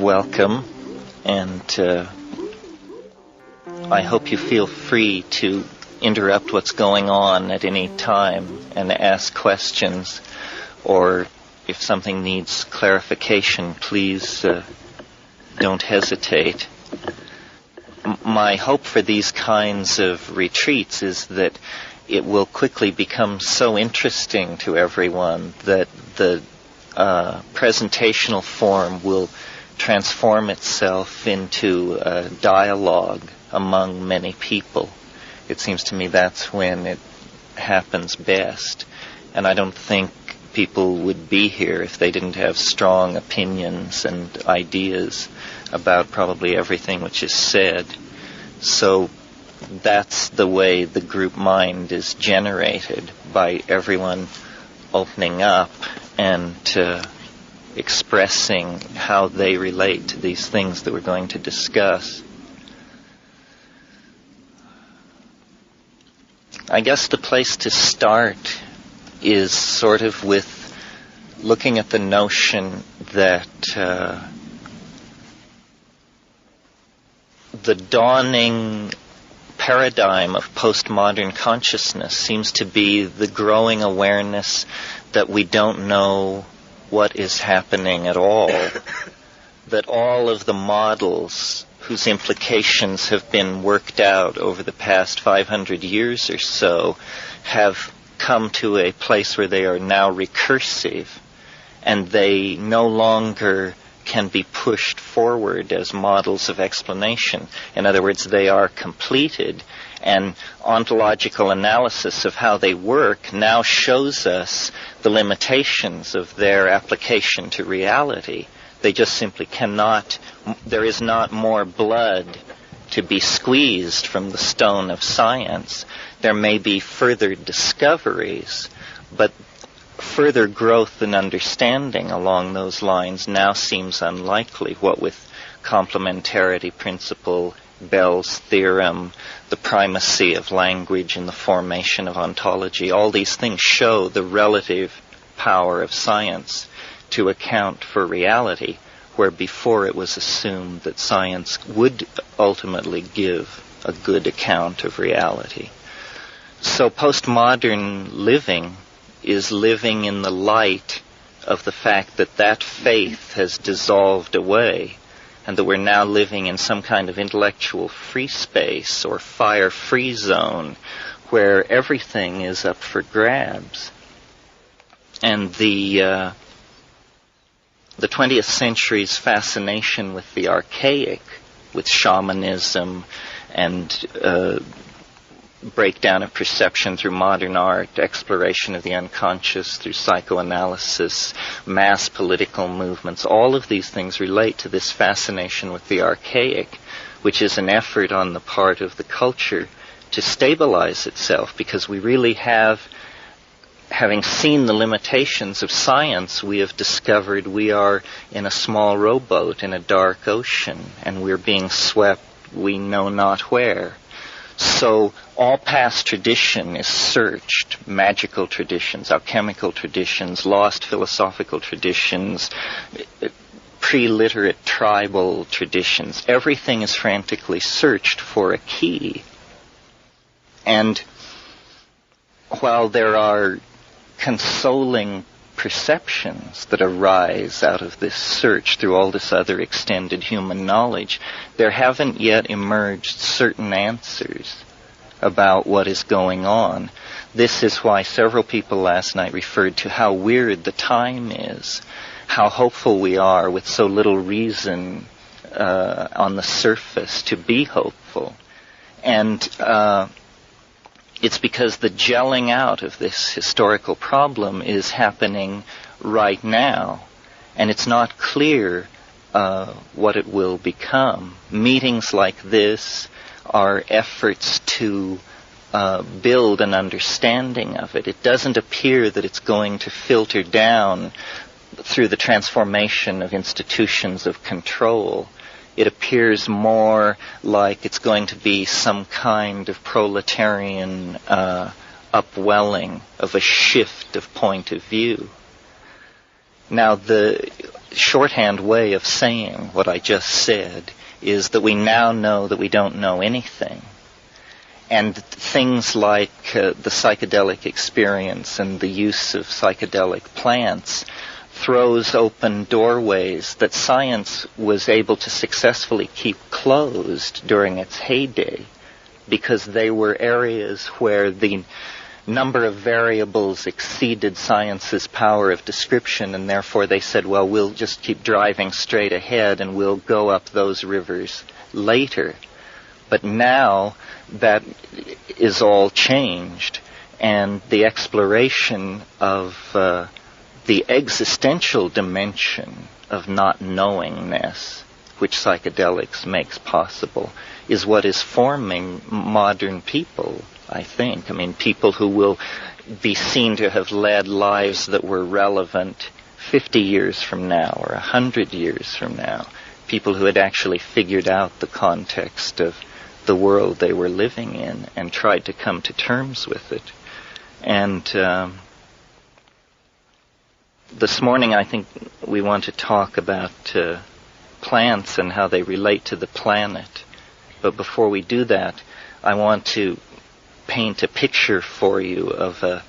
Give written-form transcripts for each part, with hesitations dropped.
welcome, and I hope you feel free to interrupt what's going on at any time and ask questions, or if something needs clarification, please don't hesitate. My hope for these kinds of retreats is that it will quickly become so interesting to everyone that the presentational form will transform itself into a dialogue among many people. It seems to me that's when it happens best. And I don't think people would be here if they didn't have strong opinions and ideas about probably everything which is said. So that's the way the group mind is generated, by everyone opening up and expressing how they relate to these things that we're going to discuss. I guess the place to start is sort of with looking at the notion that the dawning paradigm of postmodern consciousness seems to be the growing awareness that we don't know what is happening at all, that all of the models whose implications have been worked out over the past 500 years or so have come to a place where they are now recursive, and they no longer can be pushed forward as models of explanation. In other words, they are completed, and ontological analysis of how they work now shows us the limitations of their application to reality. They just simply cannot, there is not more blood to be squeezed from the stone of science. There may be further discoveries, but further growth and understanding along those lines now seems unlikely, what with complementarity principle, Bell's theorem, the primacy of language in the formation of ontology. All these things show the relative power of science to account for reality, where before it was assumed that science would ultimately give a good account of reality. So postmodern living is living in the light of the fact that that faith has dissolved away, and that we're now living in some kind of intellectual free space or fire-free zone where everything is up for grabs. And the 20th century's fascination with the archaic, with shamanism and breakdown of perception through modern art, exploration of the unconscious through psychoanalysis, mass political movements, all of these things relate to this fascination with the archaic, which is an effort on the part of the culture to stabilize itself, because we really have, having seen the limitations of science, we have discovered we are in a small rowboat in a dark ocean, and we're being swept we know not where. So all past tradition is searched, magical traditions, alchemical traditions, lost philosophical traditions, pre-literate tribal traditions. Everything is frantically searched for a key. And while there are consoling perceptions that arise out of this search through all this other extended human knowledge, there haven't yet emerged certain answers about what is going on. This is why several people last night referred to how weird the time is, how hopeful we are with so little reason on the surface to be hopeful. And it's because the gelling out of this historical problem is happening right now, and it's not clear what it will become. Meetings like this are efforts to build an understanding of it. It doesn't appear that it's going to filter down through the transformation of institutions of control. It appears more like it's going to be some kind of proletarian upwelling of a shift of point of view. Now, shorthand way of saying what I just said is that we now know that we don't know anything. And things like the psychedelic experience and the use of psychedelic plants throws open doorways that science was able to successfully keep closed during its heyday, because they were areas where the number of variables exceeded science's power of description, and therefore they said, well, we'll just keep driving straight ahead and we'll go up those rivers later. But now that is all changed, and the exploration of the existential dimension of not knowingness, which psychedelics makes possible, is what is forming modern people, I think. I mean, people who will be seen to have led lives that were relevant 50 years from now or 100 years from now. People who had actually figured out the context of the world they were living in and tried to come to terms with it. And this morning I think we want to talk about plants and how they relate to the planet. But before we do that, I want to paint a picture for you of a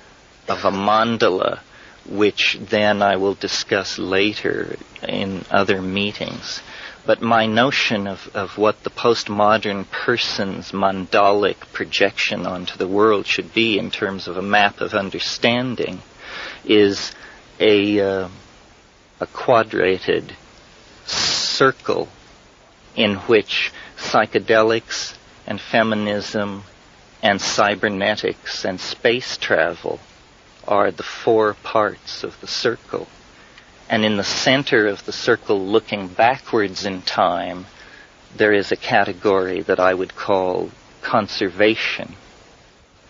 mandala, which then I will discuss later in other meetings. But my notion of what the postmodern person's mandalic projection onto the world should be in terms of a map of understanding is a quadrated circle in which psychedelics and feminism and cybernetics and space travel are the 4 parts of the circle. And in the center of the circle, looking backwards in time, there is a category that I would call conservation,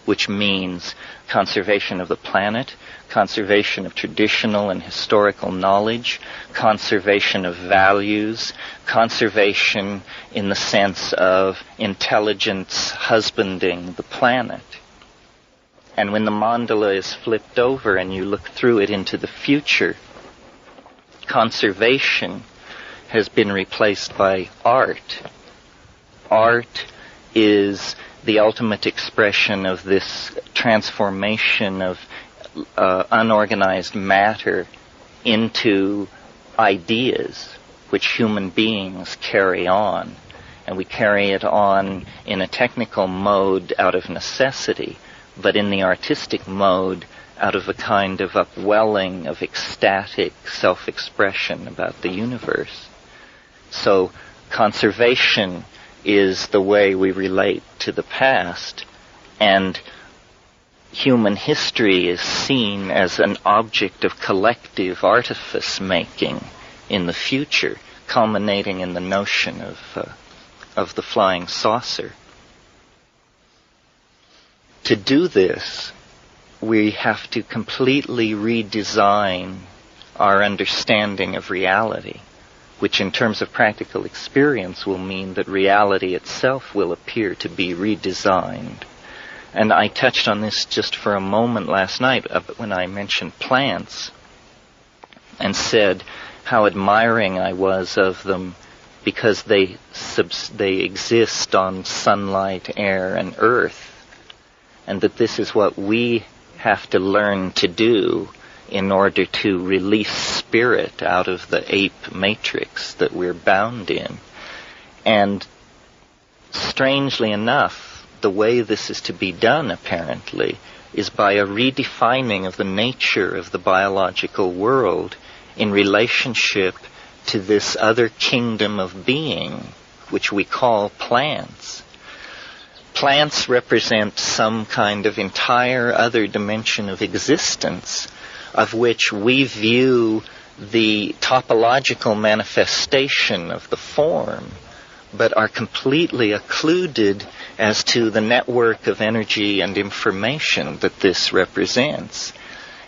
which means conservation of the planet, conservation of traditional and historical knowledge, conservation of values, conservation in the sense of intelligence husbanding the planet. And when the mandala is flipped over and you look through it into the future, conservation has been replaced by art. Art is the ultimate expression of this transformation of unorganized matter into ideas which human beings carry on. And we carry it on in a technical mode out of necessity, but in the artistic mode out of a kind of upwelling of ecstatic self-expression about the universe. So conservation is the way we relate to the past, and human history is seen as an object of collective artifice making in the future, culminating in the notion of the flying saucer. To do this, we have to completely redesign our understanding of reality, which in terms of practical experience will mean that reality itself will appear to be redesigned. And I touched on this just for a moment last night when I mentioned plants and said how admiring I was of them because they exist on sunlight, air, and earth, and that this is what we have to learn to do in order to release spirit out of the ape matrix that we're bound in. And strangely enough, the way this is to be done, apparently, is by a redefining of the nature of the biological world in relationship to this other kingdom of being, which we call plants. Plants represent some kind of entire other dimension of existence, of which we view the topological manifestation of the form, but are completely occluded as to the network of energy and information that this represents.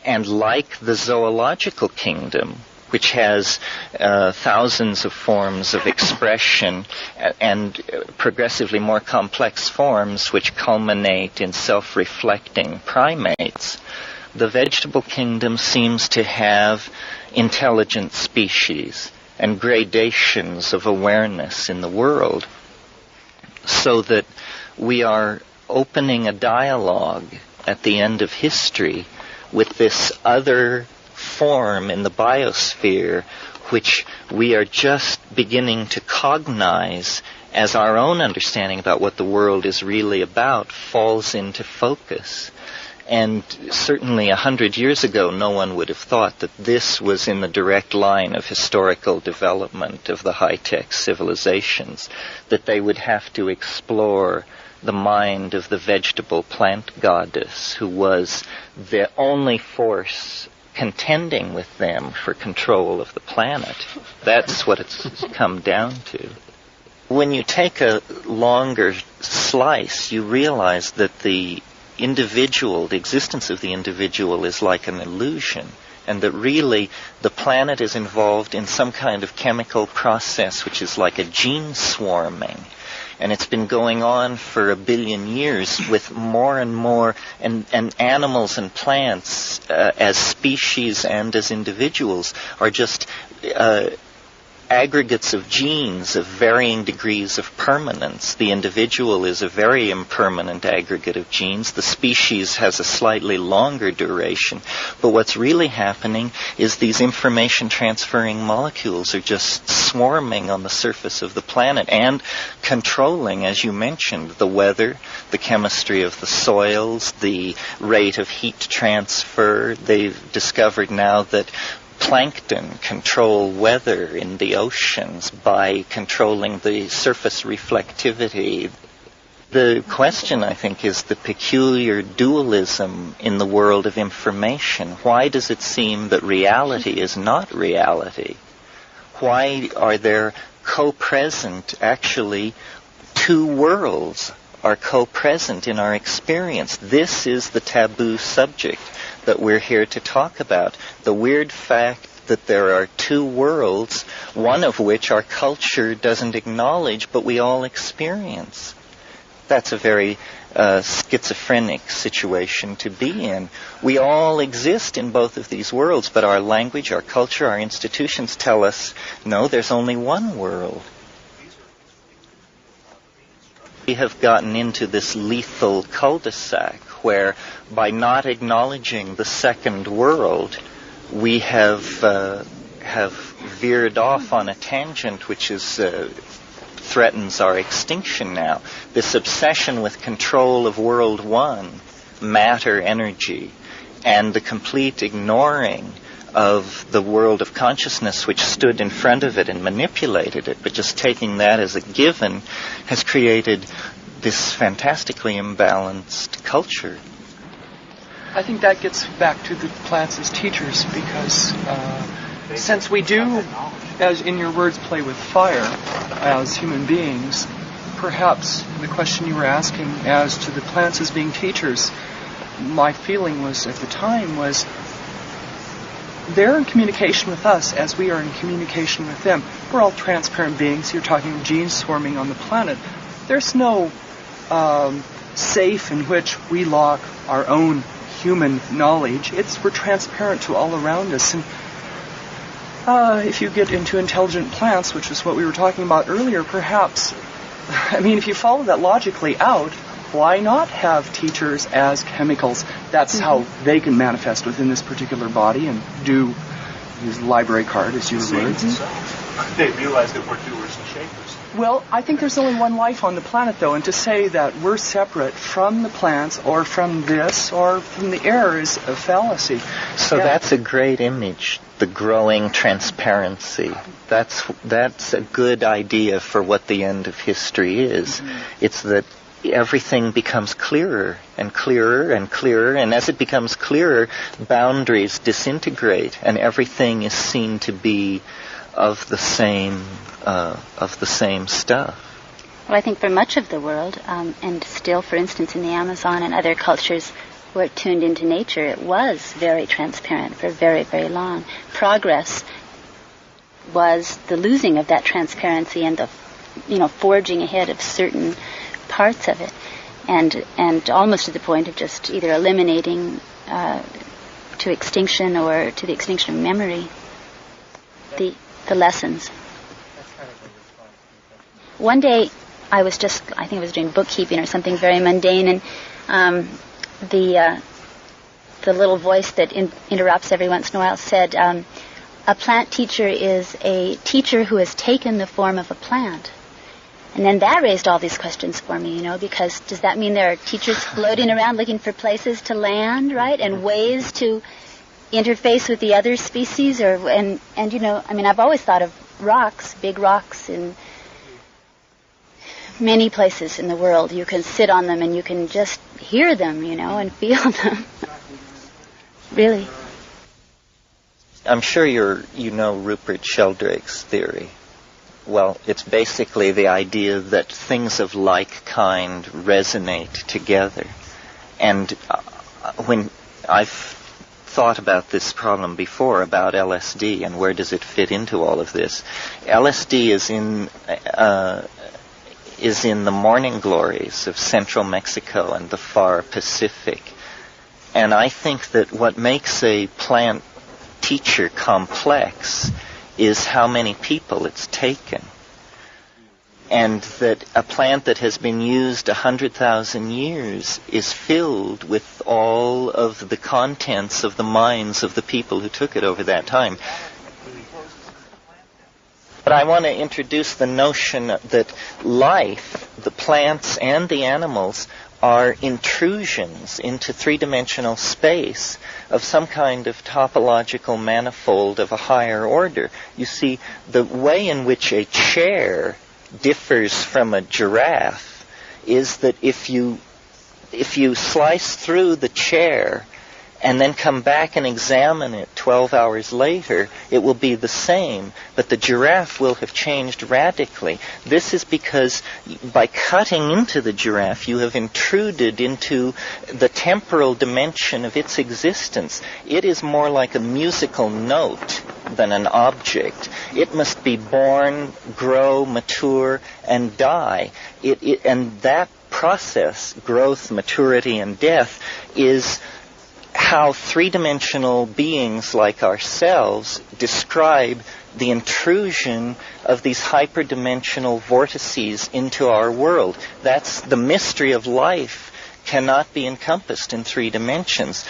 And like the zoological kingdom, which has thousands of forms of expression and progressively more complex forms which culminate in self-reflecting primates, the vegetable kingdom seems to have intelligent species and gradations of awareness in the world, so that we are opening a dialogue at the end of history with this other form in the biosphere, which we are just beginning to cognize as our own understanding about what the world is really about falls into focus. And certainly 100 years ago, no one would have thought that this was in the direct line of historical development of the high-tech civilizations, that they would have to explore the mind of the vegetable plant goddess, who was the only force contending with them for control of the planet. That's what it's come down to. When you take a longer slice, you realize that the individual, the existence of the individual, is like an illusion, and that really the planet is involved in some kind of chemical process which is like a gene swarming. And it's been going on for 1 billion years, with more and more, and animals and plants as species and as individuals are just aggregates of genes of varying degrees of permanence. The individual is a very impermanent aggregate of genes. The species has a slightly longer duration. But what's really happening is these information transferring molecules are just swarming on the surface of the planet and controlling, as you mentioned, the weather, the chemistry of the soils, the rate of heat transfer. They've discovered now that plankton control weather in the oceans by controlling the surface reflectivity. The question, I think, is the peculiar dualism in the world of information. Why does it seem that reality is not reality? Why are there co-present, actually, two worlds are co-present in our experience? This is the taboo subject that we're here to talk about. The weird fact that there are two worlds, one of which our culture doesn't acknowledge, but we all experience. That's a very schizophrenic situation to be in. We all exist in both of these worlds, but our language, our culture, our institutions tell us, no, there's only one world. We have gotten into this lethal cul-de-sac where, by not acknowledging the second world, we have veered off on a tangent which is threatens our extinction now. This obsession with control of World One, matter, energy, and the complete ignoring of the world of consciousness which stood in front of it and manipulated it, but just taking that as a given, has created this fantastically imbalanced culture. I think that gets back to the plants as teachers, because since we do, as in your words, play with fire as human beings, perhaps the question you were asking as to the plants as being teachers, my feeling was at the time was they're in communication with us as we are in communication with them. We're all transparent beings. You're talking genes swarming on the planet. There's no safe in which we lock our own human knowledge. We're transparent to all around us. And if you get into intelligent plants, which is what we were talking about earlier, perhaps, I mean, if you follow that logically out, why not have teachers as chemicals? That's how they can manifest within this particular body and do use library card, as your words. They realize that we're doers and shapers. Well, I think there's only one life on the planet, though, and to say that we're separate from the plants or from this or from the air is a fallacy. So that's a great image, the growing transparency. That's a good idea for what the end of history is. Mm-hmm. It's that everything becomes clearer and clearer and clearer, and as it becomes clearer, boundaries disintegrate, and everything is seen to be of the same stuff. Well, I think for much of the world, and still, for instance, in the Amazon and other cultures where tuned into nature, it was very transparent for very, very long. Progress was the losing of that transparency and the, forging ahead of certain parts of it, and almost to the point of just either eliminating to extinction or to the extinction of memory, the lessons. One day I think I was doing bookkeeping or something very mundane, and the little voice that interrupts every once in a while said, a plant teacher is a teacher who has taken the form of a plant. And then that raised all these questions for me, because does that mean there are teachers floating around looking for places to land, right, and ways to interface with the other species? I've always thought of rocks, big rocks, in many places in the world. You can sit on them and you can just hear them, and feel them. Really. I'm sure you know Rupert Sheldrake's theory. Well, it's basically the idea that things of like kind resonate together. And when I've thought about this problem before, about LSD and where does it fit into all of this, LSD is in the morning glories of central Mexico and the far Pacific. And I think that what makes a plant teacher complex is how many people it's taken. And that a plant that has been used 100,000 years is filled with all of the contents of the minds of the people who took it over that time. But I want to introduce the notion that life, the plants and the animals, are intrusions into three-dimensional space of some kind of topological manifold of a higher order. You see, the way in which a chair differs from a giraffe is that if you slice through the chair and then come back and examine it 12 hours later, it will be the same, but the giraffe will have changed radically. This is because by cutting into the giraffe, you have intruded into the temporal dimension of its existence. It is more like a musical note than an object. It must be born, grow, mature, and die. And that process, growth, maturity, and death, is how three-dimensional beings like ourselves describe the intrusion of these hyperdimensional vortices into our world. That's the mystery of life, cannot be encompassed in 3 dimensions.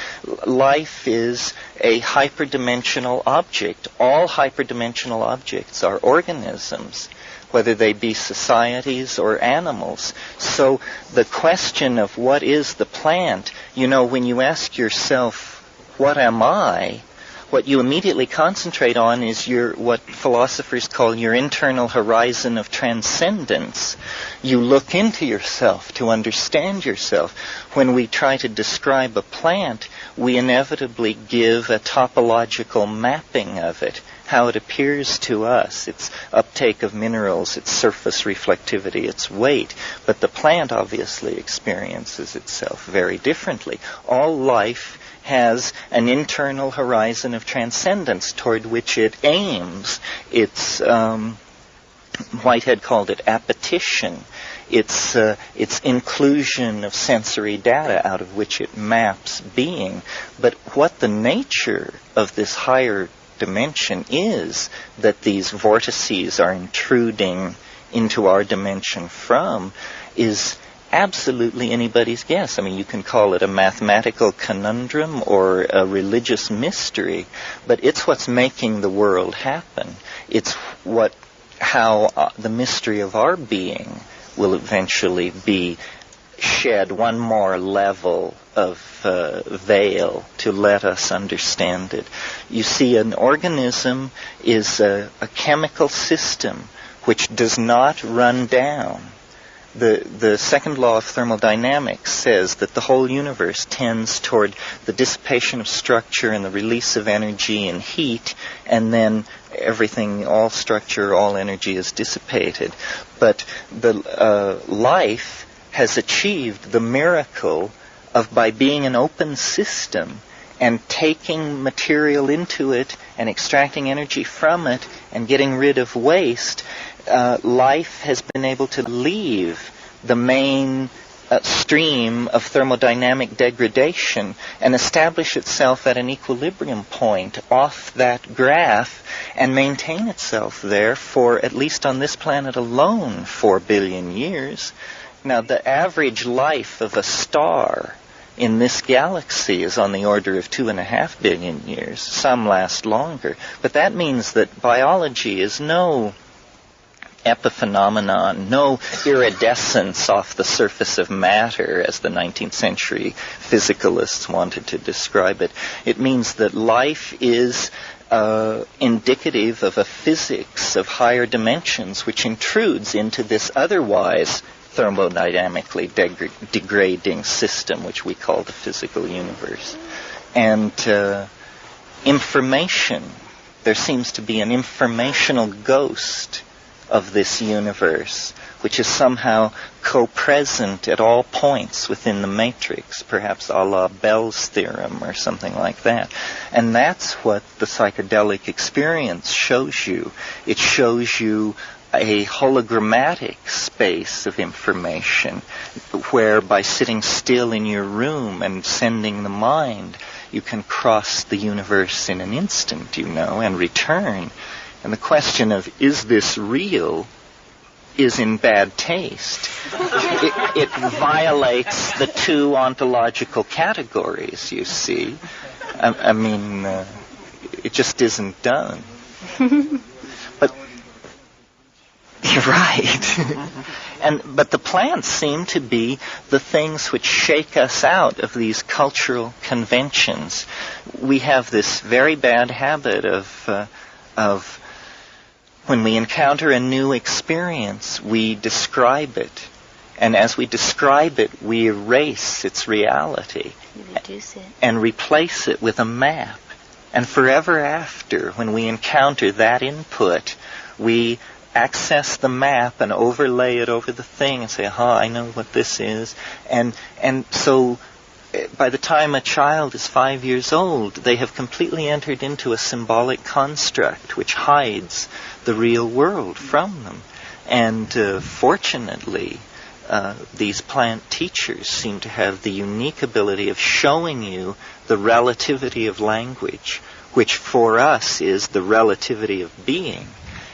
Life is a hyperdimensional object. All hyperdimensional objects are organisms, whether they be societies or animals. So the question of what is the plant, when you ask yourself, what am I? What you immediately concentrate on is what philosophers call your internal horizon of transcendence. You look into yourself to understand yourself. When we try to describe a plant, we inevitably give a topological mapping of it, how it appears to us, its uptake of minerals, its surface reflectivity, its weight. But the plant obviously experiences itself very differently. All life has an internal horizon of transcendence toward which it aims. It's Whitehead called it appetition. It's inclusion of sensory data out of which it maps being. But what the nature of this higher dimension is that these vortices are intruding into our dimension from is absolutely anybody's guess. I mean, you can call it a mathematical conundrum or a religious mystery, but it's what's making the world happen. It's how the mystery of our being will eventually be shed one more level of veil to let us understand it. You see, an organism is a chemical system which does not run down. The second law of thermodynamics says that the whole universe tends toward the dissipation of structure and the release of energy and heat, and then everything, all structure, all energy is dissipated. But the life has achieved the miracle of, by being an open system and taking material into it and extracting energy from it and getting rid of waste, life has been able to leave the main stream of thermodynamic degradation and establish itself at an equilibrium point off that graph and maintain itself there for, at least on this planet alone, 4 billion years. Now, the average life of a star in this galaxy is on the order of 2.5 billion years. Some last longer. But that means that biology is no epiphenomenon, no iridescence off the surface of matter, as the 19th century physicalists wanted to describe it. It means that life is indicative of a physics of higher dimensions which intrudes into this otherwise thermodynamically degrading system which we call the physical universe. And information, there seems to be an informational ghost of this universe, which is somehow co-present at all points within the matrix, perhaps a la Bell's theorem or something like that. And that's what the psychedelic experience shows you. It shows you a hologrammatic space of information where by sitting still in your room and sending the mind, you can cross the universe in an instant, and return. And the question of, is this real, is in bad taste. It violates the two ontological categories, you see. I mean, it just isn't done. But you're right. But the plants seem to be the things which shake us out of these cultural conventions. We have this very bad habit of when we encounter a new experience, we describe it. And as we describe it, we erase its reality. You reduce it. And replace it with a map. And forever after, when we encounter that input, we access the map and overlay it over the thing and say, I know what this is. And so by the time a child is 5 years old, they have completely entered into a symbolic construct which hides the real world from them. And fortunately, these plant teachers seem to have the unique ability of showing you the relativity of language, which for us is the relativity of being.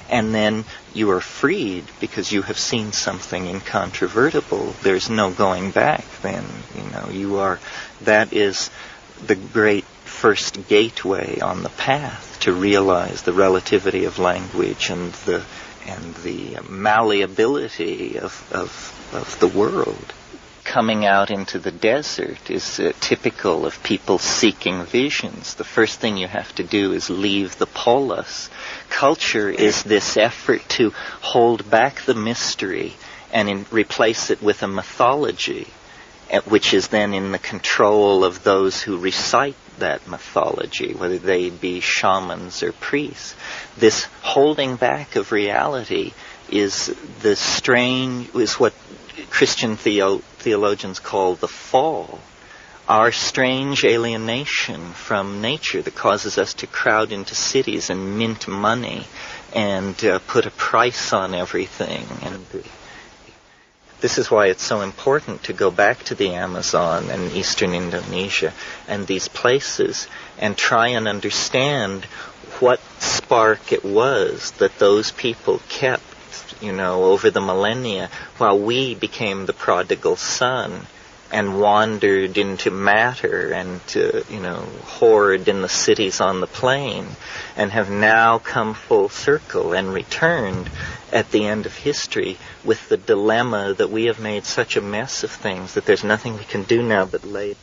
And then you are freed because you have seen something incontrovertible. There's no going back then. That is the great first gateway on the path to realize the relativity of language and the malleability of the world. Coming out into the desert is typical of people seeking visions. The first thing you have to do is leave the polis. Culture is this effort to hold back the mystery and replace it with a mythology, which is then in the control of those who recite that mythology, whether they be shamans or priests. This holding back of reality is what Christian theologians call the fall. Our strange alienation from nature that causes us to crowd into cities and mint money and put a price on everything. And this is why it's so important to go back to the Amazon and eastern Indonesia and these places and try and understand what spark it was that those people kept, over the millennia, while we became the prodigal son and wandered into matter and, hoard in the cities on the plain, and have now come full circle and returned at the end of history with the dilemma that we have made such a mess of things that there's nothing we can do now but lay.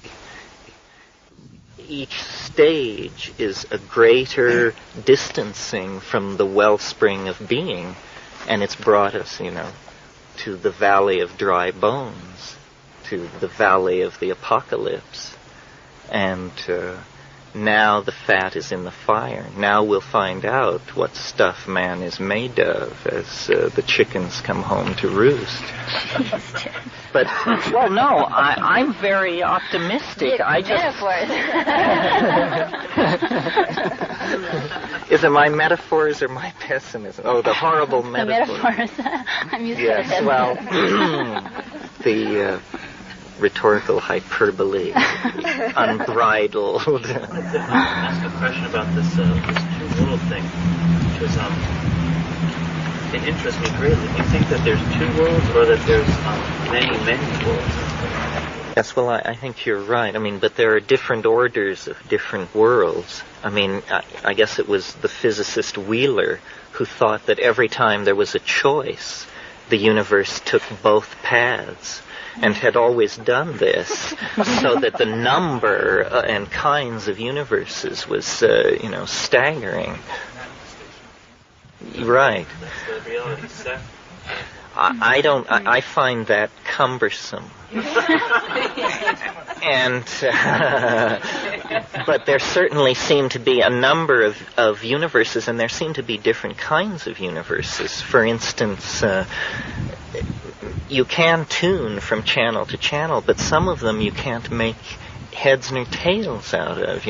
Each stage is a greater distancing from the wellspring of being, and it's brought us, to the valley of dry bones, to the valley of the apocalypse. And now the fat is in the fire. Now we'll find out what stuff man is made of as the chickens come home to roost. But, well, no, I'm very optimistic. Is it my metaphors or my pessimism? Oh, the horrible metaphors. The metaphors. I'm used to yes, it. Well, rhetorical hyperbole, unbridled. I'd like to ask a question about this two-world thing, which is, it interests me greatly. Do you think that there's two worlds, or that there's many worlds? Yes, well, I think you're right. I mean, but there are different orders of different worlds. I mean, I guess it was the physicist Wheeler who thought that every time there was a choice, the universe took both paths, and had always done this, so that the number and kinds of universes was, staggering. Right. That's the reality set. I find that cumbersome. And but there certainly seem to be a number of universes, and there seem to be different kinds of universes. For instance, you can tune from channel to channel, but some of them you can't make heads nor tails out of,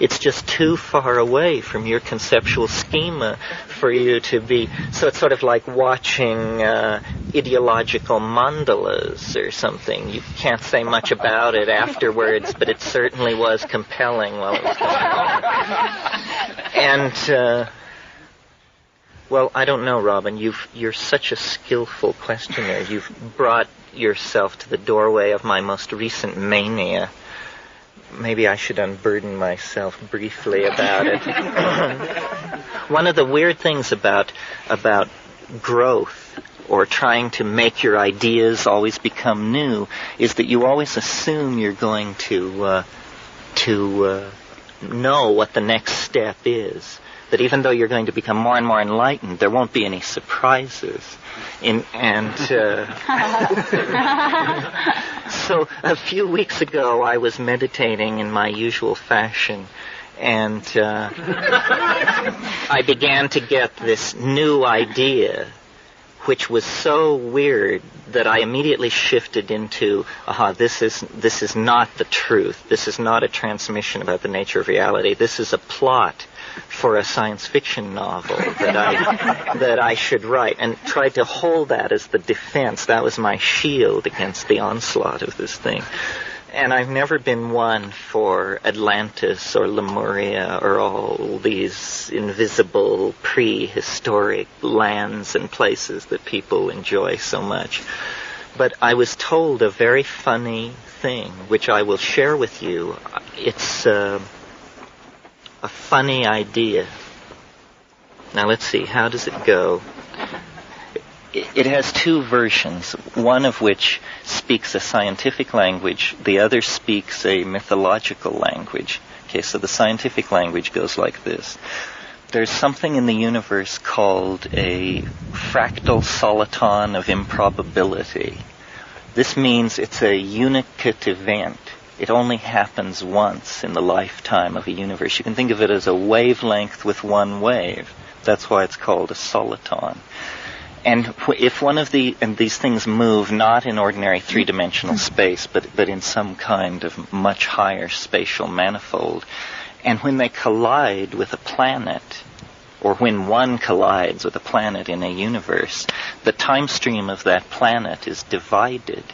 It's just too far away from your conceptual schema for you to be... So it's sort of like watching ideological mandalas or something. You can't say much about it afterwards, but it certainly was compelling while it was going on. And... well, I don't know, Robin. You're such a skillful questioner. You've brought yourself to the doorway of my most recent mania. Maybe I should unburden myself briefly about it. One of the weird things about growth, or trying to make your ideas always become new, is that you always assume you're going to know what the next step is. That even though you're going to become more and more enlightened, there won't be any surprises. So a few weeks ago, I was meditating in my usual fashion, and I began to get this new idea, which was so weird that I immediately shifted into, this is not the truth. This is not a transmission about the nature of reality. This is a plot for a science fiction novel that I should write, and tried to hold that as the defense. That was my shield against the onslaught of this thing. And I've never been one for Atlantis or Lemuria or all these invisible prehistoric lands and places that people enjoy so much. But I was told a very funny thing, which I will share with you. It's a funny idea. Now let's see, how does it go? It has two versions, one of which speaks a scientific language, the other speaks a mythological language. Okay, so the scientific language goes like this. There's something in the universe called a fractal soliton of improbability. This means it's a unicate event. It only happens once in the lifetime of a universe. You can think of it as a wavelength with one wave. That's why it's called a soliton. And if one of these things move not in ordinary three-dimensional space, but in some kind of much higher spatial manifold, and when they collide with a planet, or when one collides with a planet in a universe, the time stream of that planet is divided,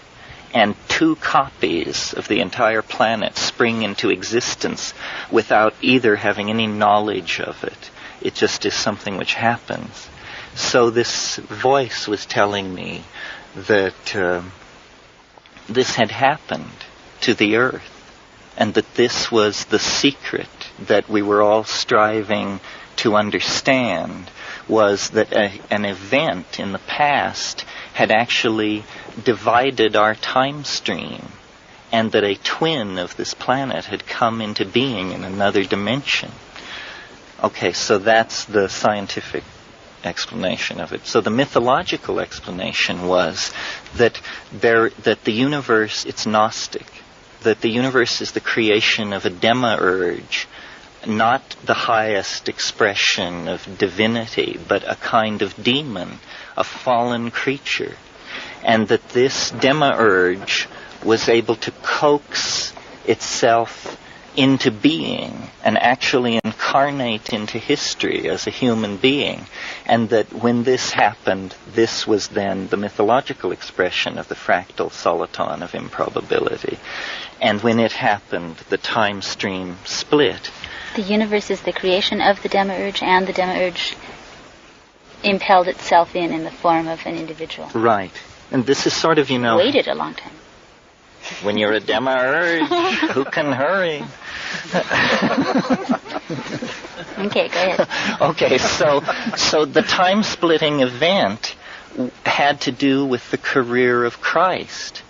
and two copies of the entire planet spring into existence without either having any knowledge of it. It just is something which happens. So this voice was telling me that this had happened to the Earth, and that this was the secret that we were all striving to understand, was that an event in the past had actually divided our time stream, and that a twin of this planet had come into being in another dimension. Okay, so that's the scientific explanation of it. So the mythological explanation was that the universe, it's Gnostic, that the universe is the creation of a demiurge, not the highest expression of divinity, but a kind of demon, a fallen creature, and that this demiurge was able to coax itself into being and actually incarnate into history as a human being. And that when this happened, this was then the mythological expression of the fractal soliton of improbability. And when it happened, the time stream split. The universe is the creation of the demiurge, and the demiurge impelled itself in the form of an individual. Right. And this is sort of, Waited a long time. When you're a demiurge, who can hurry? Okay, go ahead. Okay, so the time-splitting event had to do with the career of Christ,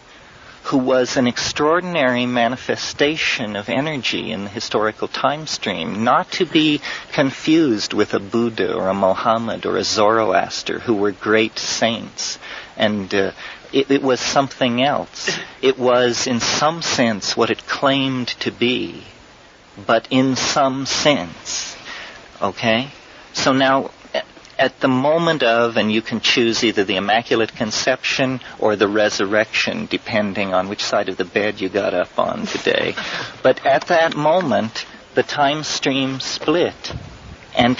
who was an extraordinary manifestation of energy in the historical time stream, not to be confused with a Buddha or a Mohammed or a Zoroaster, who were great saints. And it was something else. It was, in some sense, what it claimed to be, but in some sense. Okay? So now, at the moment of, and you can choose either the Immaculate Conception or the Resurrection, depending on which side of the bed you got up on today. But at that moment, the time stream split, and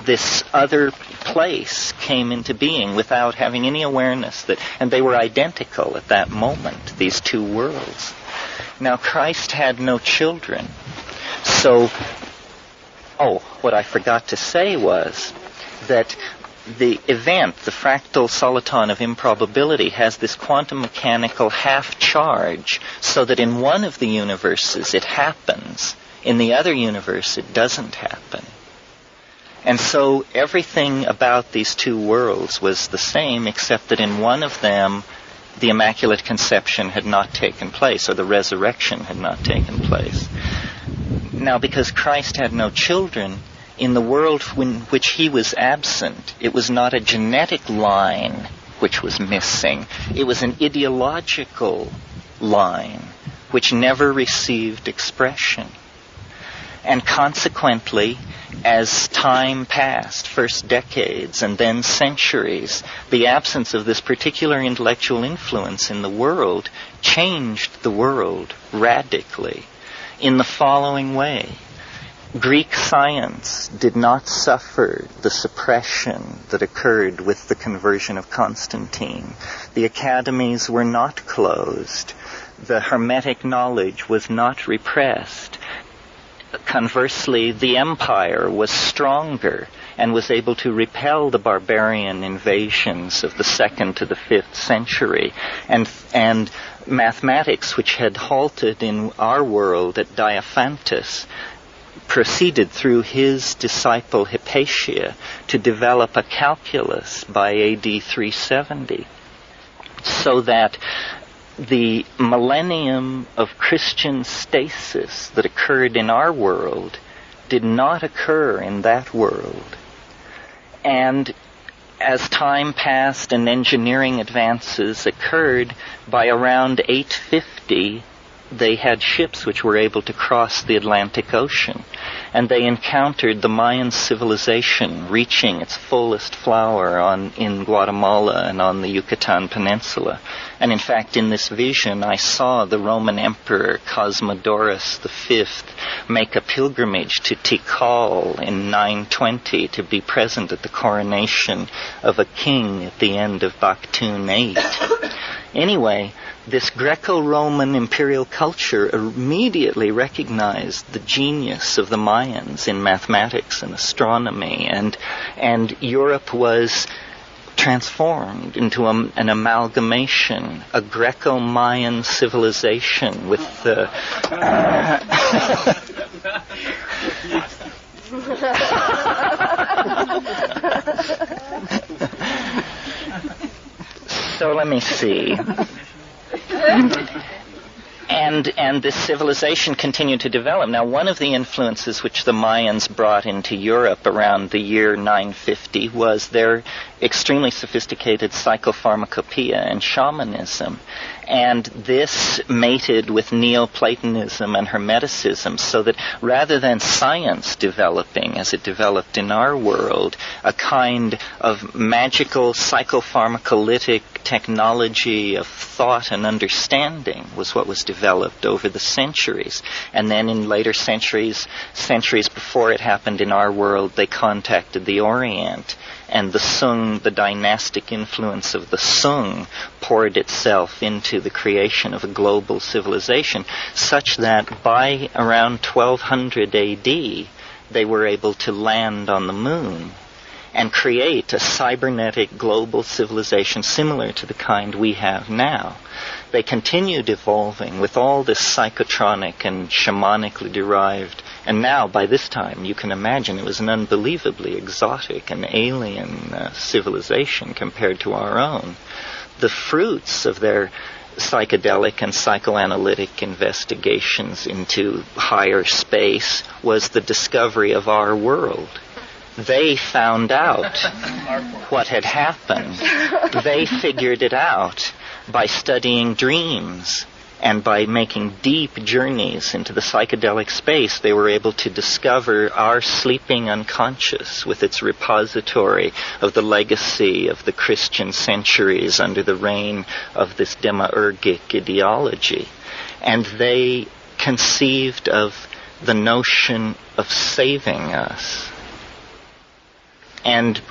this other place came into being without having any awareness that, and they were identical at that moment, these two worlds. Now, Christ had no children. So, what I forgot to say was that the event, the fractal soliton of improbability, has this quantum mechanical half charge, so that in one of the universes it happens, in the other universe it doesn't happen. And so everything about these two worlds was the same, except that in one of them the Immaculate Conception had not taken place, or the resurrection had not taken place. Now, because Christ had no children, in the world in which he was absent, it was not a genetic line which was missing. It was an ideological line which never received expression. And consequently, as time passed, first decades and then centuries, the absence of this particular intellectual influence in the world changed the world radically in the following way. Greek science did not suffer the suppression that occurred with the conversion of Constantine. The academies were not closed. The Hermetic knowledge was not repressed. Conversely, the empire was stronger and was able to repel the barbarian invasions of the 2nd to the 5th century. And mathematics, which had halted in our world at Diophantus, proceeded through his disciple Hypatia to develop a calculus by AD 370, so that the millennium of Christian stasis that occurred in our world did not occur in that world. And as time passed and engineering advances occurred, by around 850, they had ships which were able to cross the Atlantic Ocean, and they encountered the Mayan civilization reaching its fullest flower in Guatemala and on the Yucatan Peninsula. And in fact, in this vision, I saw the Roman Emperor Cosmodorus V make a pilgrimage to Tikal in 920 to be present at the coronation of a king at the end of Baktun 8. Anyway, this Greco-Roman imperial culture immediately recognized the genius of the Mayans in mathematics and astronomy, and Europe was transformed into an amalgamation, a Greco-Mayan civilization with the... So let me see. And this civilization continued to develop. Now, one of the influences which the Mayans brought into Europe around the year 950 was their extremely sophisticated psychopharmacopoeia and shamanism. And this mated with Neoplatonism and Hermeticism, so that rather than science developing as it developed in our world, a kind of magical psychopharmacolytic technology of thought and understanding was what was developed over the centuries. And then in later centuries before it happened in our world, they contacted the Orient. And the Sung, the dynastic influence of the Sung, poured itself into the creation of a global civilization, such that by around 1200 AD, they were able to land on the moon and create a cybernetic global civilization similar to the kind we have now. They continued evolving with all this psychotronic and shamanically derived, and now by this time you can imagine it was an unbelievably exotic and alien civilization compared to our own. The fruits of their psychedelic and psychoanalytic investigations into higher space was the discovery of our world. They found out what had happened. They figured it out by studying dreams, and by making deep journeys into the psychedelic space. They were able to discover our sleeping unconscious with its repository of the legacy of the Christian centuries under the reign of this demiurgic ideology. And they conceived of the notion of saving us. And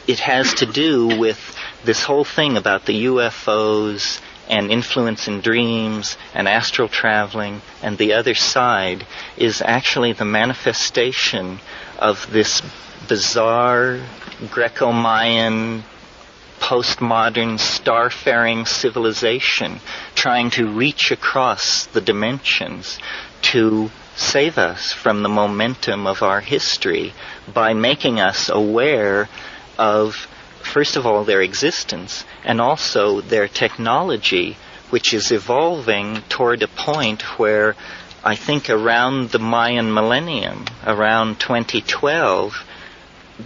it has to do with this whole thing about the UFOs and influence in dreams and astral traveling, and the other side is actually the manifestation of this bizarre Greco-Mayan postmodern starfaring civilization trying to reach across the dimensions to save us from the momentum of our history by making us aware of, first of all, their existence, and also their technology, which is evolving toward a point where I think around the Mayan millennium, around 2012,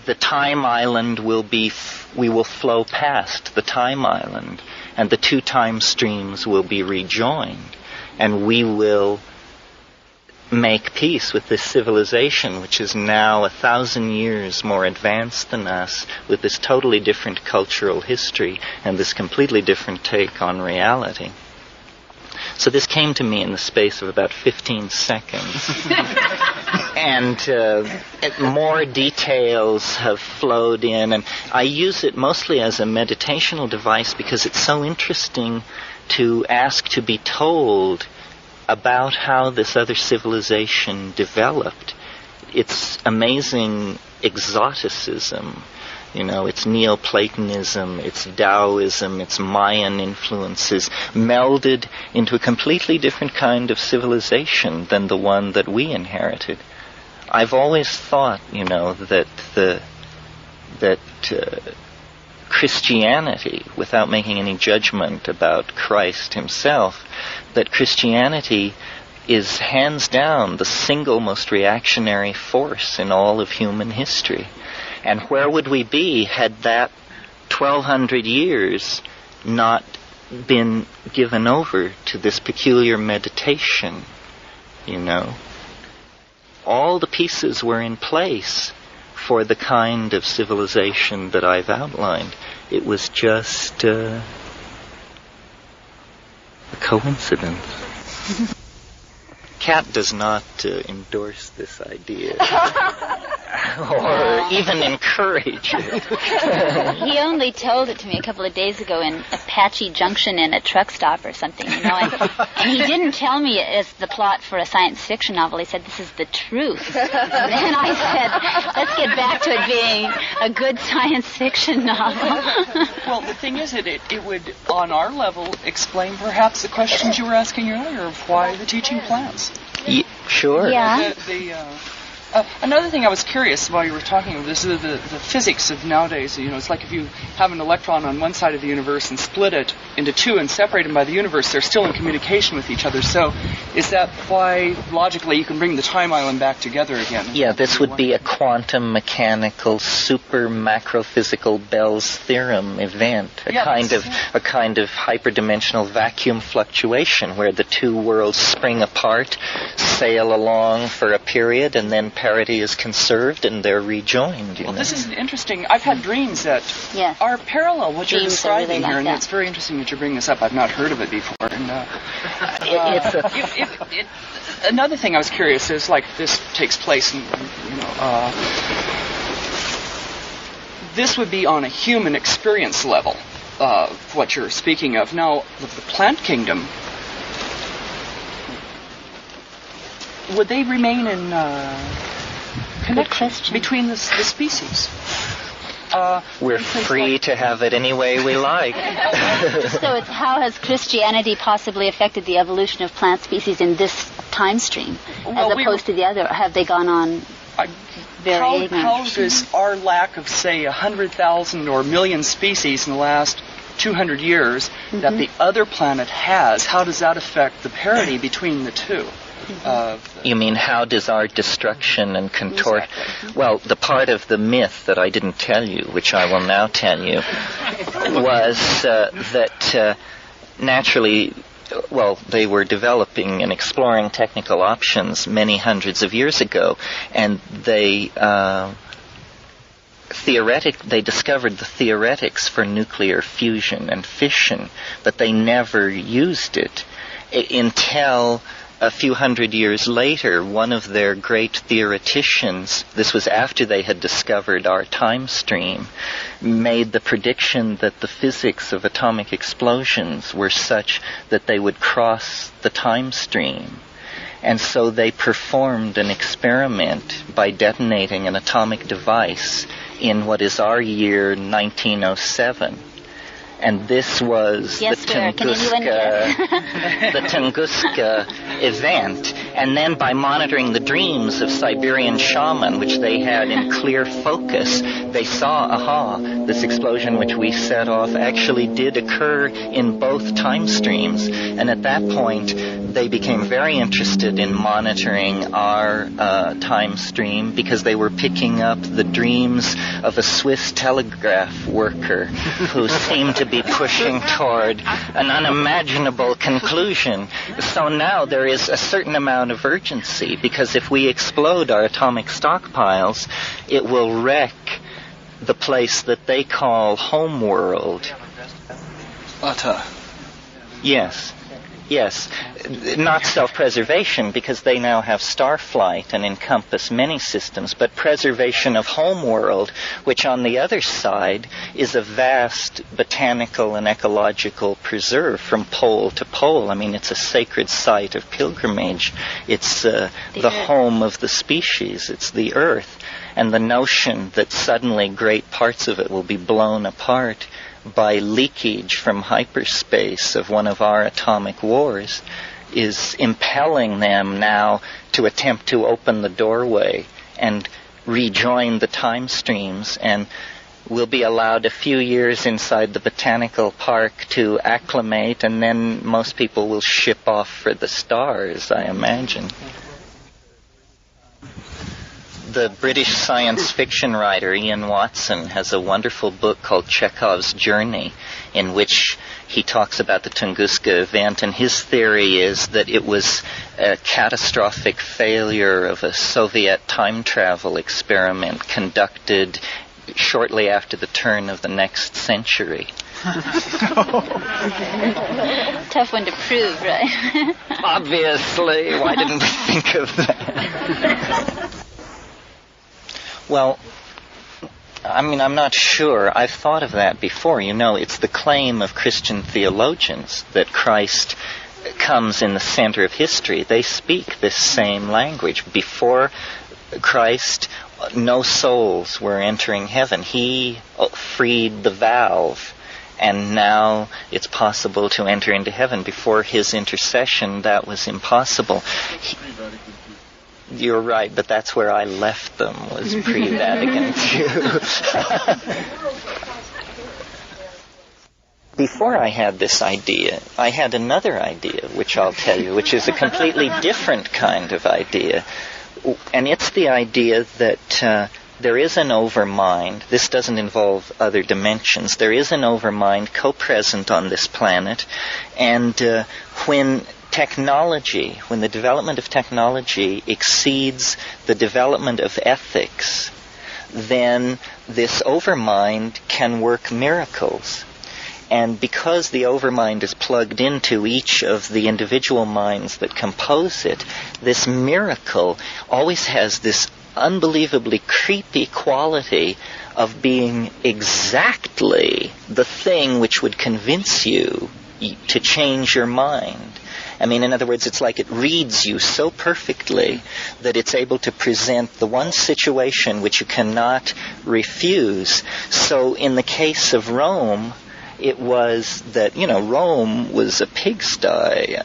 the time island we will flow past the time island, and the two time streams will be rejoined, and we will make peace with this civilization, which is now 1,000 years more advanced than us, with this totally different cultural history and this completely different take on reality. So this came to me in the space of about 15 seconds. And more details have flowed in, and I use it mostly as a meditational device because it's so interesting to ask to be told about how this other civilization developed. Its amazing exoticism, its Neoplatonism, its Taoism, its Mayan influences melded into a completely different kind of civilization than the one that we inherited. I've always thought, that Christianity, without making any judgment about Christ himself, that Christianity is hands down the single most reactionary force in all of human history. And where would we be had that 1,200 years not been given over to this peculiar meditation, All the pieces were in place for the kind of civilization that I've outlined. It was just a coincidence. Kat does not endorse this idea or even encourage it. He only told it to me a couple of days ago in Apache Junction in a truck stop or something, and he didn't tell me it as the plot for a science fiction novel. He said, this is the truth. And then I said, let's get back to it being a good science fiction novel. Well, the thing is, it would, on our level, explain perhaps the questions you were asking earlier of why the teaching plants. Sure. Yeah. Another thing I was curious while you were talking about this is the physics of nowadays. It's like if you have an electron on one side of the universe and split it into two and separate them by the universe, they're still in communication with each other. So is that why, logically, you can bring the time island back together again? Yeah, this would be a quantum mechanical super macrophysical Bell's theorem event, a kind of hyperdimensional vacuum fluctuation where the two worlds spring apart, sail along for a period, and then parity is conserved and they're rejoined. Well, this is interesting. I've had dreams that are parallel what you're describing here, and it's very interesting that you bring this up. I've not heard of it before. And another thing I was curious is, like, this takes place in, this would be on a human experience level, what you're speaking of. Now, the plant kingdom, would they remain in connection between the species? We're free to have it any way we like. So it's, how has Christianity possibly affected the evolution of plant species in this time stream, as opposed to the other? Have they gone on very ignorant? How does our lack of, say, 100,000 or million species in the last 200 years that the other planet has, how does that affect the parity between the two? You mean, how does our destruction and contort... Exactly. Well, the part of the myth that I didn't tell you, which I will now tell you, was that naturally, well, they were developing and exploring technical options many hundreds of years ago, and they discovered the theoretics for nuclear fusion and fission, but they never used it until a few hundred years later. One of their great theoreticians, this was after they had discovered our time stream, made the prediction that the physics of atomic explosions were such that they would cross the time stream. And so they performed an experiment by detonating an atomic device in what is our year 1907. And this was the Tunguska event. And then by monitoring the dreams of Siberian shaman, which they had in clear focus, they saw, this explosion which we set off actually did occur in both time streams. And at that point, they became very interested in monitoring our time stream, because they were picking up the dreams of a Swiss telegraph worker who seemed to be pushing toward an unimaginable conclusion. So now there is a certain amount of urgency, because if we explode our atomic stockpiles, it will wreck the place that they call homeworld. Utter. Yes. Yes, not self-preservation, because they now have starflight and encompass many systems, but preservation of homeworld, which on the other side is a vast botanical and ecological preserve from pole to pole. I mean, it's a sacred site of pilgrimage. It's the home of the species. It's the earth. And the notion that suddenly great parts of it will be blown apart by leakage from hyperspace of one of our atomic wars is impelling them now to attempt to open the doorway and rejoin the time streams, and we'll be allowed a few years inside the botanical park to acclimate, and then most people will ship off for the stars, I imagine. The British science fiction writer Ian Watson has a wonderful book called Chekhov's Journey, in which he talks about the Tunguska event, and his theory is that it was a catastrophic failure of a Soviet time travel experiment conducted shortly after the turn of the next century. Tough one to prove, right? Obviously. Why didn't we think of that? Well, I mean, I'm not sure. I've thought of that before. You know, it's the claim of Christian theologians that Christ comes in the center of history. They speak this same language. Before Christ, no souls were entering heaven. He freed the valve, and now it's possible to enter into heaven. Before his intercession, that was impossible. You're right, but that's where I left them, was pre-Vatican II. Before I had this idea, I had another idea, which I'll tell you, which is a completely different kind of idea. And it's the idea that there is an overmind. This doesn't involve other dimensions. There is an overmind co-present on this planet, and when technology, when the development of technology exceeds the development of ethics, then this overmind can work miracles. And because the overmind is plugged into each of the individual minds that compose it, this miracle always has this unbelievably creepy quality of being exactly the thing which would convince you to change your mind. I mean, in other words, it's like it reads you so perfectly that it's able to present the one situation which you cannot refuse. So in the case of Rome, it was that, Rome was a pigsty.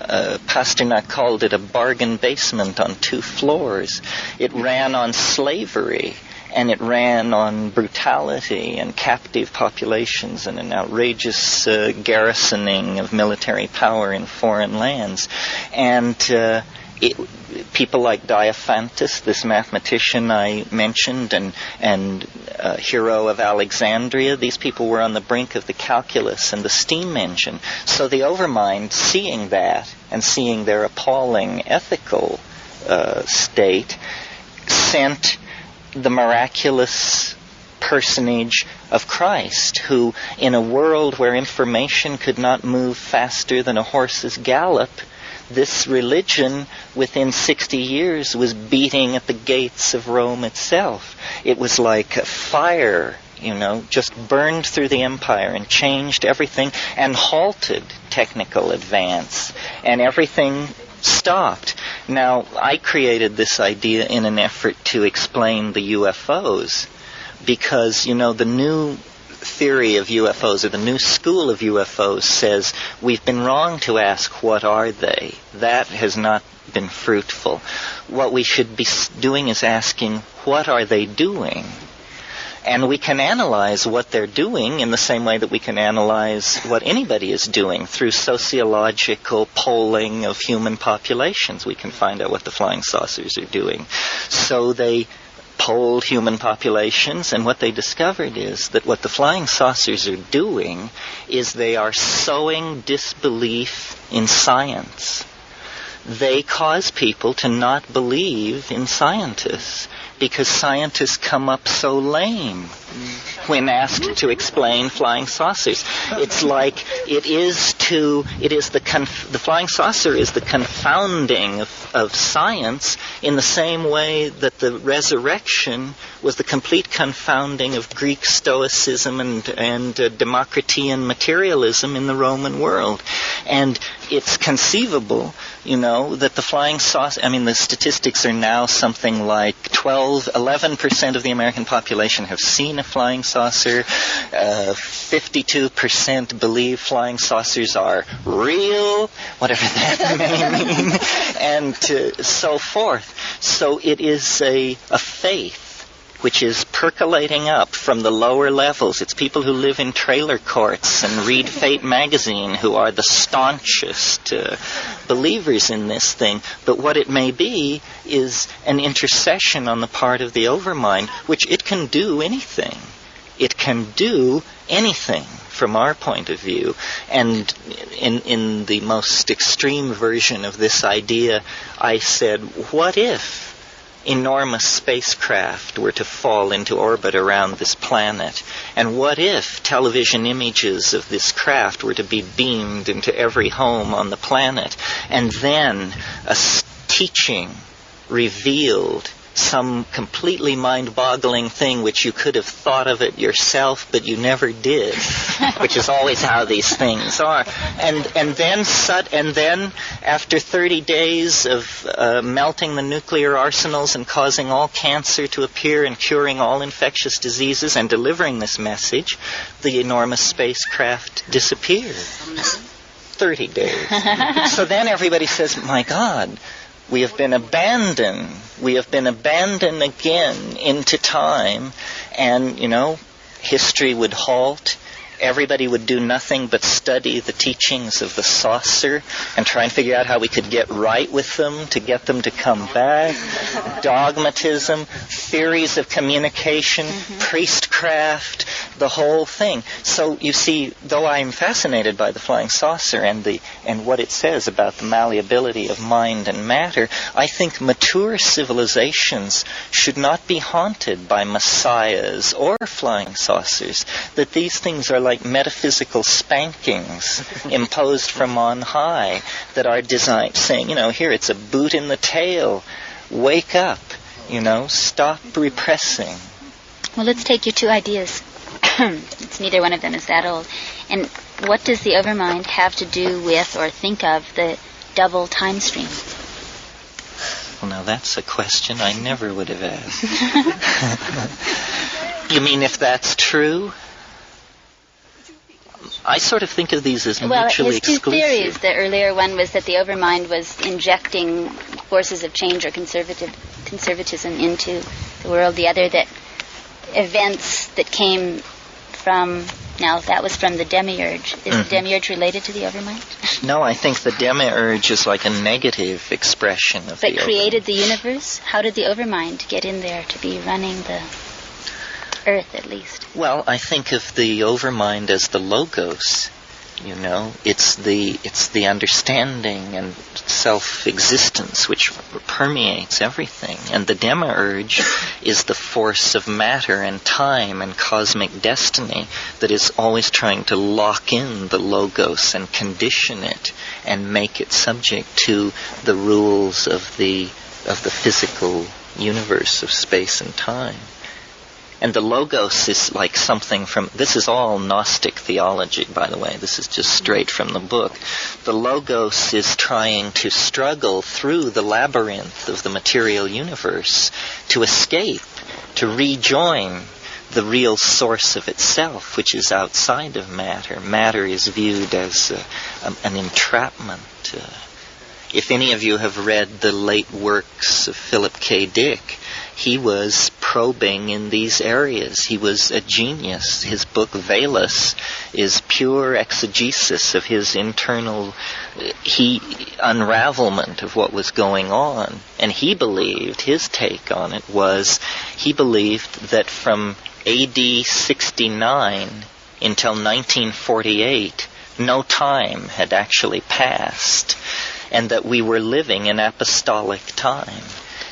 Pasternak called it a bargain basement on 2 floors. It ran on slavery, and it ran on brutality and captive populations and an outrageous garrisoning of military power in foreign lands. And people like Diophantus, this mathematician I mentioned, and hero of Alexandria, these people were on the brink of the calculus and the steam engine. So the overmind, seeing that and seeing their appalling ethical state, sent the miraculous personage of Christ, who, in a world where information could not move faster than a horse's gallop, this religion within 60 years was beating at the gates of Rome itself. It was like a fire, just burned through the empire and changed everything and halted technical advance, and everything stopped. Now, I created this idea in an effort to explain the UFOs, because, the new theory of UFOs, or the new school of UFOs, says we've been wrong to ask what are they. That has not been fruitful. What we should be doing is asking what are they doing. And we can analyze what they're doing in the same way that we can analyze what anybody is doing through sociological polling of human populations. We can find out what the flying saucers are doing. So they polled human populations, and what they discovered is that what the flying saucers are doing is they are sowing disbelief in science. They cause people to not believe in scientists, because scientists come up so lame when asked to explain flying saucers. It's like the flying saucer is the confounding of science, in the same way that the resurrection was the complete confounding of Greek Stoicism and Democritean materialism in the Roman world. And it's conceivable, that the flying saucer, the statistics are now something like 11% of the American population have seen a flying saucer. 52% believe flying saucers are real, whatever that may mean, and so forth. So it is a faith which is percolating up from the lower levels. It's people who live in trailer courts and read Fate magazine who are the staunchest believers in this thing. But what it may be is an intercession on the part of the overmind, which it can do anything. It can do anything from our point of view. And in the most extreme version of this idea, I said, what if enormous spacecraft were to fall into orbit around this planet? And what if television images of this craft were to be beamed into every home on the planet? And then a teaching revealed some completely mind-boggling thing which you could have thought of it yourself, but you never did, which is always how these things are. And then after 30 days of melting the nuclear arsenals and causing all cancer to appear and curing all infectious diseases and delivering this message, the enormous spacecraft disappeared. 30 days. So then everybody says, my God, we have been abandoned. We have been abandoned again into time. And, history would halt. Everybody would do nothing but study the teachings of the saucer and try and figure out how we could get right with them to get them to come back. Dogmatism, theories of communication, priestcraft, the whole thing. So you see, though I'm fascinated by the flying saucer and what it says about the malleability of mind and matter, I think mature civilizations should not be haunted by messiahs or flying saucers, that these things are like metaphysical spankings imposed from on high that are designed, saying, here it's a boot in the tail, wake up, stop repressing. Well, let's take your two ideas. It's neither one of them is that old. And what does the overmind have to do with or think of the double time stream? Well, now that's a question I never would have asked. You mean if that's true? I sort of think of these as mutually exclusive. Well, his two theories. The earlier one was that the overmind was injecting forces of change or conservatism into the world. The other that events that came from, now that was from the demiurge. Is the demiurge related to the overmind? No, I think the demiurge is like a negative expression of the overmind. But created the universe? How did the overmind get in there to be running the earth, at least? Well, I think of the overmind as the logos. It's the understanding and self-existence which permeates everything. And the demiurge is the force of matter and time and cosmic destiny that is always trying to lock in the logos and condition it and make it subject to the rules of the physical universe of space and time. And the logos is like something from, this is all Gnostic theology, by the way. This is just straight from the book. The logos is trying to struggle through the labyrinth of the material universe to escape, to rejoin the real source of itself, which is outside of matter. Matter is viewed as an entrapment. If any of you have read the late works of Philip K. Dick, he was probing in these areas. He was a genius. His book, Velas, is pure exegesis of his internal unravelment of what was going on. And he believed, his take on it was, he believed that from AD 69 until 1948, no time had actually passed, and that we were living in apostolic time,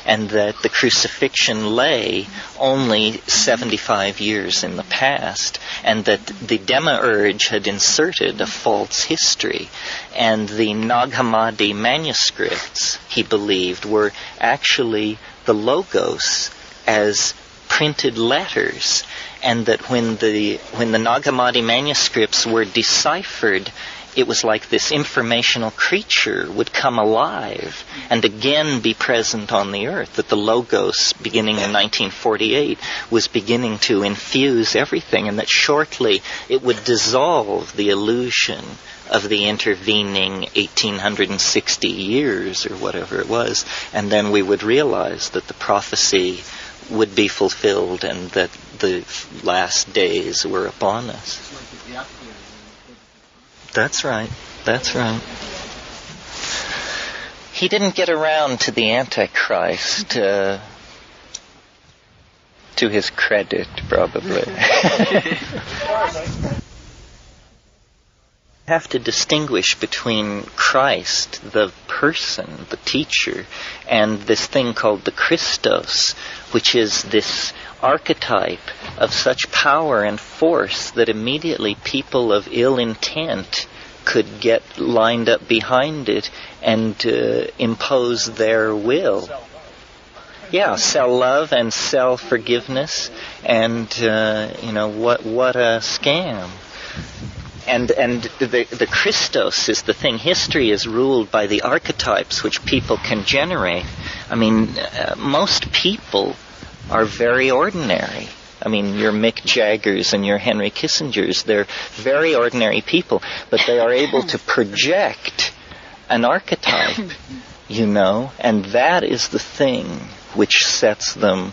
and that the crucifixion lay only 75 years in the past, and that the demiurge had inserted a false history, and the Nag Hammadi manuscripts, he believed, were actually the logos as printed letters, and that when the Nag Hammadi manuscripts were deciphered, it was like this informational creature would come alive and again be present on the earth, that the logos, beginning in 1948, was beginning to infuse everything, and that shortly it would dissolve the illusion of the intervening 1860 years or whatever it was, and then we would realize that the prophecy would be fulfilled and that the last days were upon us. That's right. That's right. He didn't get around to the Antichrist, to his credit, probably. Have to distinguish between Christ, the person, the teacher, and this thing called the Christos, which is this archetype of such power and force that immediately people of ill intent could get lined up behind it and impose their will. Yeah, sell love and sell forgiveness, and what a scam. And the Christos is the thing. History is ruled by the archetypes which people can generate. I mean, most people are very ordinary. I mean, your Mick Jaggers and your Henry Kissingers, they're very ordinary people, but they are able to project an archetype, and that is the thing which sets them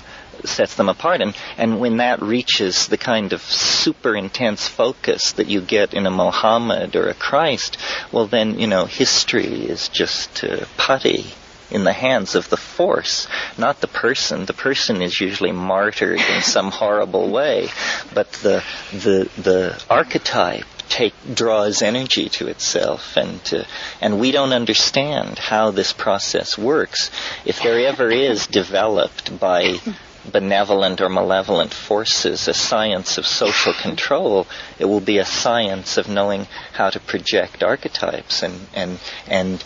apart. And when that reaches the kind of super intense focus that you get in a Mohammed or a Christ, well then, history is just putty. in the hands of the force, not the person. The person is usually martyred in some horrible way, but the archetype draws energy to itself, and we don't understand how this process works. If there ever is developed by benevolent or malevolent forces a science of social control, it will be a science of knowing how to project archetypes, and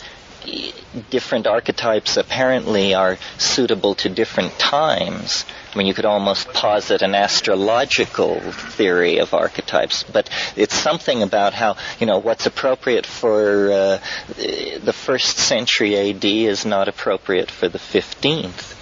different archetypes apparently are suitable to different times. I mean, you could almost posit an astrological theory of archetypes, but it's something about how, what's appropriate for the 1st century AD is not appropriate for the 15th.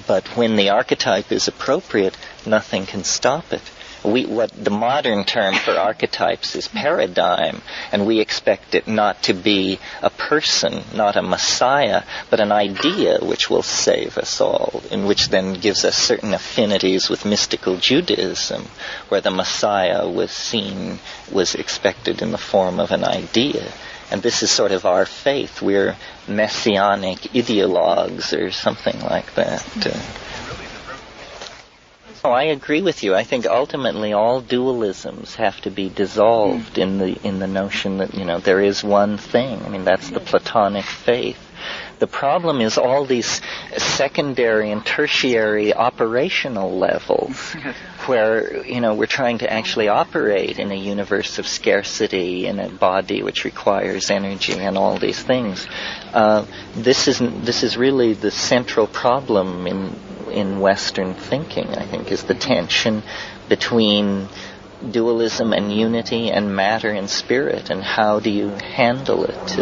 But when the archetype is appropriate, nothing can stop it. What the modern term for archetypes is paradigm, and we expect it not to be a person, not a messiah, but an idea which will save us all, and which then gives us certain affinities with mystical Judaism, where the messiah was expected in the form of an idea. And this is sort of our faith. We're messianic ideologues or something like that. I agree with you. I think ultimately all dualisms have to be dissolved in the notion that, there is one thing. I mean, that's the Platonic faith. The problem is all these secondary and tertiary operational levels where, we're trying to actually operate in a universe of scarcity, in a body which requires energy and all these things. This is really the central problem in Western thinking, I think, is the tension between dualism and unity and matter and spirit, and how do you handle it?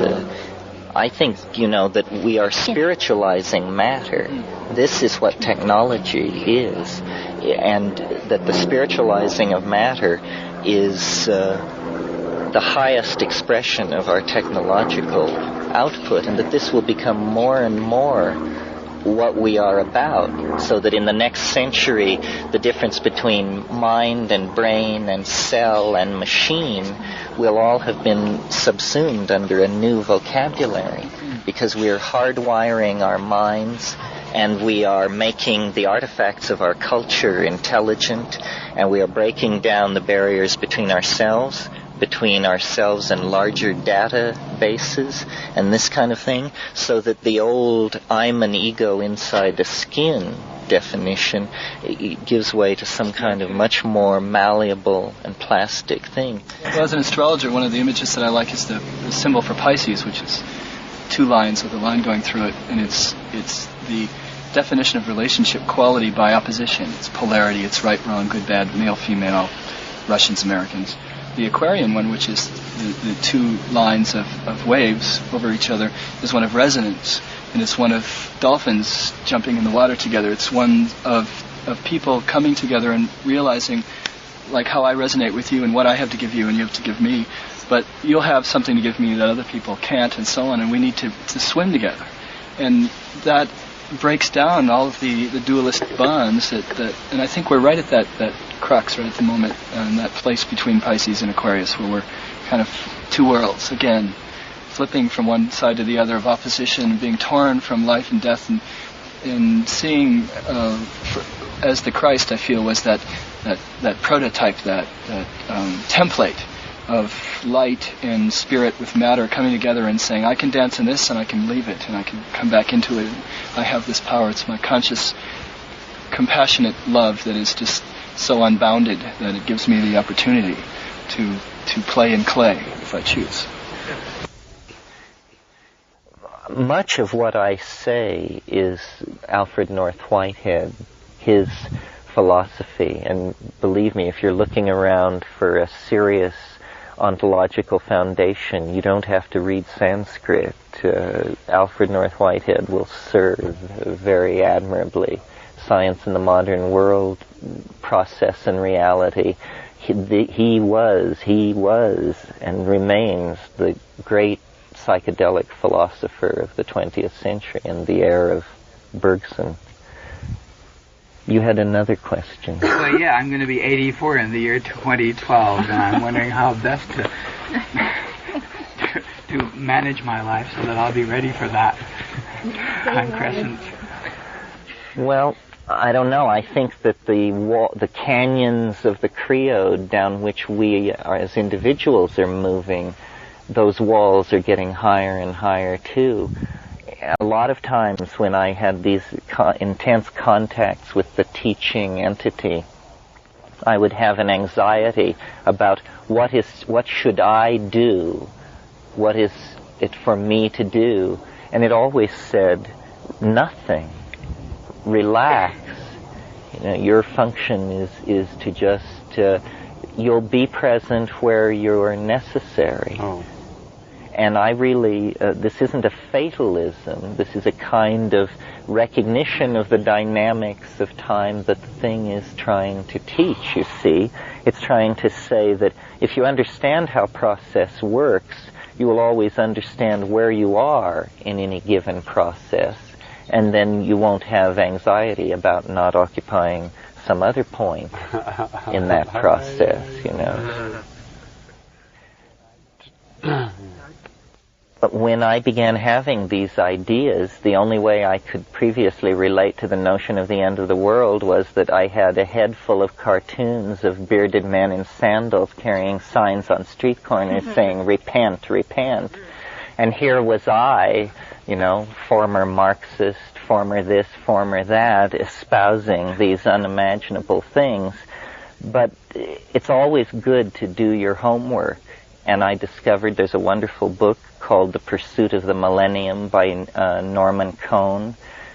I think, that we are spiritualizing matter. This is what technology is, and that the spiritualizing of matter is the highest expression of our technological output, and that this will become more and more what we are about, so that in the next century the difference between mind and brain and cell and machine will all have been subsumed under a new vocabulary, because we are hardwiring our minds, and we are making the artifacts of our culture intelligent, and we are breaking down the barriers between ourselves and larger databases and this kind of thing, so that the old I'm an ego inside a skin definition gives way to some kind of much more malleable and plastic thing. Well, as an astrologer, one of the images that I like is the symbol for Pisces, which is 2 lines with a line going through it, and it's the definition of relationship quality by opposition. It's polarity, it's right, wrong, good, bad, male, female, Russians, Americans. The Aquarian one, which is the 2 lines of waves over each other, is one of resonance, and it's one of dolphins jumping in the water together. It's one of people coming together and realizing, like, how I resonate with you and what I have to give you and you have to give me, but you'll have something to give me that other people can't, and so on, and we need to swim together. And that breaks down all of the dualistic bonds and I think we're right at that crux right at the moment, and that place between Pisces and Aquarius, where we're kind of 2 worlds again, flipping from one side to the other of opposition, being torn from life and death, and seeing as the Christ, I feel, was that prototype, that template of light and spirit with matter coming together and saying, I can dance in this and I can leave it and I can come back into it. I have this power. It's my conscious, compassionate love that is just so unbounded that it gives me the opportunity to play in clay if I choose. Much of what I say is Alfred North Whitehead, his philosophy, and believe me, if you're looking around for a serious ontological foundation, you don't have to read Sanskrit. Alfred North Whitehead will serve very admirably. Science in the Modern World, Process and Reality. He was and remains the great psychedelic philosopher of the 20th century and the heir of Bergson. You had another question. Well, yeah, I'm going to be 84 in the year 2012, and I'm wondering how best to manage my life so that I'll be ready for that. on Crescent. Well, I don't know. I think that the canyons of the Creode down which we are, as individuals are moving, those walls are getting higher and higher too. A lot of times when I had these intense contacts with the teaching entity, I would have an anxiety about what should I do? What is it for me to do? And it always said, nothing. Relax. Your function is to just, you'll be present where you're necessary. Oh. And I really, this isn't a fatalism, this is a kind of recognition of the dynamics of time that the thing is trying to teach, you see. It's trying to say that if you understand how process works, you will always understand where you are in any given process, and then you won't have anxiety about not occupying some other point in that process, But when I began having these ideas, the only way I could previously relate to the notion of the end of the world was that I had a head full of cartoons of bearded men in sandals carrying signs on street corners saying, repent, repent. And here was I, former Marxist, former this, former that, espousing these unimaginable things. But it's always good to do your homework. And I discovered there's a wonderful book called The Pursuit of the Millennium by Norman Cohn,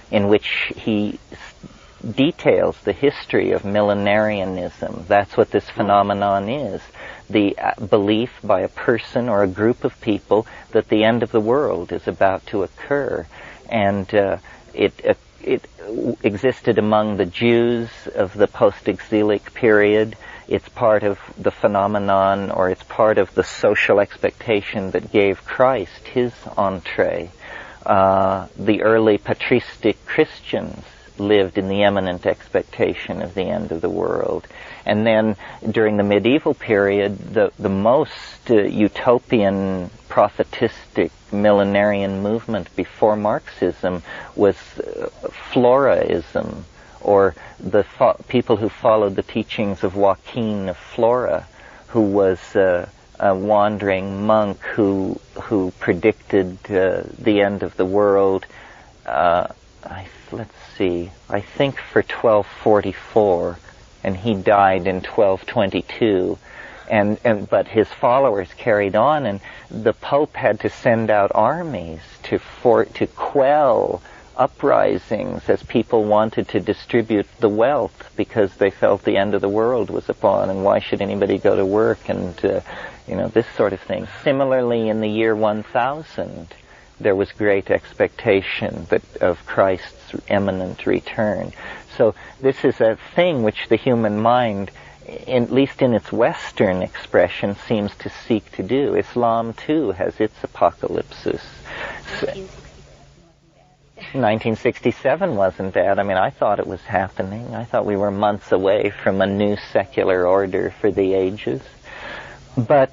in which he details the history of millenarianism. That's what this phenomenon is. The belief by a person or a group of people that the end of the world is about to occur. And it existed among the Jews of the post-exilic period. It's part of the phenomenon, or it's part of the social expectation that gave Christ his entree. The early patristic Christians lived in the imminent expectation of the end of the world. And then during the medieval period, the most utopian, prophetistic, millenarian movement before Marxism was Floraism, or the people who followed the teachings of Joaquin of Flora, who was a wandering monk who predicted the end of the world. Let's see, I think for 1244, and he died in 1222. But his followers carried on, and the Pope had to send out armies to quell uprisings as people wanted to distribute the wealth because they felt the end of the world was upon, and why should anybody go to work, and this sort of thing. Similarly, in the year 1000, there was great expectation of Christ's imminent return. So this is a thing which the human mind, at least in its Western expression, seems to seek to do. Islam, too, has its apocalypses. 1967 wasn't bad. I mean, I thought it was happening. I thought we were months away from a new secular order for the ages. But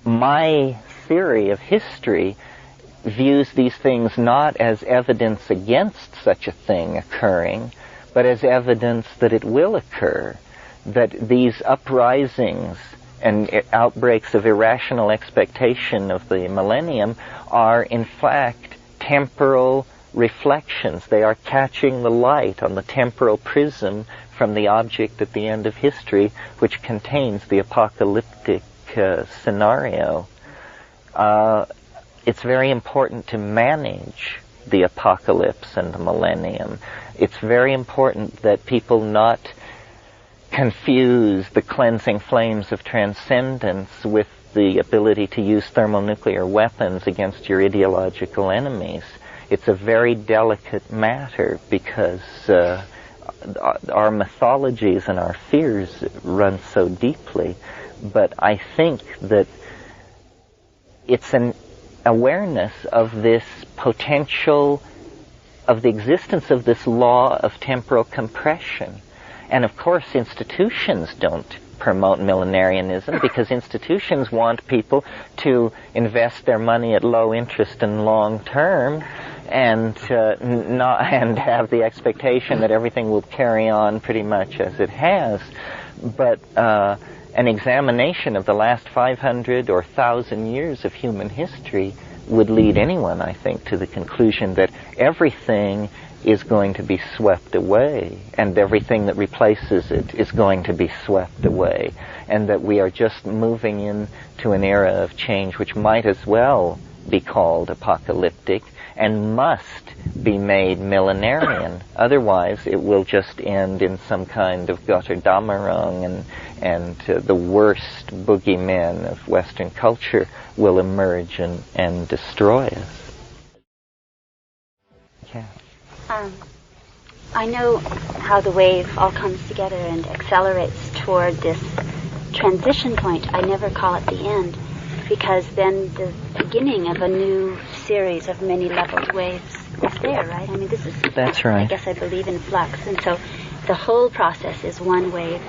my theory of history views these things not as evidence against such a thing occurring, but as evidence that it will occur, that these uprisings and outbreaks of irrational expectation of the millennium are in fact temporal reflections. They are catching the light on the temporal prism from the object at the end of history, which contains the apocalyptic scenario. It's very important to manage the apocalypse and the millennium. It's very important that people not confuse the cleansing flames of transcendence with the ability to use thermonuclear weapons against your ideological enemies. It's a very delicate matter because our mythologies and our fears run so deeply. But I think that it's an awareness of this potential, of the existence of this law of temporal compression. And of course institutions don't promote millenarianism because institutions want people to invest their money at low interest and long term, and have the expectation that everything will carry on pretty much as it has. But an examination of the last 500 or 1,000 years of human history would lead anyone, I think, to the conclusion that everything is going to be swept away, and everything that replaces it is going to be swept away, and that we are just moving into an era of change which might as well be called apocalyptic and must be made millenarian. Otherwise, it will just end in some kind of Götterdämmerung, and the worst boogeymen of Western culture will emerge and destroy us. Yeah. I know how the wave all comes together and accelerates toward this transition point. I never call it the end, because then the beginning of a new series of many leveled waves is there, right? I mean, this is... That's right. I guess I believe in flux, and so the whole process is one wave.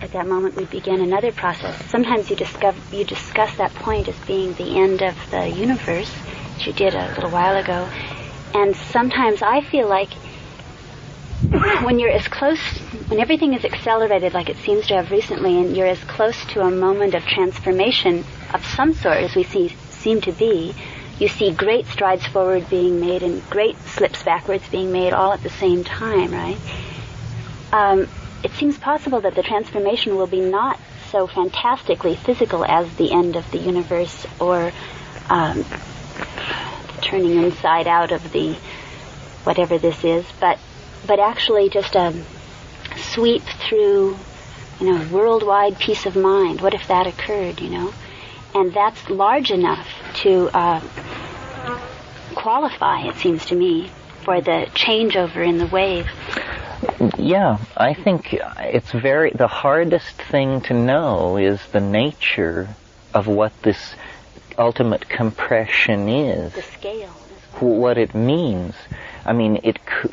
At that moment we begin another process. Sometimes you discuss that point as being the end of the universe, which you did a little while ago. And sometimes I feel like when everything is accelerated like it seems to have recently, and you're as close to a moment of transformation of some sort as we seem to be, you see great strides forward being made and great slips backwards being made all at the same time, right? It seems possible that the transformation will be not so fantastically physical as the end of the universe, or turning inside out of the whatever this is, but actually just a sweep through, worldwide peace of mind. What if that occurred, And that's large enough to qualify, it seems to me, for the changeover in the wave. Yeah, I think it's the hardest thing to know is the nature of what this ultimate compression is. The scale. What it means. I mean,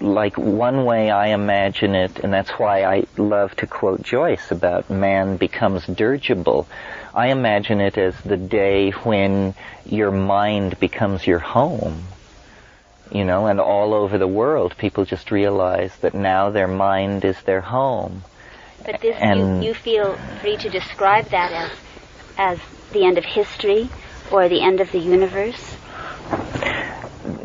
like one way I imagine it, and that's why I love to quote Joyce about man becomes dirigible. I imagine it as the day when your mind becomes your home. And all over the world people just realize that now their mind is their home. But this, you feel free to describe that as the end of history or the end of the universe?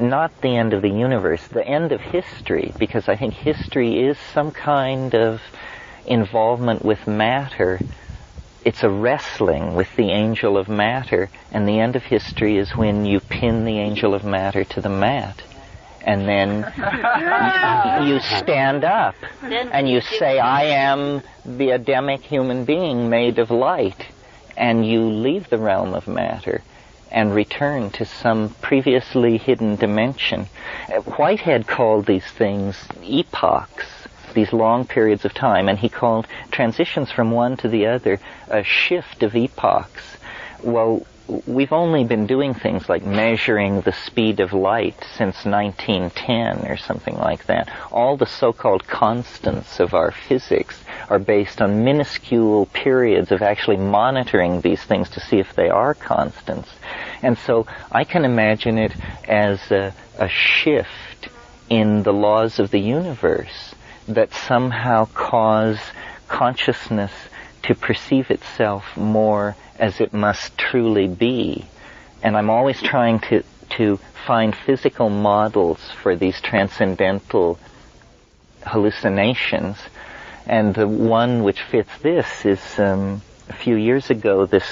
Not the end of the universe, the end of history, because I think history is some kind of involvement with matter. It's a wrestling with the angel of matter, and the end of history is when you pin the angel of matter to the mat. And then you stand up and you say, I am the Adamic human being made of light. And you leave the realm of matter and return to some previously hidden dimension. Whitehead called these things epochs, these long periods of time, and he called transitions from one to the other a shift of epochs. Well, we've only been doing things like measuring the speed of light since 1910 or something like that. All the so-called constants of our physics are based on minuscule periods of actually monitoring these things to see if they are constants. And so I can imagine it as a shift in the laws of the universe that somehow cause consciousness to perceive itself more as it must truly be. And I'm always trying to find physical models for these transcendental hallucinations. And the one which fits this is a few years ago, this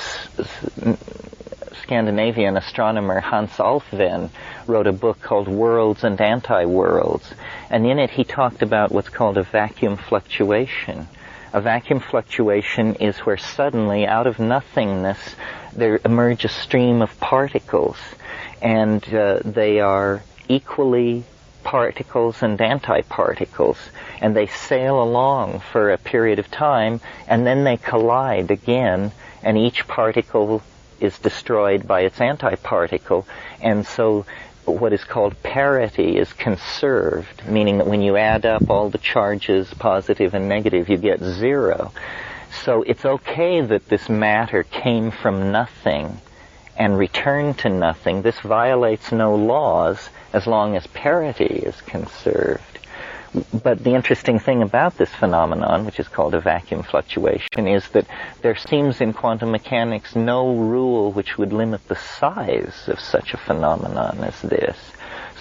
Scandinavian astronomer Hans Alfvén wrote a book called Worlds and Anti-Worlds. And in it he talked about what's called a vacuum fluctuation. A vacuum fluctuation is where suddenly, out of nothingness, there emerge a stream of particles, and they are equally particles and antiparticles, and they sail along for a period of time, and then they collide again, and each particle is destroyed by its antiparticle, and so what is called parity is conserved, meaning that when you add up all the charges, positive and negative, you get zero. So it's okay that this matter came from nothing and returned to nothing. This violates no laws as long as parity is conserved. But the interesting thing about this phenomenon, which is called a vacuum fluctuation, is that there seems in quantum mechanics no rule which would limit the size of such a phenomenon as this.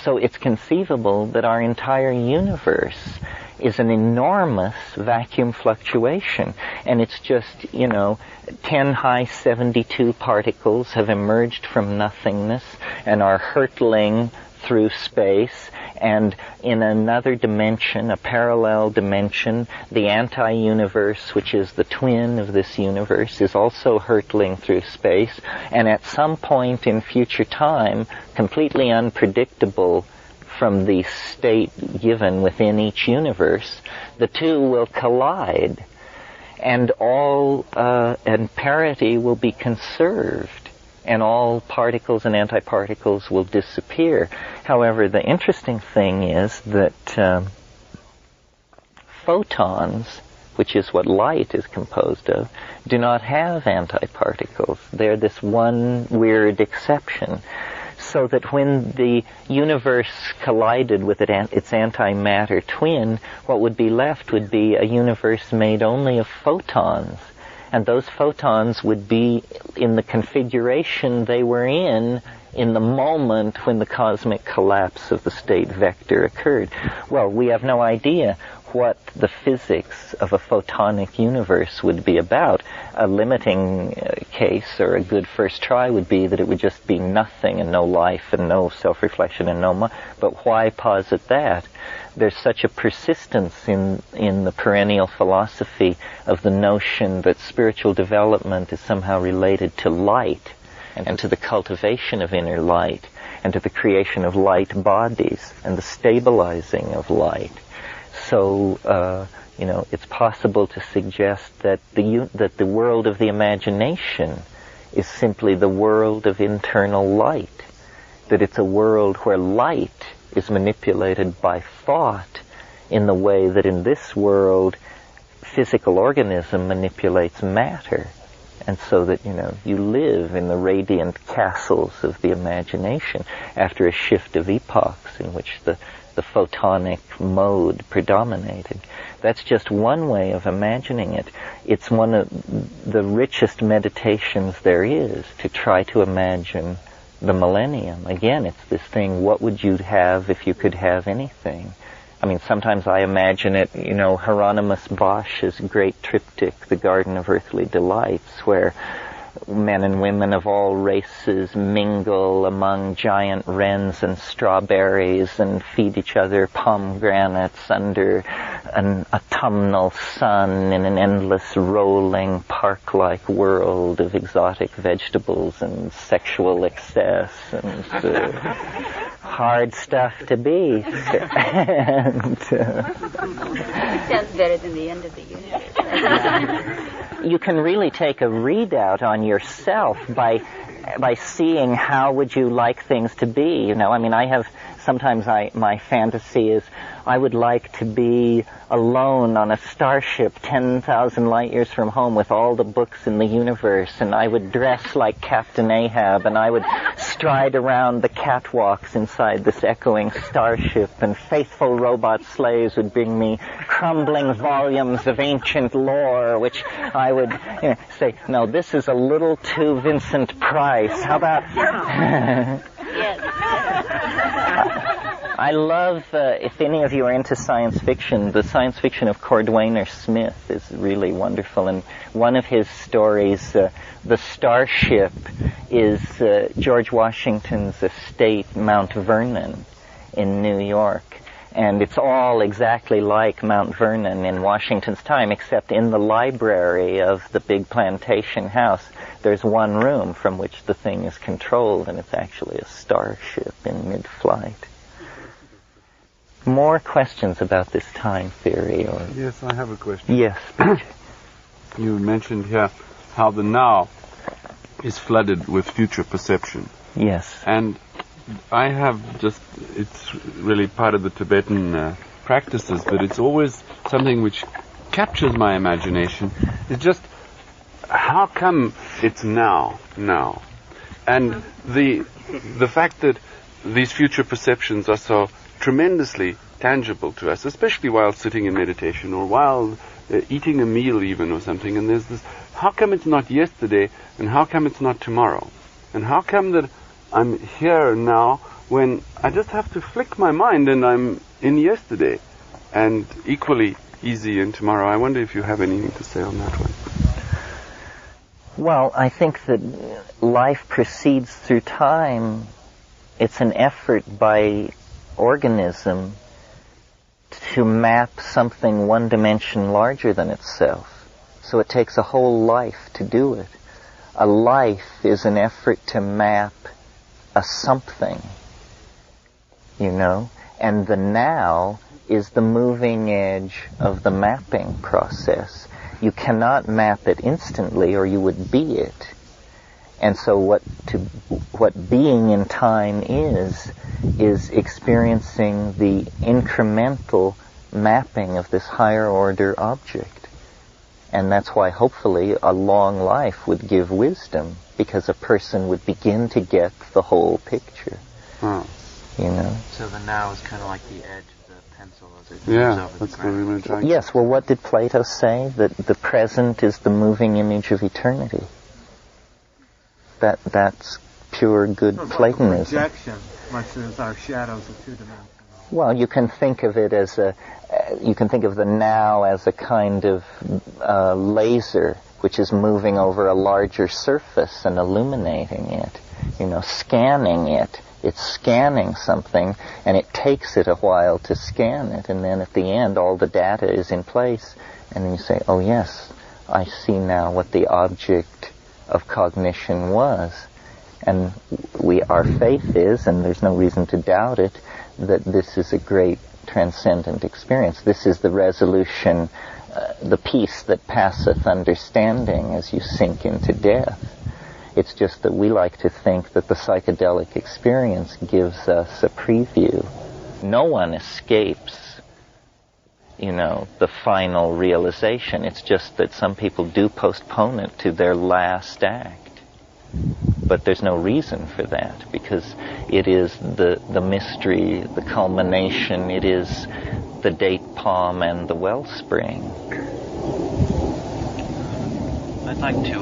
So it's conceivable that our entire universe is an enormous vacuum fluctuation, and it's just, 10 high 72 particles have emerged from nothingness and are hurtling through space, and in another dimension, a parallel dimension, the anti-universe, which is the twin of this universe, is also hurtling through space, and at some point in future time, completely unpredictable from the state given within each universe, the two will collide, and and parity will be conserved, and all particles and antiparticles will disappear. However, the interesting thing is that photons, which is what light is composed of, do not have antiparticles. They're this one weird exception. So that when the universe collided with its antimatter twin, what would be left would be a universe made only of photons. And those photons would be in the configuration they were in the moment when the cosmic collapse of the state vector occurred. Well, we have no idea what the physics of a photonic universe would be about. A limiting case, or a good first try, would be that it would just be nothing and no life and no self-reflection and no but why posit that? There's such a persistence in the perennial philosophy of the notion that spiritual development is somehow related to light, and to the cultivation of inner light, and to the creation of light bodies, and the stabilizing of light. So, it's possible to suggest that the world of the imagination is simply the world of internal light, that it's a world where light is manipulated by thought in the way that in this world physical organism manipulates matter. And so that, you live in the radiant castles of the imagination after a shift of epochs in which the photonic mode predominated. That's just one way of imagining it. It's one of the richest meditations there is to try to imagine the millennium. Again, it's this thing, what would you have if you could have anything? I mean, sometimes I imagine it, Hieronymus Bosch's great triptych, The Garden of Earthly Delights, where men and women of all races mingle among giant wrens and strawberries and feed each other pomegranates under an autumnal sun in an endless rolling park-like world of exotic vegetables and sexual excess and hard stuff to be. And, sounds better than the end of the universe. You can really take a readout on yourself by seeing how would you like things to be. My fantasy is I would like to be alone on a starship 10,000 light years from home with all the books in the universe, and I would dress like Captain Ahab, and I would stride around the catwalks inside this echoing starship, and faithful robot slaves would bring me crumbling volumes of ancient lore, which I would say, no, this is a little too Vincent Price. How about... I love, if any of you are into science fiction, the science fiction of Cordwainer Smith is really wonderful. And one of his stories, The Starship, is George Washington's estate, Mount Vernon, in New York. And it's all exactly like Mount Vernon in Washington's time, except in the library of the big plantation house, there's one room from which the thing is controlled, and it's actually a starship in mid-flight. More questions about this time theory? Or Yes, I have a question. Yes. You mentioned here how the now is flooded with future perception. Yes. And I have it's really part of the Tibetan practices, but it's always something which captures my imagination is just how come it's now. And the fact that these future perceptions are so tremendously tangible to us, especially while sitting in meditation or while eating a meal even or something, and there's this, how come it's not yesterday and how come it's not tomorrow? And how come that I'm here now when I just have to flick my mind and I'm in yesterday, and equally easy in tomorrow? I wonder if you have anything to say on that one. Well, I think that life proceeds through time. It's an effort by organism to map something one dimension larger than itself. So it takes a whole life to do it. A life is an effort to map a something, and the now is the moving edge of the mapping process. You cannot map it instantly or you would be it. And so what being in time is experiencing the incremental mapping of this higher order object. And that's why hopefully a long life would give wisdom, because a person would begin to get the whole picture. So the now is kind of like the edge of the pencil as it moves over the ground. Yes, well, what did Plato say? That the present is the moving image of eternity. That's pure good Platonism. Projection, much as our shadows are two-dimensional. Well, you can think of it as you can think of the now as a kind of laser which is moving over a larger surface and illuminating it, scanning it. It's scanning something, and it takes it a while to scan it, and then at the end all the data is in place, and then you say, oh yes, I see now what the object of cognition was. And our faith is, and there's no reason to doubt it, that this is a great transcendent experience. This is the resolution, the peace that passeth understanding as you sink into death. It's just that we like to think that the psychedelic experience gives us a preview. No one escapes, the final realization. It's just that some people do postpone it to their last act. But there's no reason for that, because it is the mystery, the culmination, it is the date palm and the wellspring. I'd like to,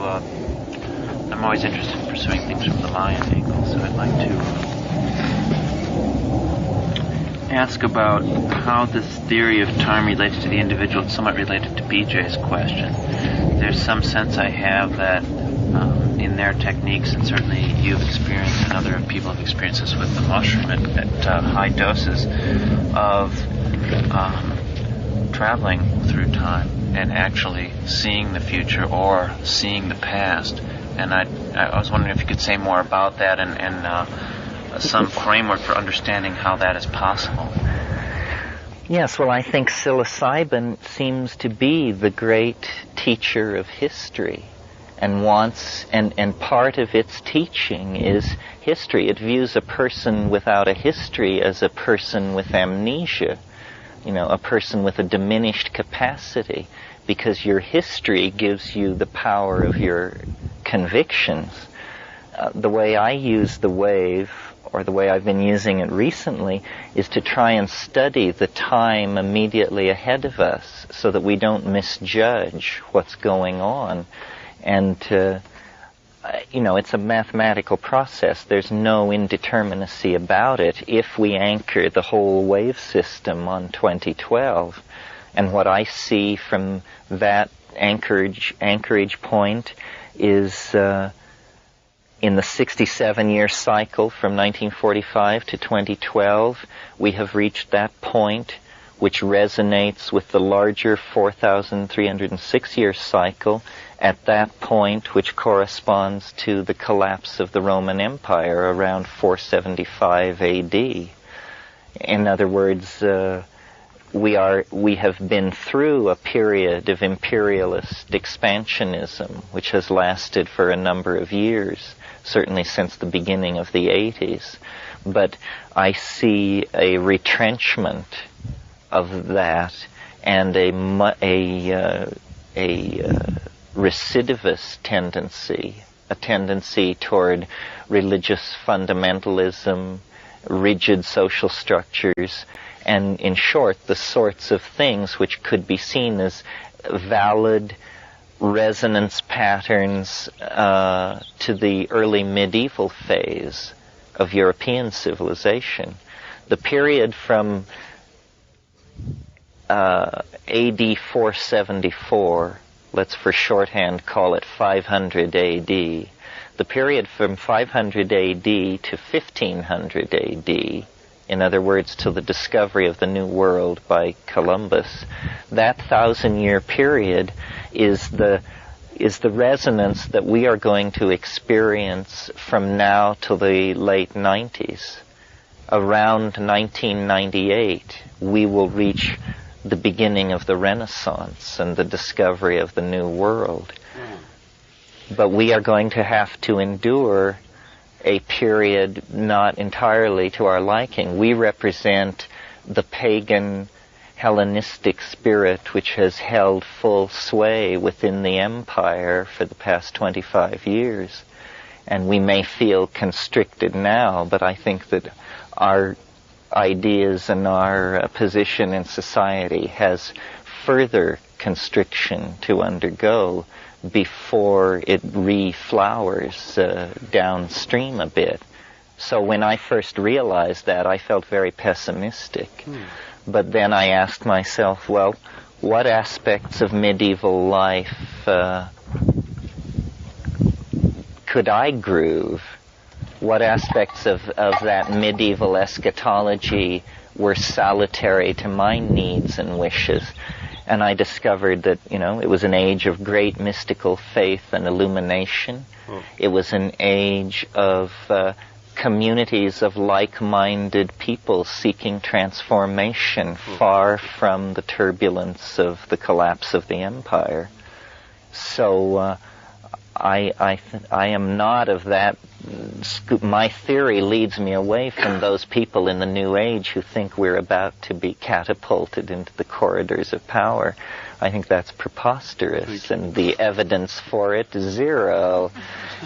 I'm always interested in pursuing things from the Mayan angle, so I'd like to ask about how this theory of time relates to the individual. It's somewhat related to BJ's question. There's some sense I have that in their techniques, and certainly you've experienced and other people have experienced this with the mushroom at high doses, of traveling through time and actually seeing the future or seeing the past. And I was wondering if you could say more about that and some framework for understanding how that is possible. Yes, well, I think psilocybin seems to be the great teacher of history, and part of its teaching is history. It views a person without a history as a person with amnesia, a person with a diminished capacity, because your history gives you the power of your convictions. The way I use the wave, or the way I've been using it recently, is to try and study the time immediately ahead of us so that we don't misjudge what's going on. And, it's a mathematical process. There's no indeterminacy about it if we anchor the whole wave system on 2012. And what I see from that anchorage point is in the 67-year cycle from 1945 to 2012, we have reached that point which resonates with the larger 4,306-year cycle at that point, which corresponds to the collapse of the Roman Empire around 475 AD. In other words, we have been through a period of imperialist expansionism, which has lasted for a number of years, certainly since the beginning of the 80s. But I see a retrenchment of that and a recidivist tendency, a tendency toward religious fundamentalism, rigid social structures, and in short, the sorts of things which could be seen as valid resonance patterns to the early medieval phase of European civilization. The period from AD 474, let's for shorthand call it 500 AD, the period from 500 AD to 1500 AD, in other words, to the discovery of the New World by Columbus, that 1,000-year period is the resonance that we are going to experience from now till the late 90s. Around 1998, we will reach the beginning of the Renaissance and the discovery of the New World. But we are going to have to endure a period not entirely to our liking. We represent the pagan Hellenistic spirit which has held full sway within the empire for the past 25 years. And we may feel constricted now, but I think that our ideas and our position in society has further constriction to undergo before it reflowers downstream a bit. So when I first realized that, I felt very pessimistic. But then I asked myself, well, what aspects of medieval life could I groove? What aspects of that medieval eschatology were salutary to my needs and wishes? And I discovered that, it was an age of great mystical faith and illumination. It was an age of communities of like-minded people seeking transformation far from the turbulence of the collapse of the empire. So I am not of that. My theory leads me away from those people in the New Age who think we're about to be catapulted into the corridors of power. I think that's preposterous, and the evidence for it is zero.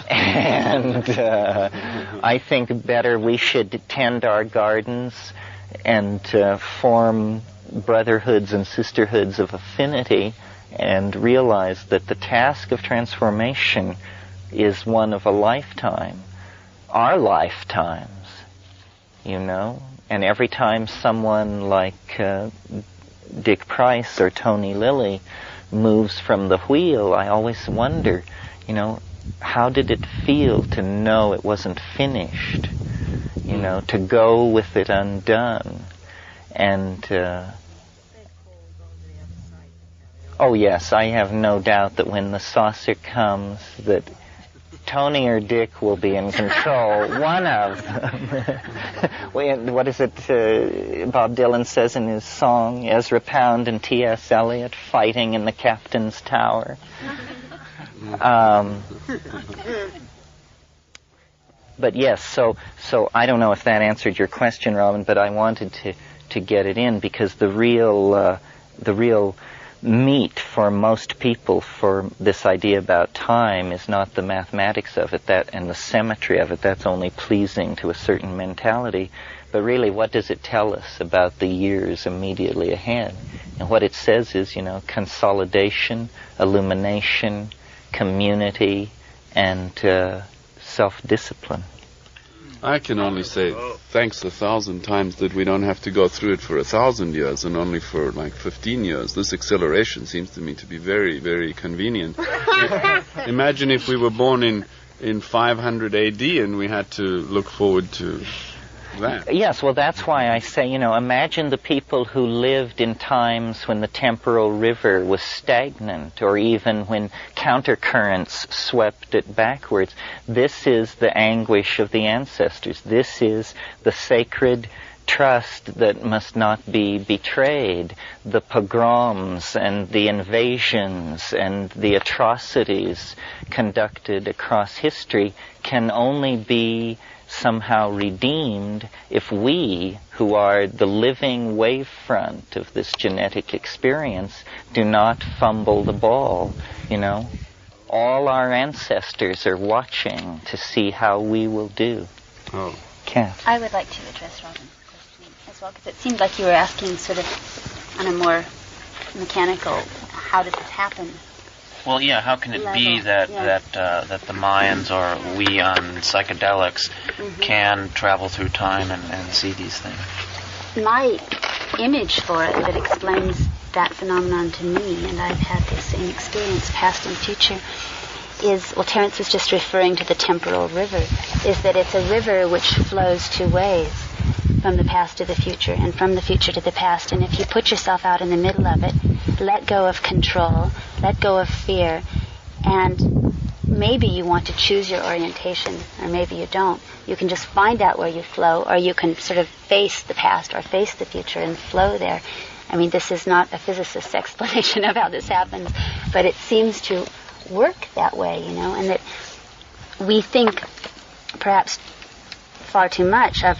And I think better we should tend our gardens and form brotherhoods and sisterhoods of affinity and realize that the task of transformation is one of a lifetime. Our lifetimes, And every time someone like Dick Price or Tony Lilly moves from the wheel, I always wonder, how did it feel to know it wasn't finished? To go with it undone. And oh yes, I have no doubt that when the saucer comes, that Tony or Dick will be in control. One of them. What is it Bob Dylan says in his song, Ezra Pound and T.S. Eliot fighting in the captain's tower? But yes, so I don't know if that answered your question, Robin, but I wanted to get it in because the real meat for most people for this idea about time is not the mathematics of it and the symmetry of it. That's only pleasing to a certain mentality. But really, what does it tell us about the years immediately ahead? And what it says is, consolidation, illumination, community, and self-discipline. I can only say thanks 1,000 times that we don't have to go through it for 1,000 years and only for 15 years. This acceleration seems to me to be very, very convenient. Imagine if we were born in 500 AD and we had to look forward to that. Yes, well, that's why I say, imagine the people who lived in times when the temporal river was stagnant or even when countercurrents swept it backwards. This is the anguish of the ancestors. This is the sacred trust that must not be betrayed. The pogroms and the invasions and the atrocities conducted across history can only be somehow redeemed if we, who are the living wavefront of this genetic experience, do not fumble the ball, you know. All our ancestors are watching to see how we will do. Oh. Kath. I would like to address Robin's question as well, because it seemed like you were asking sort of on a more mechanical, how does this happen? Well, yeah, how can it be that that the Mayans or we on psychedelics can travel through time and see these things? My image for it that explains that phenomenon to me, and I've had the same experience, past and future, is, well, Terence was just referring to the temporal river, is that it's a river which flows two ways, from the past to the future, and from the future to the past. And if you put yourself out in the middle of it, let go of control, let go of fear, and maybe you want to choose your orientation, or maybe you don't. You can just find out where you flow, or you can sort of face the past or face the future and flow there. I mean, this is not a physicist's explanation of how this happens, but it seems to work that way, you know, and that we think perhaps far too much of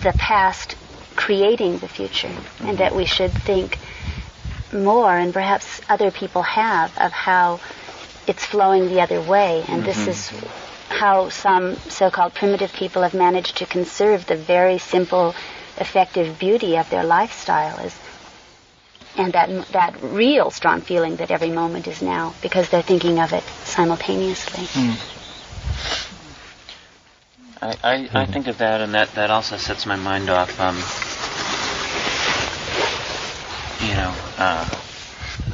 the past creating the future, and that we should think more, and perhaps other people have, of how it's flowing the other way. And this is how some so-called primitive people have managed to conserve the very simple, effective beauty of their lifestyle, and that real strong feeling that every moment is now, because they're thinking of it simultaneously. I think of that, and that also sets my mind off,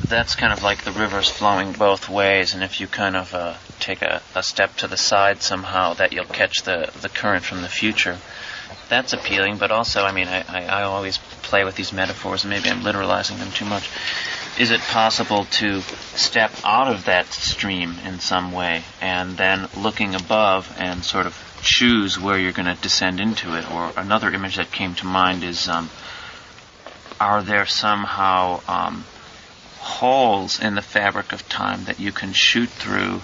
that's kind of like the river's flowing both ways, and if you kind of take a step to the side somehow, that you'll catch the current from the future. That's appealing, but also, I mean, I always play with these metaphors, and maybe I'm literalizing them too much. Is it possible to step out of that stream in some way, and then looking above and sort of choose where you're going to descend into it? Or another image that came to mind is, are there somehow holes in the fabric of time that you can shoot through,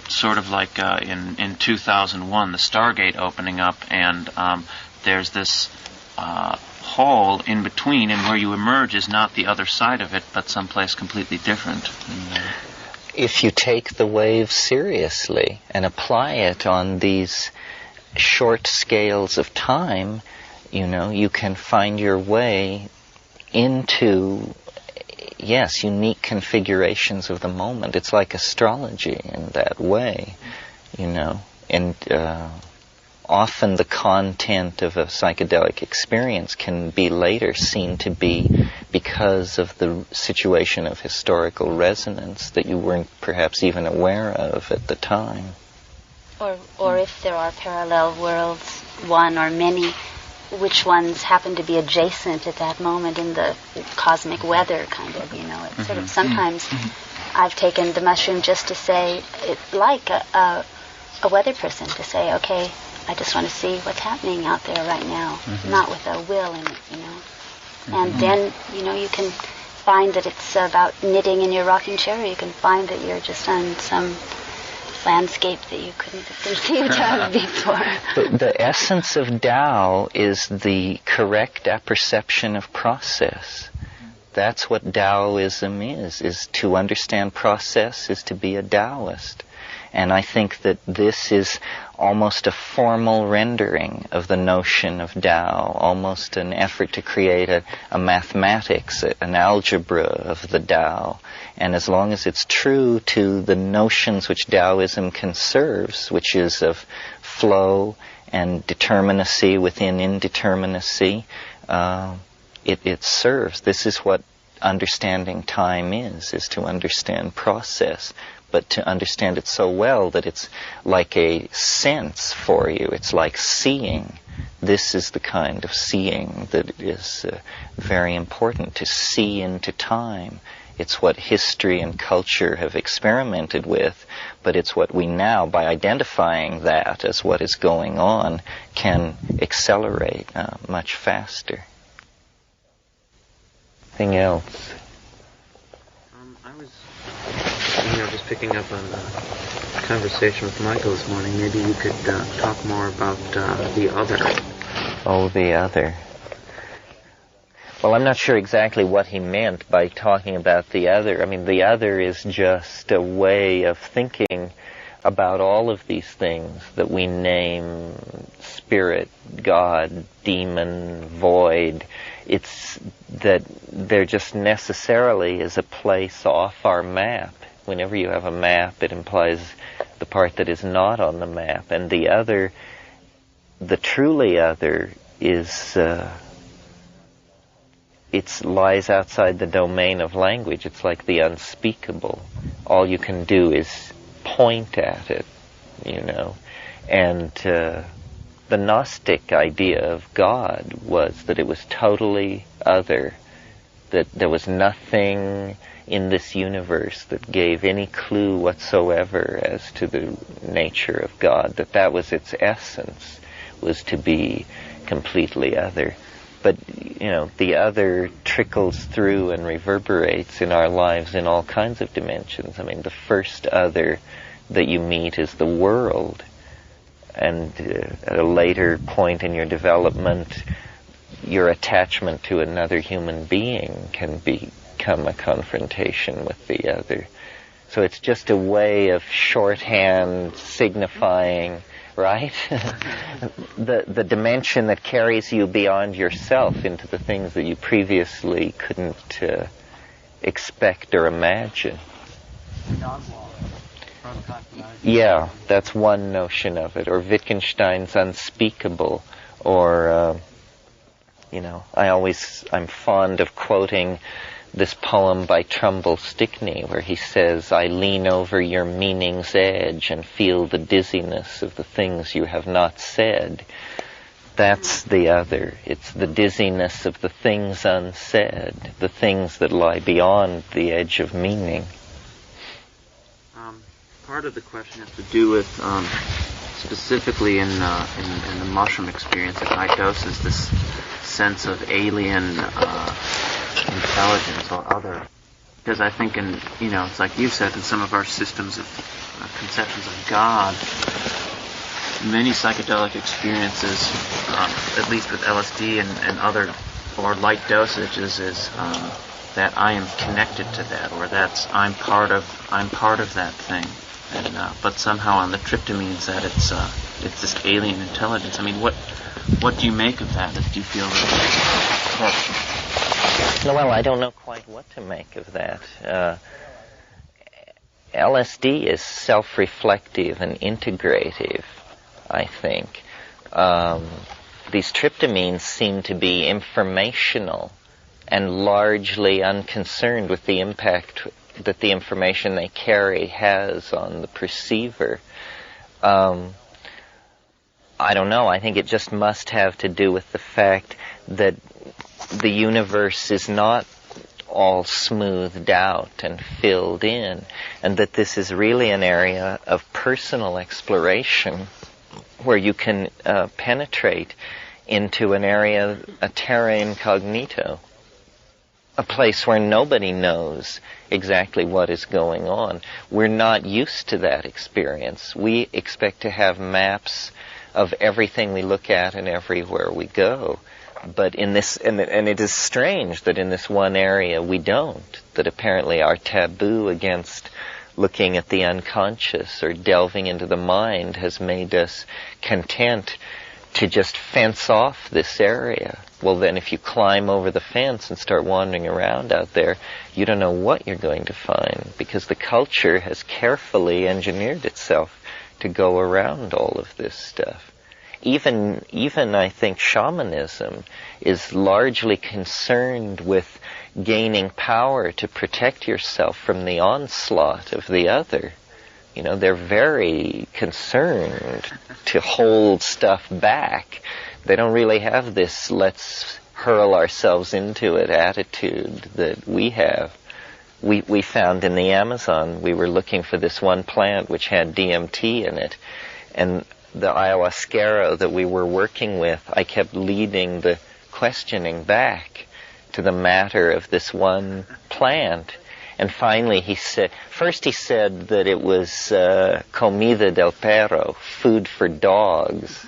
sort of like in 2001, the Stargate opening up, and there's this hole in between, and where you emerge is not the other side of it, but someplace completely different. If you take the wave seriously and apply it on these short scales of time, you know, you can find your way into, yes, unique configurations of the moment. It's like astrology in that way, you know. And often the content of a psychedelic experience can be later seen to be because of the situation of historical resonance that you weren't perhaps even aware of at the time. Or if there are parallel worlds, one or many, which ones happen to be adjacent at that moment in the cosmic weather, kind of, you know. It's sort of, sometimes I've taken the mushroom just to say, like a weather person, to say, okay, I just want to see what's happening out there right now, not with a will in it, you know. And then, you know, you can find that it's about knitting in your rocking chair, or you can find that you're just on some landscape that you couldn't have conceived of before. The essence of Tao is the correct apperception of process. That's what Taoism is to understand process, is to be a Taoist. And I think that this is almost a formal rendering of the notion of Tao, almost an effort to create a mathematics, an algebra of the Tao. And as long as it's true to the notions which Taoism conserves, which is of flow and determinacy within indeterminacy, it serves. This is what understanding time is to understand process, but to understand it so well that it's like a sense for you. It's like seeing. This is the kind of seeing that is very important, to see into time. It's what history and culture have experimented with, but it's what we now, by identifying that as what is going on, can accelerate much faster. Anything else? I was, just picking up on conversation with Michael this morning, maybe you could talk more about the other. Oh, the other. Well, I'm not sure exactly what he meant by talking about the other. I mean, the other is just a way of thinking about all of these things that we name spirit, God, demon, void. It's that there just necessarily is a place off our map. Whenever you have a map, it implies the part that is not on the map. And the other, the truly other, is it lies outside the domain of language. It's like the unspeakable. All you can do is point at it, you know. And the Gnostic idea of God was that it was totally other, that there was nothing in this universe that gave any clue whatsoever as to the nature of God, that was its essence, was to be completely other. But, you know, the other trickles through and reverberates in our lives in all kinds of dimensions. I mean, the first other that you meet is the world. And at a later point in your development, your attachment to another human being can become a confrontation with the other. So it's just a way of shorthand signifying, right? the dimension that carries you beyond yourself into the things that you previously couldn't expect or imagine. Yeah, that's one notion of it. Or Wittgenstein's unspeakable. Or, you know, I'm fond of quoting this poem by Trumbull Stickney, where he says, "I lean over your meaning's edge and feel the dizziness of the things you have not said." That's the other. It's the dizziness of the things unsaid, the things that lie beyond the edge of meaning. Part of the question has to do with, specifically in the mushroom experience at high doses, this sense of alien intelligence or other. Because I think it's like you said, in some of our systems of conceptions of God, many psychedelic experiences, at least with LSD and other or light dosages, is that I am connected to that, or I'm part of that thing. And but somehow on the tryptamines that it's this alien intelligence. I mean, what do you make of that? Do you feel that? Well, I don't know quite what to make of that. LSD is self-reflective and integrative, I think. These tryptamines seem to be informational and largely unconcerned with the impact that the information they carry has on the perceiver. I don't know. I think it just must have to do with the fact that the universe is not all smoothed out and filled in, and that this is really an area of personal exploration where you can penetrate into an area, a terra incognito, a place where nobody knows exactly what is going on. We're not used to that experience. We expect to have maps of everything we look at and everywhere we go. But in this, and it is strange that in this one area we don't, that apparently our taboo against looking at the unconscious or delving into the mind has made us content to just fence off this area. Well, then if you climb over the fence and start wandering around out there, you don't know what you're going to find, because the culture has carefully engineered itself to go around all of this stuff. Even I think shamanism is largely concerned with gaining power to protect yourself from the onslaught of the other. You know, they're very concerned to hold stuff back. They don't really have this let's hurl ourselves into it attitude that we have. We found in the Amazon, we were looking for this one plant which had DMT in it, and the ayahuasquero that we were working with, I kept leading the questioning back to the matter of this one plant, And finally he said that it was comida del perro, food for dogs,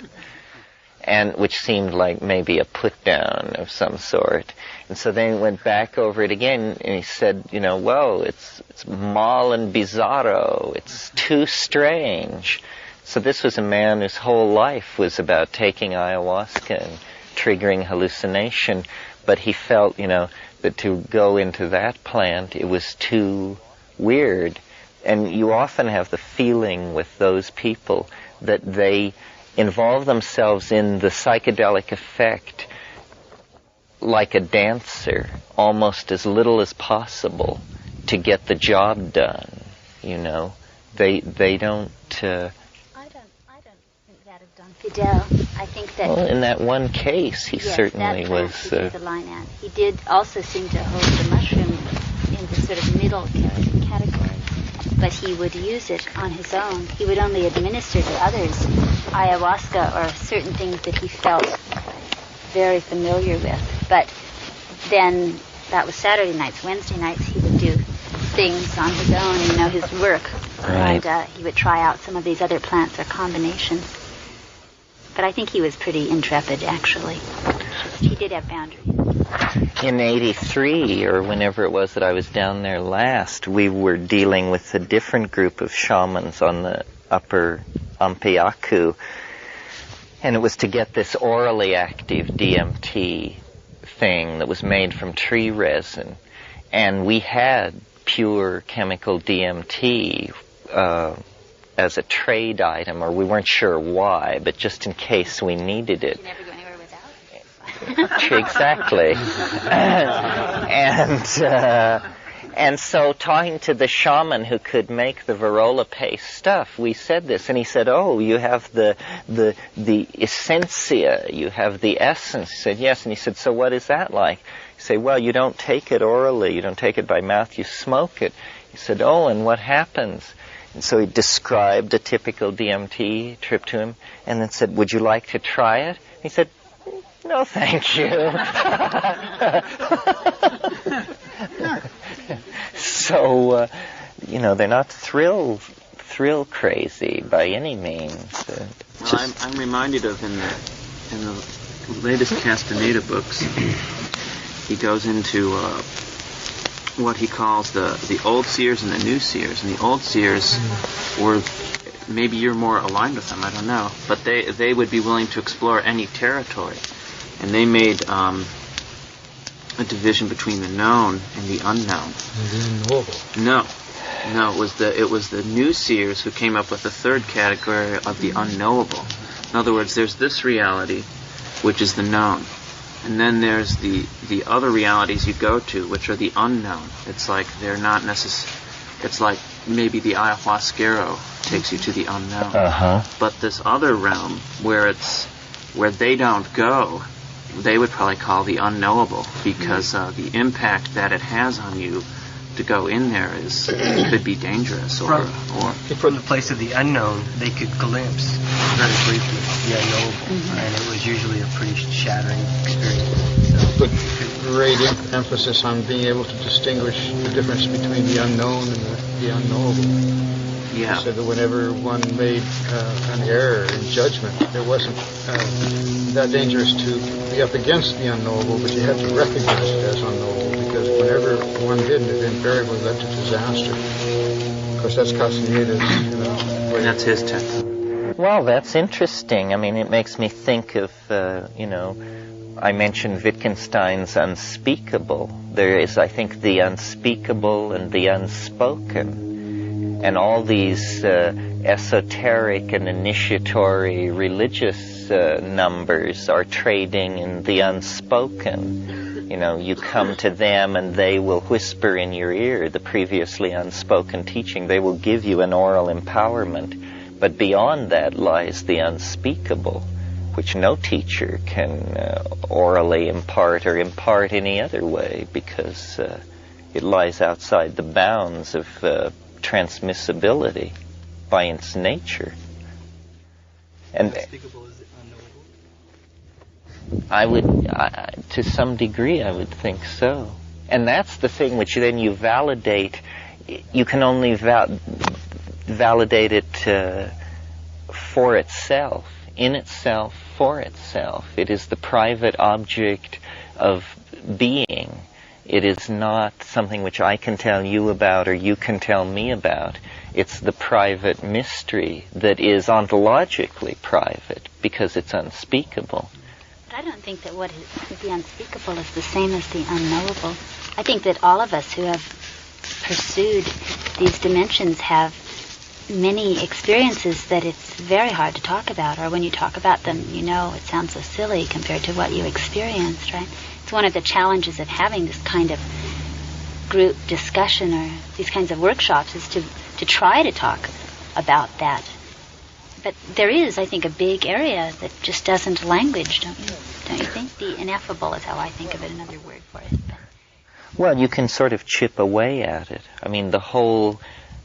and which seemed like maybe a put-down of some sort. And so then he went back over it again, and he said, well, it's mal and bizarro, it's too strange. So this was a man whose whole life was about taking ayahuasca and triggering hallucination, but he felt, that to go into that plant, it was too weird. And you often have the feeling with those people that they involve themselves in the psychedelic effect like a dancer, almost as little as possible to get the job done, They don't... I don't think that of Don Fidel. I think that... Well, in that one case, he certainly that was... He took the line at. He did also seem to hold the mushroom in the sort of middle category, but he would use it on his own. He would only administer to others ayahuasca or certain things that he felt very familiar with. But then, that was Saturday nights. Wednesday nights he would do things on his own, his work. Right. And he would try out some of these other plants or combinations. But I think he was pretty intrepid, actually. He did have boundaries. In 83, or whenever it was that I was down there last, we were dealing with a different group of shamans on the upper Ampiaku, and it was to get this orally active DMT thing that was made from tree resin. And we had pure chemical DMT as a trade item, or we weren't sure why, but just in case we needed it. You never go anywhere without it. Exactly. And so talking to the shaman who could make the Varrola paste stuff, we said this, and he said, oh, you have the essentia, you have the essence. He said, yes. And he said, so what is that like? You say, well, you don't take it orally, you don't take it by mouth, you smoke it. He said, oh, and what happens? And so he described a typical DMT trip to him, and then said, would you like to try it? He said, no, thank you. So, they're not thrill crazy by any means. Well, I'm reminded of in the latest Castaneda books, he goes into what he calls the old seers and the new seers. And the old seers were, maybe you're more aligned with them, I don't know, but they would be willing to explore any territory. And they made a division between the known and the unknown. The unknowable. No, it was the new seers who came up with the third category of the unknowable. In other words, there's this reality, which is the known, and then there's the other realities you go to, which are the unknown. It's like they're not it's like maybe the ayahuasquero takes you to the unknown. But this other realm where they don't go, they would probably call the unknowable, because the impact that it has on you to go in there could be dangerous. From the place of the unknown, they could glimpse very briefly the unknowable, and it was usually a pretty shattering experience. So But great emphasis on being able to distinguish the difference between the unknown and the unknowable. Yeah. So that whenever one made an error in judgment, it wasn't that dangerous to be up against the unknowable, but you had to recognize it as unknowable, because whenever one didn't, it invariably led to disaster. Of course, that's Castaneda's, And that's his text. Well, that's interesting. I mean, it makes me think of, I mentioned Wittgenstein's unspeakable. There is, I think, the unspeakable and the unspoken. And all these esoteric and initiatory religious numbers are trading in the unspoken. You come to them and they will whisper in your ear the previously unspoken teaching. They will give you an oral empowerment. But beyond that lies the unspeakable, which no teacher can orally impart or impart any other way, because it lies outside the bounds of transmissibility by its nature. And unspeakable is unknowable? I would, to some degree, I would think so. And that's the thing which then you validate. You can only validate it for itself, in itself, for itself. It is the private object of being. It is not something which I can tell you about or you can tell me about. It's the private mystery that is ontologically private because it's unspeakable. But I don't think that what is the unspeakable is the same as the unknowable. I think that all of us who have pursued these dimensions have many experiences that it's very hard to talk about, or when you talk about them, you know, it sounds so silly compared to what you experienced, right? It's one of the challenges of having this kind of group discussion or these kinds of workshops is to try to talk about that. But there is, I think, a big area that just doesn't language, don't you? Don't you think? The ineffable is how I think of it, another word for it. But well, you can sort of chip away at it. I mean, the whole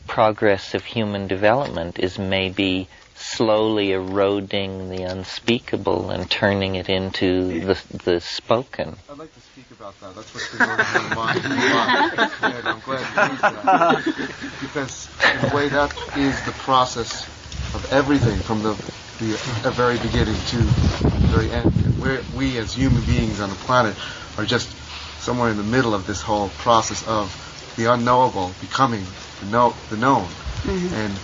progress of human development is maybe slowly eroding the unspeakable and turning it into the spoken. I'd like to speak about that. That's what's been on my mind. And I'm glad you raised that. Because in a way that is the process of everything from the very beginning to the very end. And we as human beings on the planet are just somewhere in the middle of this whole process of the unknowable becoming the known. mm-hmm. And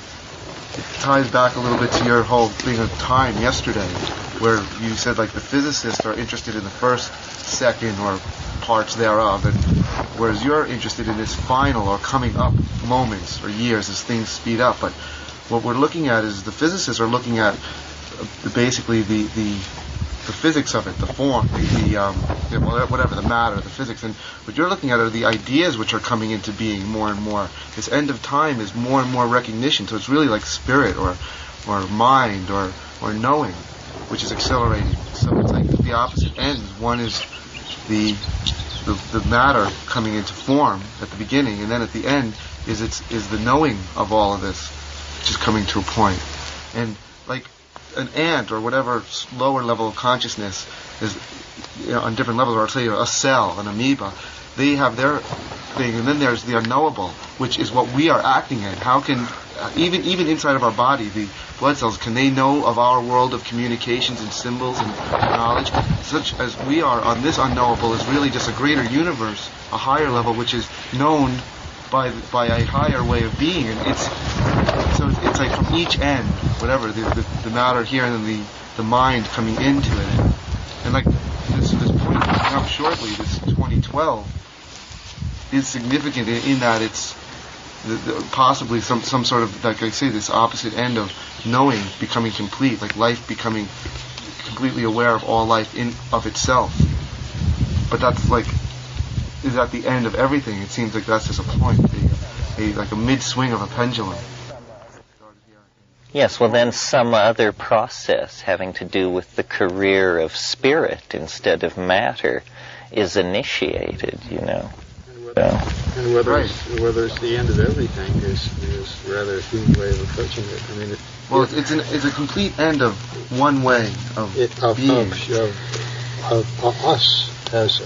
it ties back a little bit to your whole thing of time yesterday, where you said like the physicists are interested in the first, second, or parts thereof, and whereas you're interested in this final or coming up moments or years as things speed up. But what we're looking at is the physicists are looking at basically the physics of it, the form, whatever, the matter, the physics. And what you're looking at are the ideas which are coming into being more and more. This end of time is more and more recognition. So it's really like spirit or mind or knowing, which is accelerating. So it's like the opposite ends. One is the matter coming into form at the beginning, and then at the end is the knowing of all of this, which is coming to a point. And like an ant or whatever lower level of consciousness is, on different levels, or I'll say a cell, an amoeba, they have their thing, and then there's the unknowable, which is what we are acting in. How can even inside of our body, the blood cells, can they know of our world of communications and symbols and knowledge? Such as we are on this unknowable is really just a greater universe, a higher level, which is known by a higher way of being, and it's like from each end, whatever the matter here, and then the mind coming into it, and like this point coming up shortly, this 2012 is significant in that it's possibly some sort of, like I say, this opposite end of knowing becoming complete, like life becoming completely aware of all life in of itself. But that's like is at the end of everything. It seems like that's just a point, like a mid-swing of a pendulum. Yes, well then some other process having to do with the career of spirit instead of matter is initiated, you know. And whether it's the end of everything is rather a human way of approaching it. I mean, it's a complete end of one way of being. Of us as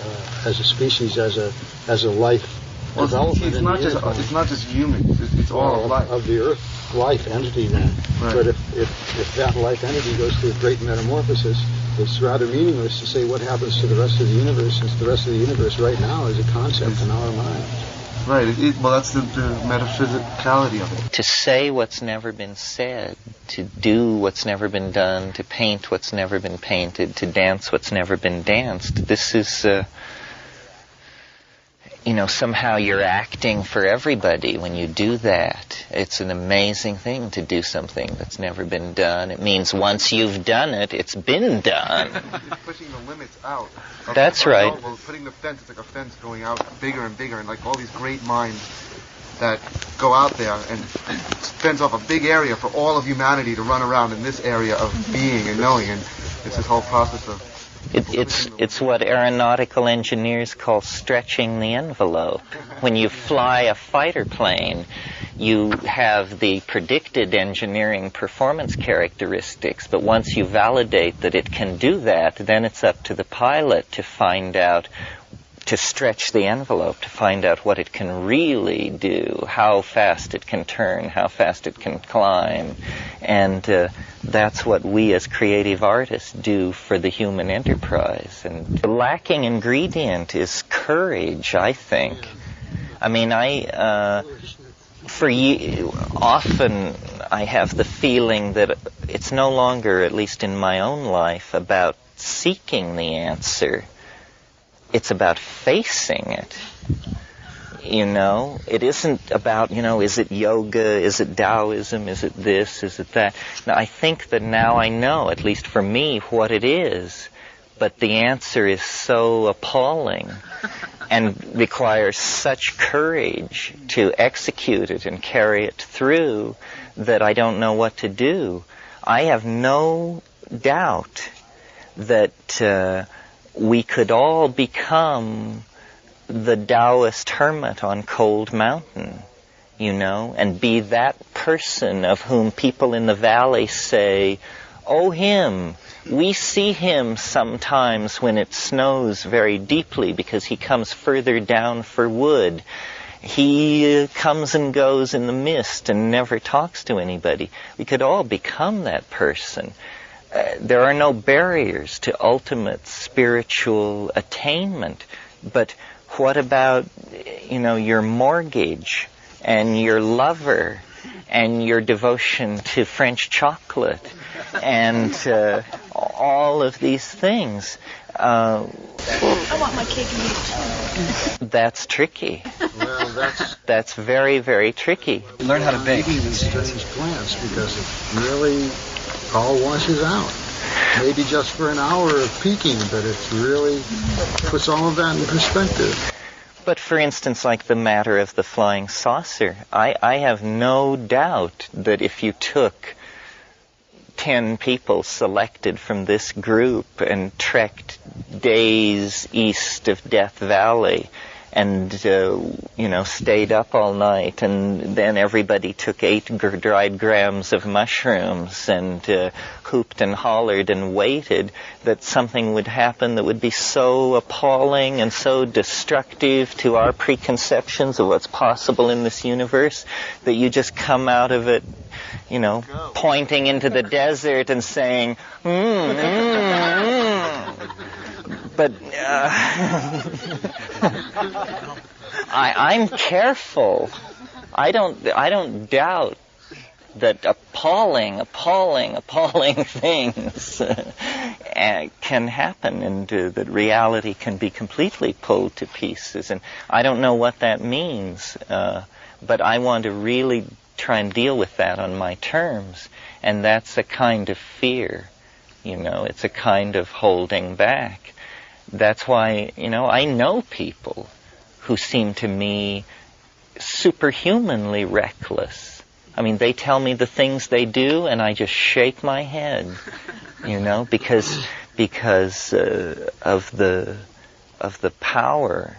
a species, as a life. Well, it's not just humans. It's all of life. Of the Earth life entity then. Right. But if that life entity goes through a great metamorphosis, it's rather meaningless to say what happens to the rest of the universe, since the rest of the universe right now is a concept in our mind. Right. Well, that's the metaphysicality of it. To say what's never been said, to do what's never been done, to paint what's never been painted, to dance what's never been danced. This is, somehow you're acting for everybody when you do that. It's an amazing thing to do something that's never been done. It means once you've done it, it's been done. It's pushing the limits out. That's right. Well, putting the fence, it's like a fence going out bigger and bigger, and like all these great minds that go out there and fence off a big area for all of humanity to run around in this area of being and knowing, and it's this whole process of It's what aeronautical engineers call stretching the envelope. When you fly a fighter plane, you have the predicted engineering performance characteristics, but once you validate that it can do that, then it's up to the pilot to find out to stretch the envelope, to find out what it can really do, how fast it can turn, how fast it can climb. And that's what we as creative artists do for the human enterprise. And the lacking ingredient is courage, I think. I mean, often I have the feeling that it's no longer, at least in my own life, about seeking the answer. It's about facing it. It isn't about, is it yoga, is it Taoism, is it this, is it that? Now, I think that now I know, at least for me, what it is, but the answer is so appalling and requires such courage to execute it and carry it through that I don't know what to do. I have no doubt that we could all become the Taoist hermit on Cold Mountain, and be that person of whom people in the valley say, "Oh, him, we see him sometimes when it snows very deeply because he comes further down for wood. He comes and goes in the mist and never talks to anybody." We could all become that person. There are no barriers to ultimate spiritual attainment. But what about, your mortgage and your lover and your devotion to French chocolate and all of these things? I want my cake and eat it too. That's tricky. Well, that's very, very tricky. Learn how to bake. These strange plants because it really all washes out. Maybe just for an hour of peaking, but it really puts all of that in perspective. But for instance, like the matter of the flying saucer, I have no doubt that if you took 10 people selected from this group and trekked days east of Death Valley and, stayed up all night, and then everybody took 8 dried grams of mushrooms and hooped and hollered and waited, that something would happen that would be so appalling and so destructive to our preconceptions of what's possible in this universe that you just come out of it, pointing into the desert and saying, But I'm careful. I don't doubt that appalling things can happen, and that reality can be completely pulled to pieces. And I don't know what that means, but I want to really try and deal with that on my terms. And that's a kind of fear. It's a kind of holding back. That's why, I know people who seem to me superhumanly reckless. I mean, they tell me the things they do, and I just shake my head, because of the power,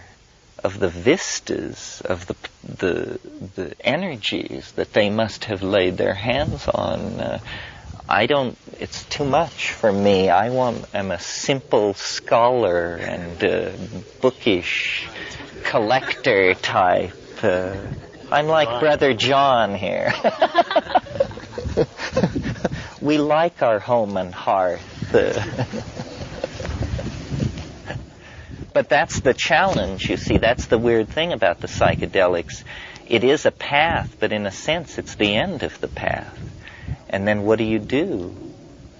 of the vistas, of the energies that they must have laid their hands on. It's too much for me. I'm a simple scholar and bookish collector type. I'm like Brother John here. We like our home and hearth. But that's the challenge, you see. That's the weird thing about the psychedelics. It is a path, but in a sense it's the end of the path. And then what do?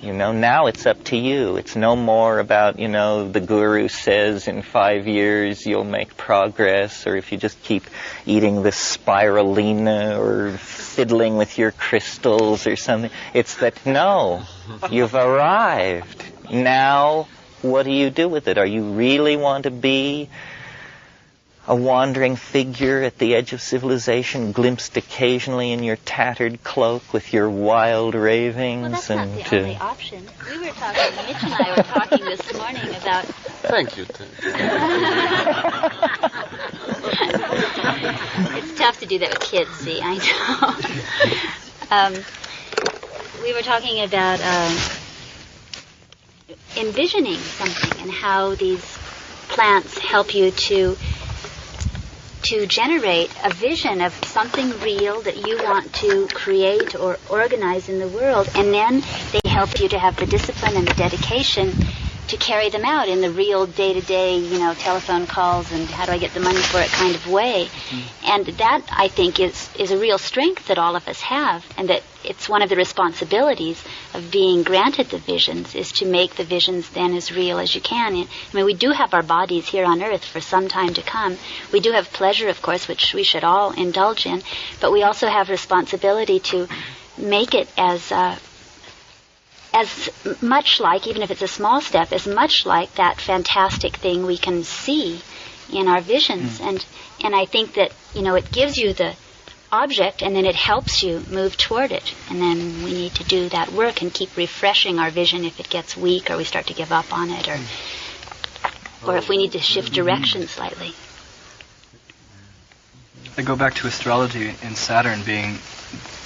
Now it's up to you. It's no more about, the guru says in 5 years you'll make progress, or if you just keep eating this spirulina or fiddling with your crystals or something. It's that, no, you've arrived. Now, what do you do with it? Are you really want to be a wandering figure at the edge of civilization, glimpsed occasionally in your tattered cloak with your wild ravings? Well, that's not the only option. We were talking, Mitch and I were talking this morning about... Thank you, Tim. It's tough to do that with kids, see, I know. We were talking about envisioning something and how these plants help you to generate a vision of something real that you want to create or organize in the world, and then they help you to have the discipline and the dedication to carry them out in the real day-to-day, telephone calls and how do I get the money for it kind of way. And that, I think, is a real strength that all of us have, and that it's one of the responsibilities of being granted the visions, is to make the visions then as real as you can. I mean, we do have our bodies here on earth for some time to come. We do have pleasure, of course, which we should all indulge in, but we also have responsibility to make it as much like, even if it's a small step, as much like that fantastic thing we can see in our visions. And I think that, it gives you the object, and then it helps you move toward it. And then we need to do that work and keep refreshing our vision if it gets weak or we start to give up on it, or if we need to shift direction slightly. I go back to astrology and Saturn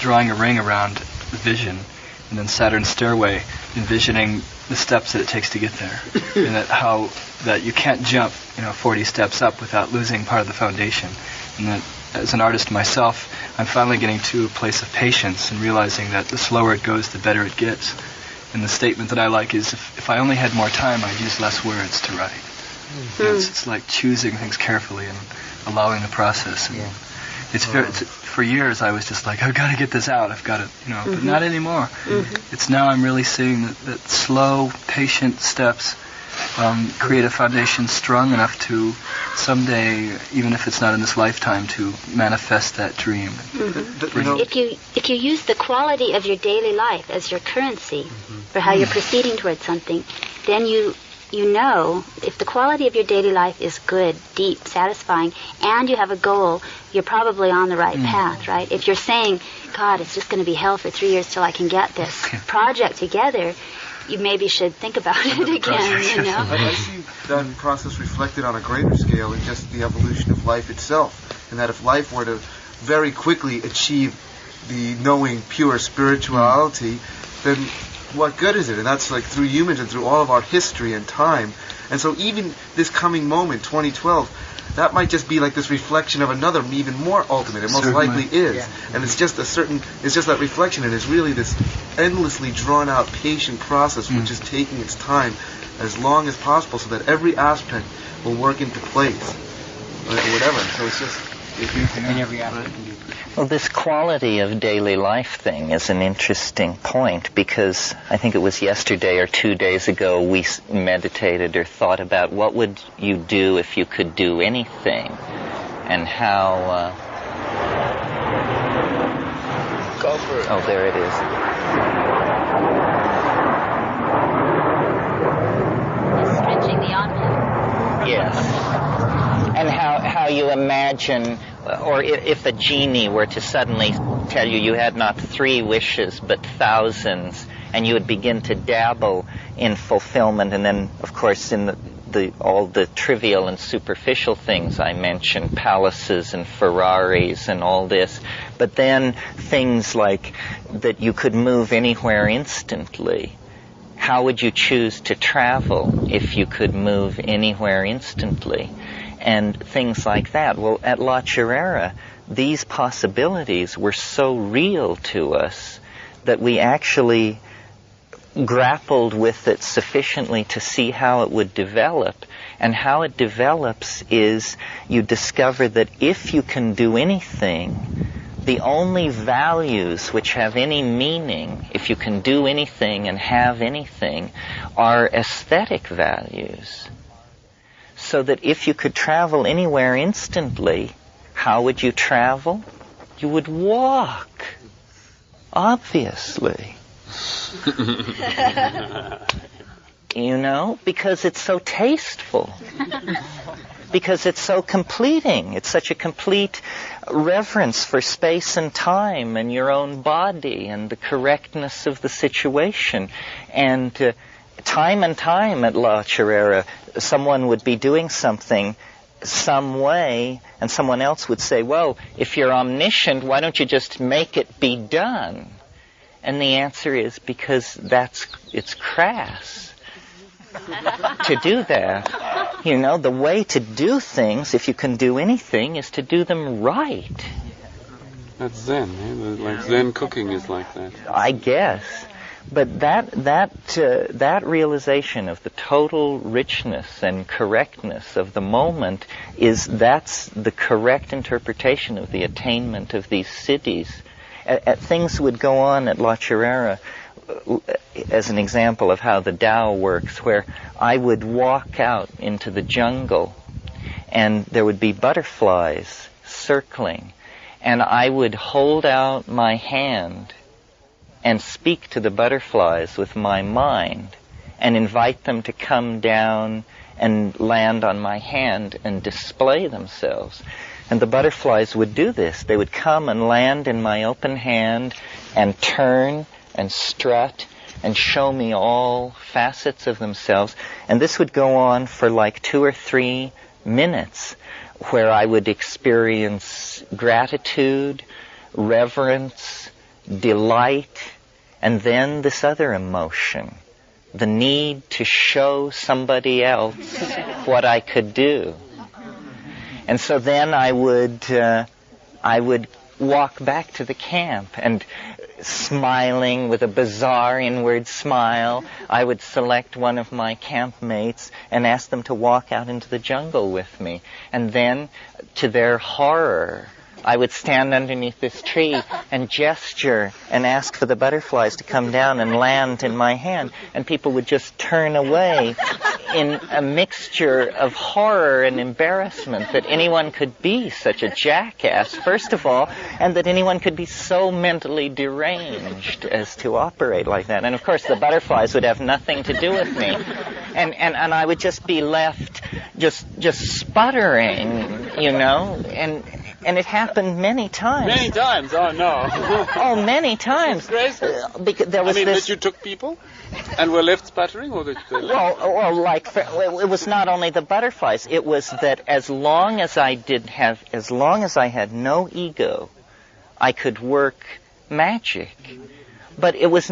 drawing a ring around the vision, and then Saturn's stairway, envisioning the steps that it takes to get there, and that you can't jump 40 steps up without losing part of the foundation. And that as an artist myself, I'm finally getting to a place of patience and realizing that the slower it goes, the better it gets. And the statement that I like is, if I only had more time, I'd use less words to write. It's like choosing things carefully and allowing the process. And for years I was just like, I've got to get this out, I've got to, but not anymore. It's now I'm really seeing that slow, patient steps create a foundation strong enough to someday, even if it's not in this lifetime, to manifest that dream. If you use the quality of your daily life as your currency for how you're proceeding towards something, then you know if the quality of your daily life is good, deep, satisfying, and you have a goal, you're probably on the right path, right? If you're saying, God, it's just going to be hell for 3 years till I can get this project together, you maybe should think about it again, I see that process reflected on a greater scale in just the evolution of life itself, and that if life were to very quickly achieve the knowing pure spirituality, then what good is it? And that's like through humans and through all of our history and time. And so even this coming moment, 2012, that might just be like this reflection of another even more ultimate. It most likely is. Yeah. And it's just that reflection, and it's really this endlessly drawn out patient process which is taking its time as long as possible so that every aspect will work into place. Or whatever. So it's just... And every aspect can be... Well, this quality of daily life thing is an interesting point, because I think it was yesterday or 2 days ago we meditated or thought about what would you do if you could do anything, and how... Go for it. Oh, there it is. Stretching the envelope. Yes. And how you imagine, or if a genie were to suddenly tell you had not 3 wishes but thousands, and you would begin to dabble in fulfillment, and then, of course, in all the trivial and superficial things I mentioned, palaces and Ferraris and all this, but then things like that you could move anywhere instantly. How would you choose to travel if you could move anywhere instantly? And things like that. Well, at La Chirera, these possibilities were so real to us that we actually grappled with it sufficiently to see how it would develop. And how it develops is you discover that if you can do anything, the only values which have any meaning, if you can do anything and have anything, are aesthetic values. So that if you could travel anywhere instantly, how would you travel? You would walk, obviously. Because it's so tasteful. Because it's so completing. It's such a complete reverence for space and time and your own body and the correctness of the situation. And time and time at La Chirera, someone would be doing something some way, and someone else would say, well, if you're omniscient, why don't you just make it be done? And the answer is because it's crass to do that. You know, the way to do things, if you can do anything, is to do them right. That's Zen. Eh? Like Zen cooking is like that. I guess. But that realization of the total richness and correctness of the moment that's the correct interpretation of the attainment of these cities. Things would go on at La Chirera as an example of how the Tao works, where I would walk out into the jungle and there would be butterflies circling, and I would hold out my hand and speak to the butterflies with my mind and invite them to come down and land on my hand and display themselves. And the butterflies would do this. They would come and land in my open hand and turn and strut and show me all facets of themselves. And this would go on for like 2 or 3 minutes, where I would experience gratitude, reverence, delight, and then this other emotion, the need to show somebody else what I could do. And so then I would walk back to the camp, and smiling with a bizarre inward smile, I would select one of my campmates and ask them to walk out into the jungle with me. And then, to their horror, I would stand underneath this tree and gesture and ask for the butterflies to come down and land in my hand. And people would just turn away in a mixture of horror and embarrassment that anyone could be such a jackass, first of all, and that anyone could be so mentally deranged as to operate like that. And of course the butterflies would have nothing to do with me. And I would just be left just sputtering, you know, and it happened many times. Many times? Oh, no. Oh, many times. That you took people and were left sputtering? Or it was not only the butterflies. It was that as long as I had no ego, I could work magic. But it was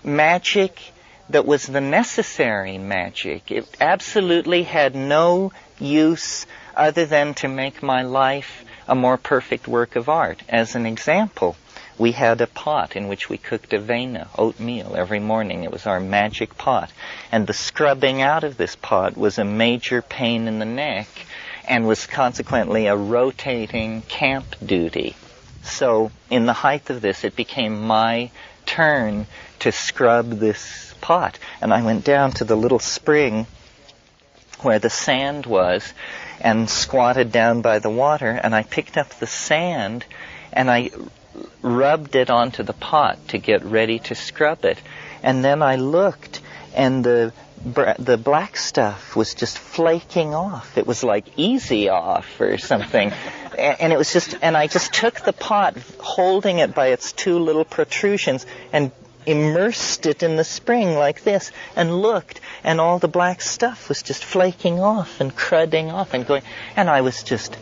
magic that was the necessary magic. It absolutely had no use other than to make my life a more perfect work of art. As an example, we had a pot in which we cooked avena, oatmeal, every morning. It was our magic pot. And the scrubbing out of this pot was a major pain in the neck and was consequently a rotating camp duty. So in the height of this, it became my turn to scrub this pot. And I went down to the little spring where the sand was and squatted down by the water, and I picked up the sand and I rubbed it onto the pot to get ready to scrub it. And then I looked, and the black stuff was just flaking off. It was like easy off or something. And it was and I just took the pot, holding it by its 2 little protrusions, and immersed it in the spring like this, and looked, and all the black stuff was just flaking off and crudding off and going, and I was just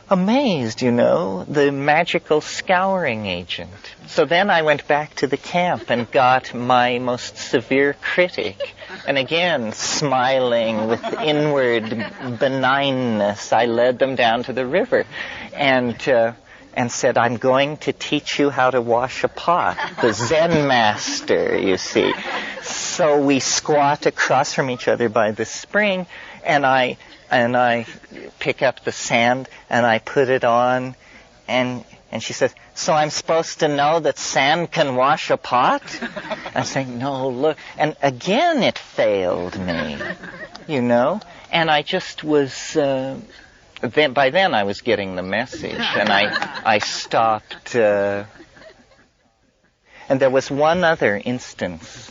amazed, you know, the magical scouring agent. So then I went back to the camp and got my most severe critic, and again, smiling with inward benignness, I led them down to the river and said, I'm going to teach you how to wash a pot. The Zen master, you see. So we squat across from each other by the spring, and I pick up the sand and I put it on, and she says, so I'm supposed to know that sand can wash a pot? I say, no, look. And again it failed me, you know. And I just was... by then I was getting the message, and I stopped. And there was one other instance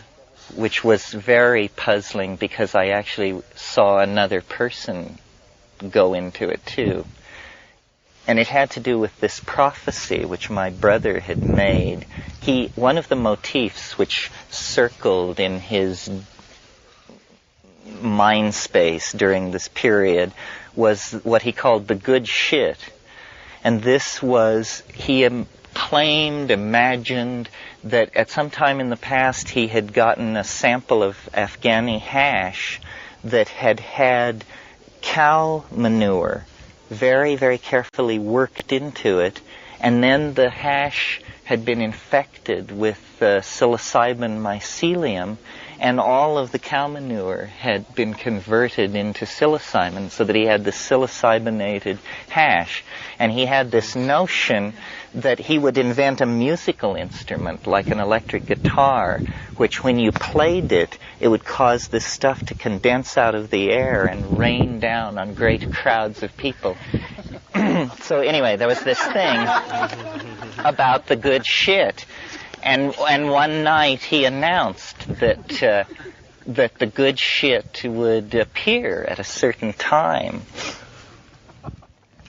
which was very puzzling, because I actually saw another person go into it too. And it had to do with this prophecy which my brother had made. One of the motifs which circled in his mind space during this period was what he called the good shit. And this was, he imagined that at some time in the past he had gotten a sample of Afghani hash that had had cow manure very, very carefully worked into it, and then the hash had been infected with psilocybin mycelium, and all of the cow manure had been converted into psilocybin, so that he had the psilocybinated hash. And he had this notion that he would invent a musical instrument, like an electric guitar, which when you played it, it would cause this stuff to condense out of the air and rain down on great crowds of people. So anyway, there was this thing about the good shit. And one night he announced that that the good shit would appear at a certain time.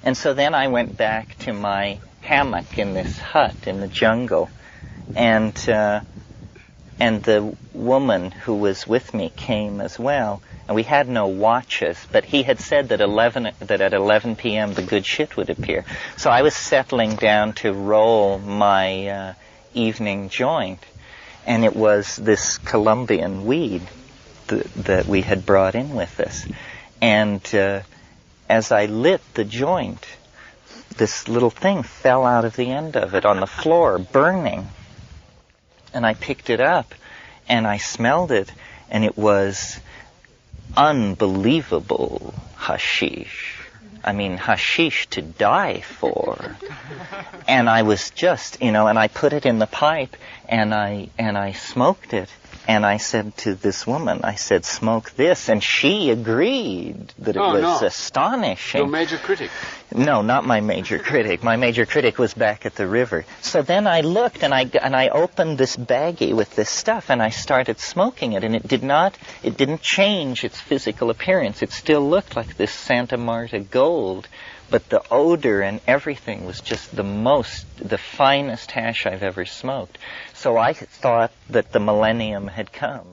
And so then I went back to my hammock in this hut in the jungle, and the woman who was with me came as well. And we had no watches, but he had said that at 11 p.m. the good shit would appear. So I was settling down to roll my evening joint, and it was this Colombian weed that we had brought in with us. And as I lit the joint, this little thing fell out of the end of it on the floor, burning. And I picked it up, and I smelled it, and it was unbelievable hashish. I mean, hashish to die for. And I was just, and I put it in the pipe, and I smoked it. And I said to this woman, I said, smoke this. And she agreed that it was astonishing. Your major critic? No, not my major critic. My major critic was back at the river. So then I looked, and I opened this baggie with this stuff, and I started smoking it. And it didn't change its physical appearance. It still looked like this Santa Marta gold. But the odor and everything was just the finest hash I've ever smoked. So I thought that the millennium had come.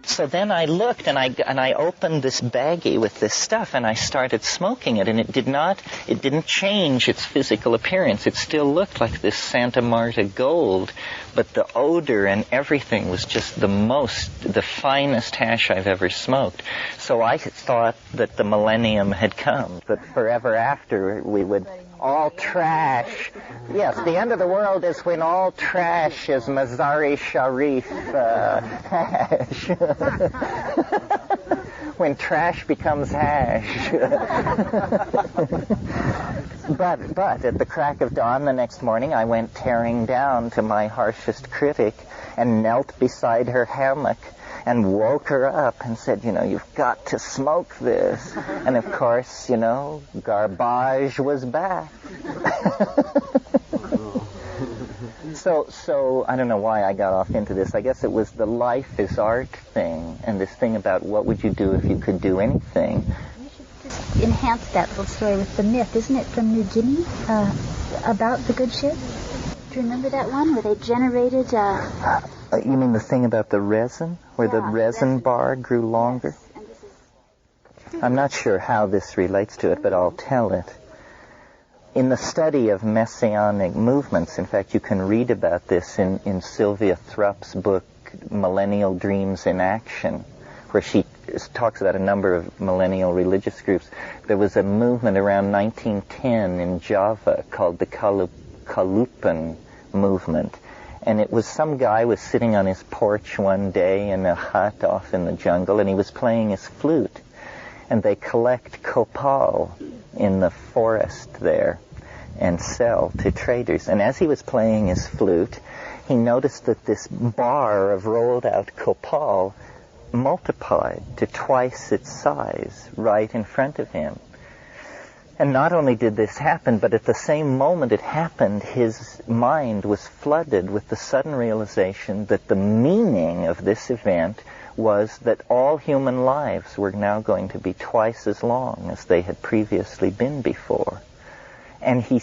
So then I looked, and I opened this baggie with this stuff, and I started smoking it, and it didn't change its physical appearance. It still looked like this Santa Marta gold, but the odor and everything was just the finest hash I've ever smoked. So I thought that the millennium had come, that forever after we would all trash. Yes, the end of the world is when all trash is Mazari Sharif hash. When trash becomes hash. But at the crack of dawn the next morning, I went tearing down to my harshest critic and knelt beside her hammock and woke her up and said, you've got to smoke this. And of course, garbage was back. So I don't know why I got off into this. I guess it was the life is art thing, and this thing about what would you do if you could do anything. You should just enhance that little story with the myth. Isn't it from New Guinea about the good shit? Do you remember that one where they generated... You mean the thing about the resin? Where the resin bar grew longer? Yes. I'm not sure how this relates to it, but I'll tell it. In the study of messianic movements, in fact, you can read about this in Sylvia Thrupp's book, Millennial Dreams in Action, where she talks about a number of millennial religious groups. There was a movement around 1910 in Java called the Kalupan movement. And it was some guy was sitting on his porch one day in a hut off in the jungle, and he was playing his flute. And they collect copal in the forest there and sell to traders. And as he was playing his flute, he noticed that this bar of rolled out copal multiplied to twice its size right in front of him. And not only did this happen, but at the same moment it happened, his mind was flooded with the sudden realization that the meaning of this event was that all human lives were now going to be twice as long as they had previously been before. And he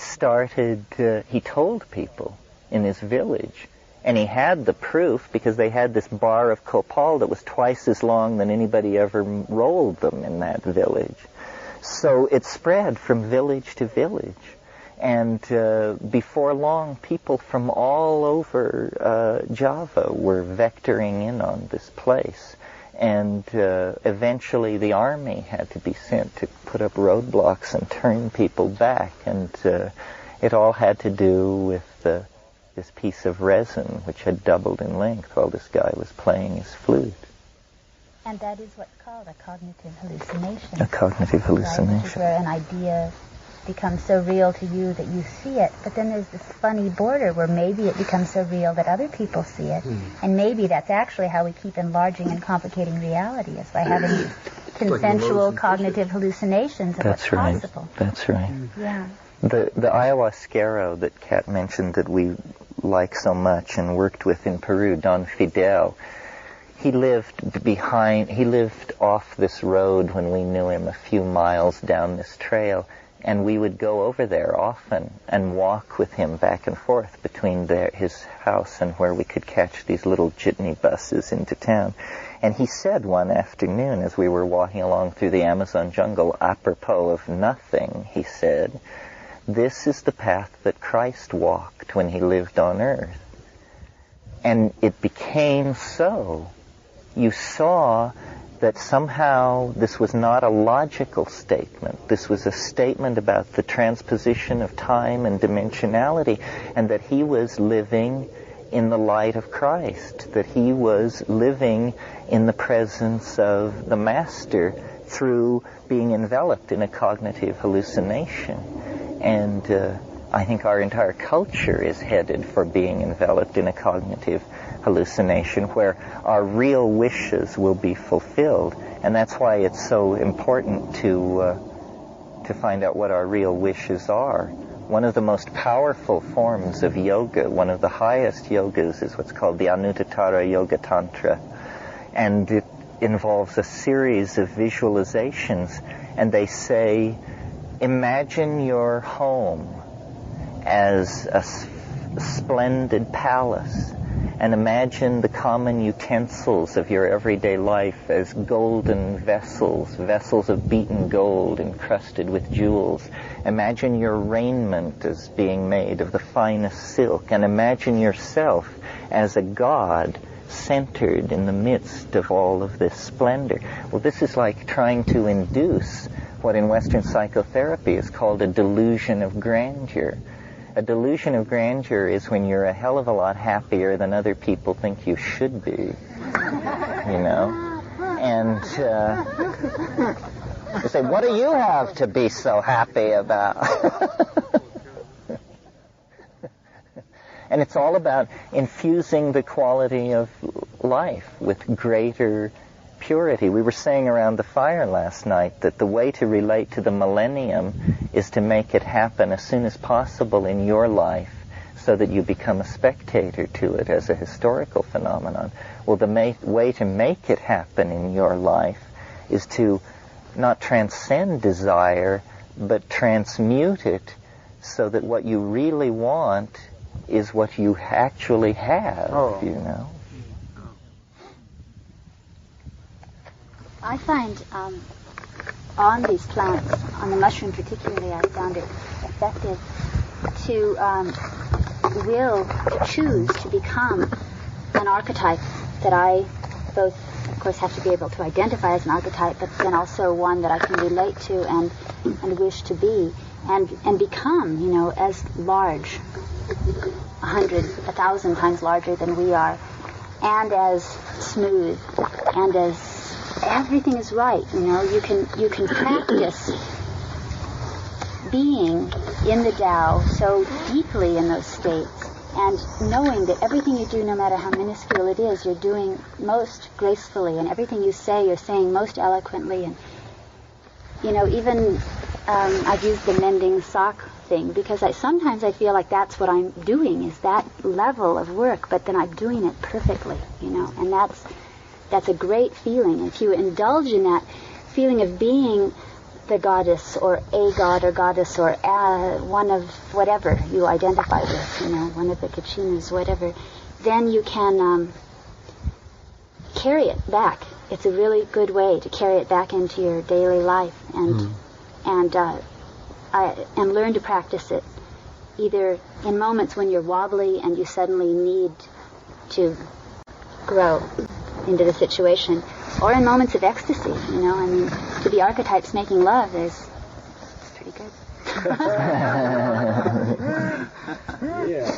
told people in his village, and he had the proof because they had this bar of copal that was twice as long than anybody ever rolled them in that village. So it spread from village to village. And before long, people from all over Java were vectoring in on this place. And eventually the army had to be sent to put up roadblocks and turn people back. And it all had to do with this piece of resin, which had doubled in length while this guy was playing his flute. And that is what's called a cognitive hallucination. A cognitive hallucination. Right? Which is where an idea becomes so real to you that you see it, but then there's this funny border where maybe it becomes so real that other people see it, and maybe that's actually how we keep enlarging and complicating reality, is by having these consensual cognitive hallucinations of what's possible. That's right. Yeah. The ayahuasquero that Kat mentioned that we like so much and worked with in Peru, Don Fidel, he lived off this road when we knew him, a few miles down this trail. And we would go over there often and walk with him back and forth between his house and where we could catch these little jitney buses into town. And he said one afternoon as we were walking along through the Amazon jungle, apropos of nothing, he said, "This is the path that Christ walked when he lived on earth." And it became so. You saw that somehow this was not a logical statement. This was a statement about the transposition of time and dimensionality, and that he was living in the light of Christ, that he was living in the presence of the Master through being enveloped in a cognitive hallucination. And I think our entire culture is headed for being enveloped in a cognitive hallucination where our real wishes will be fulfilled. And that's why it's so important to find out what our real wishes are. One of the most powerful forms of yoga, one of the highest yogas, is what's called the Anuttara Yoga Tantra. And it involves a series of visualizations. And they say, imagine your home as a splendid palace, and imagine the common utensils of your everyday life as golden vessels of beaten gold encrusted with jewels. Imagine your raiment as being made of the finest silk, and imagine yourself as a god centered in the midst of all of this splendor. Well, this is like trying to induce what in Western psychotherapy is called a delusion of grandeur. A delusion of grandeur is when you're a hell of a lot happier than other people think you should be, you know? And you say, what do you have to be so happy about? And it's all about infusing the quality of life with greater purity. We were saying around the fire last night that the way to relate to the millennium is to make it happen as soon as possible in your life so that you become a spectator to it as a historical phenomenon. Well, the way to make it happen in your life is to not transcend desire, but transmute it so that what you really want is what you actually have, you know. I find on these plants, on the mushroom particularly, I found it effective to choose to become an archetype that I both, of course, have to be able to identify as an archetype, but then also one that I can relate to and wish to be, and become, you know, as large, 100, 1,000 times larger than we are, and as smooth, and as everything is right, you know. You can practice being in the Tao so deeply in those states, and knowing that everything you do, no matter how minuscule it is, you're doing most gracefully, and everything you say, you're saying most eloquently. And you know, even I've used the mending sock thing because sometimes I feel like that's what I'm doing, is that level of work, but then I'm doing it perfectly, you know, and that's a great feeling. If you indulge in that feeling of being the goddess or a god or goddess or one of whatever you identify with, you know, one of the kachinas, whatever, then you can carry it back. It's a really good way to carry it back into your daily life and learn to practice it either in moments when you're wobbly and you suddenly need to grow into the situation, or in moments of ecstasy, you know. I mean, to be archetypes making love is pretty good. Yeah.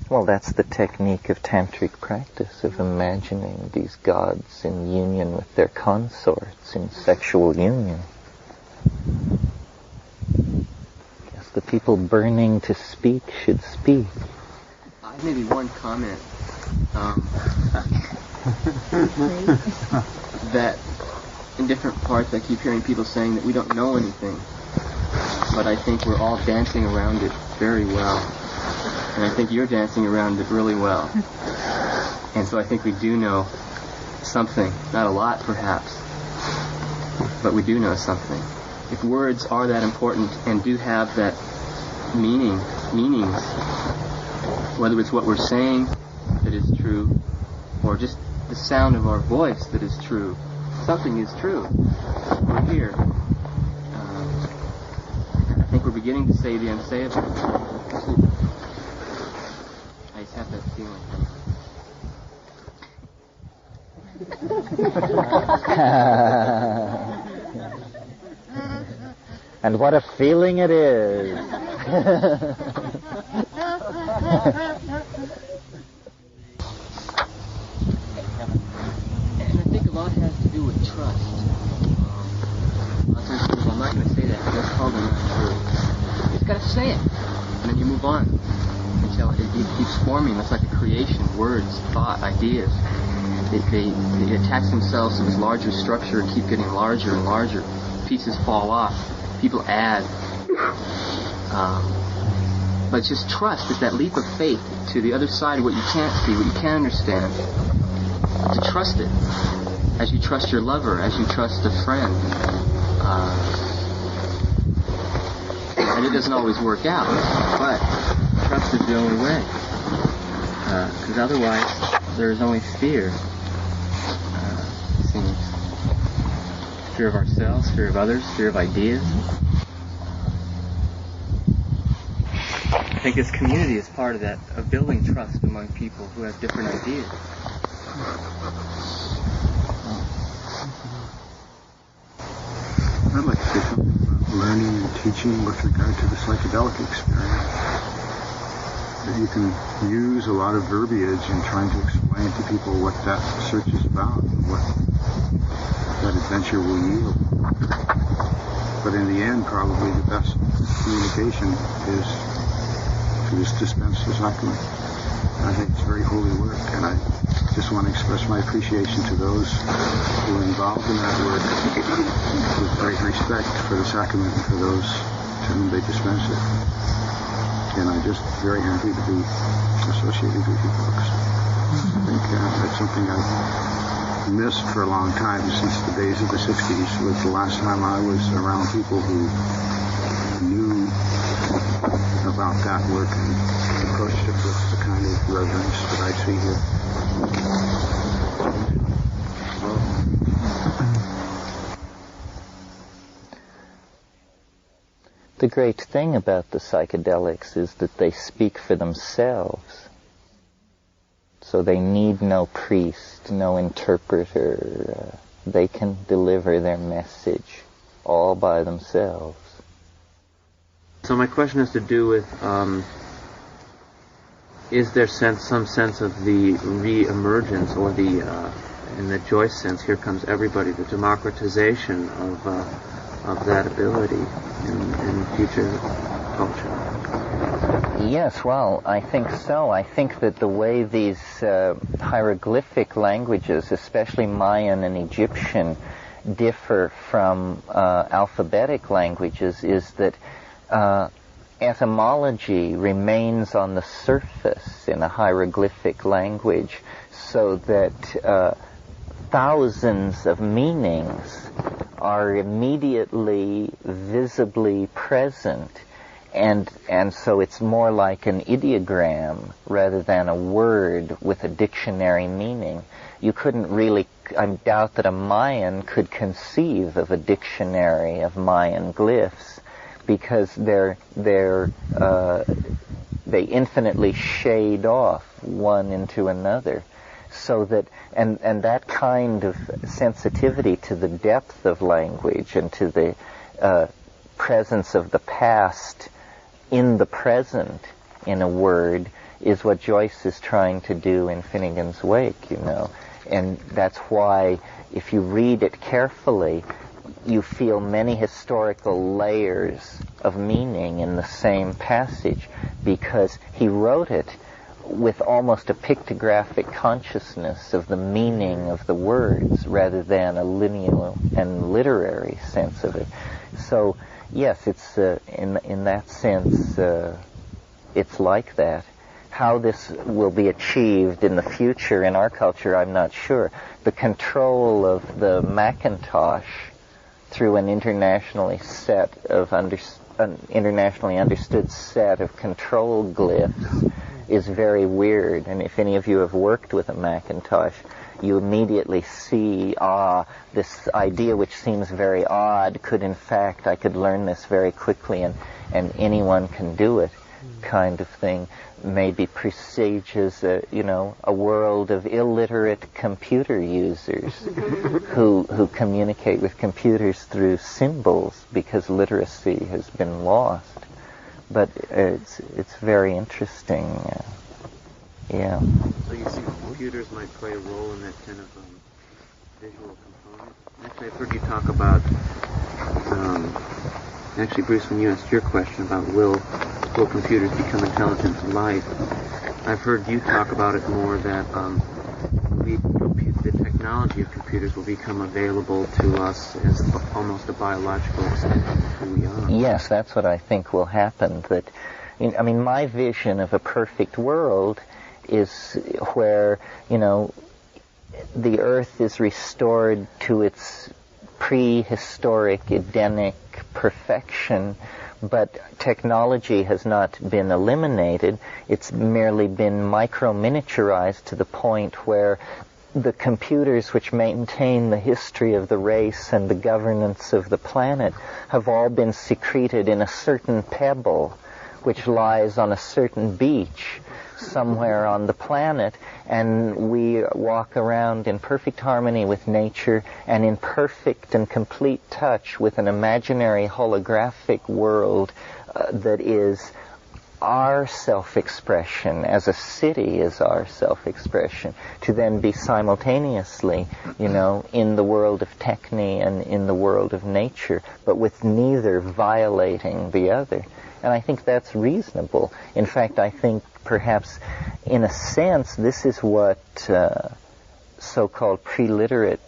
Well, that's the technique of tantric practice, of imagining these gods in union with their consorts, in sexual union. Yes, the people burning to speak should speak. Maybe one comment. That in different parts I keep hearing people saying that we don't know anything, but I think we're all dancing around it very well, and I think you're dancing around it really well, and so I think we do know something, not a lot perhaps, but we do know something. If words are that important and do have that meanings, whether it's what we're saying that is true, or just the sound of our voice that is true, something is true. We're here. I think we're beginning to say the unsayable. I just have that feeling. And what a feeling it is. And I think a lot has to do with trust. A lot of times people go, I'm not going to say that, that's probably not true. You just got to say it, and then you move on until it keeps forming. That's like a creation, words, thought, ideas. They attach themselves to this larger structure and keep getting larger and larger. Pieces fall off. People add. But it's just trust. It's that leap of faith to the other side of what you can't see, what you can't understand. To trust it. As you trust your lover, as you trust a friend. And it doesn't always work out. But trust is the only way. Because otherwise, there is only fear. It seems. Fear of ourselves, fear of others, fear of ideas. I think this community is part of that, of building trust among people who have different ideas. I'd like to say something about learning and teaching with regard to the psychedelic experience. That you can use a lot of verbiage in trying to explain to people what that search is about and what that adventure will yield. But in the end, probably the best communication is to just dispense the sacrament. I think it's very holy work, and I just want to express my appreciation to those who are involved in that work with great respect for the sacrament and for those to whom they dispense it. And I'm just very happy to be associated with you folks. I think that's something I've missed for a long time, since the days of the 60s, was the last time I was around people who knew about that work and approached it with the kind of reverence that I see here. The great thing about the psychedelics is that they speak for themselves. So they need no priest, no interpreter. They can deliver their message all by themselves. So my question has to do with, is there some sense of the re-emergence, or the, in the Joyce sense, here comes everybody, the democratization of that ability in future culture? Yes, well, I think so. I think that the way these hieroglyphic languages, especially Mayan and Egyptian, differ from alphabetic languages is that etymology remains on the surface in a hieroglyphic language, so that thousands of meanings are immediately, visibly present, and so it's more like an ideogram rather than a word with a dictionary meaning. You couldn't really, I doubt that a Mayan could conceive of a dictionary of Mayan glyphs, because they infinitely shade off one into another, so that and that kind of sensitivity to the depth of language and to the presence of the past in the present in a word is what Joyce is trying to do in Finnegan's Wake, and that's why if you read it carefully, you feel many historical layers of meaning in the same passage, because he wrote it with almost a pictographic consciousness of the meaning of the words rather than a lineal and literary sense of it. So, yes, it's in that sense, it's like that. How this will be achieved in the future in our culture, I'm not sure. The control of the Macintosh through an internationally understood set of control glyphs is very weird. And if any of you have worked with a Macintosh, you immediately see, this idea which seems very odd I could learn this very quickly and anyone can do it, kind of thing, maybe presages a world of illiterate computer users who communicate with computers through symbols because literacy has been lost. But it's very interesting. Yeah. So you see computers might play a role in that kind of visual component? Actually, I've heard you talk about, actually, Bruce, when you asked your question about will computers become intelligent in life, I've heard you talk about it more that the technology of computers will become available to us as almost a biological extension of who we are. Yes, that's what I think will happen. My vision of a perfect world is where, the Earth is restored to its prehistoric Edenic perfection, but technology has not been eliminated. It's merely been micro-miniaturized to the point where the computers which maintain the history of the race and the governance of the planet have all been secreted in a certain pebble which lies on a certain beach somewhere on the planet, and we walk around in perfect harmony with nature and in perfect and complete touch with an imaginary holographic world that is our self-expression, as a city is our self-expression, to then be simultaneously, in the world of techne and in the world of nature, but with neither violating the other. And I think that's reasonable. In fact, I think perhaps, in a sense, this is what so-called pre-literate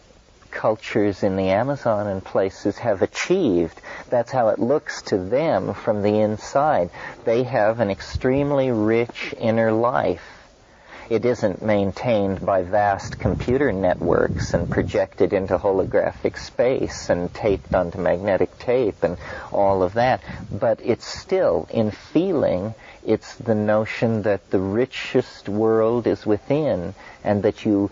cultures in the Amazon and places have achieved. That's how it looks to them from the inside. They have an extremely rich inner life. It isn't maintained by vast computer networks and projected into holographic space and taped onto magnetic tape and all of that. But it's still, in feeling, it's the notion that the richest world is within and that you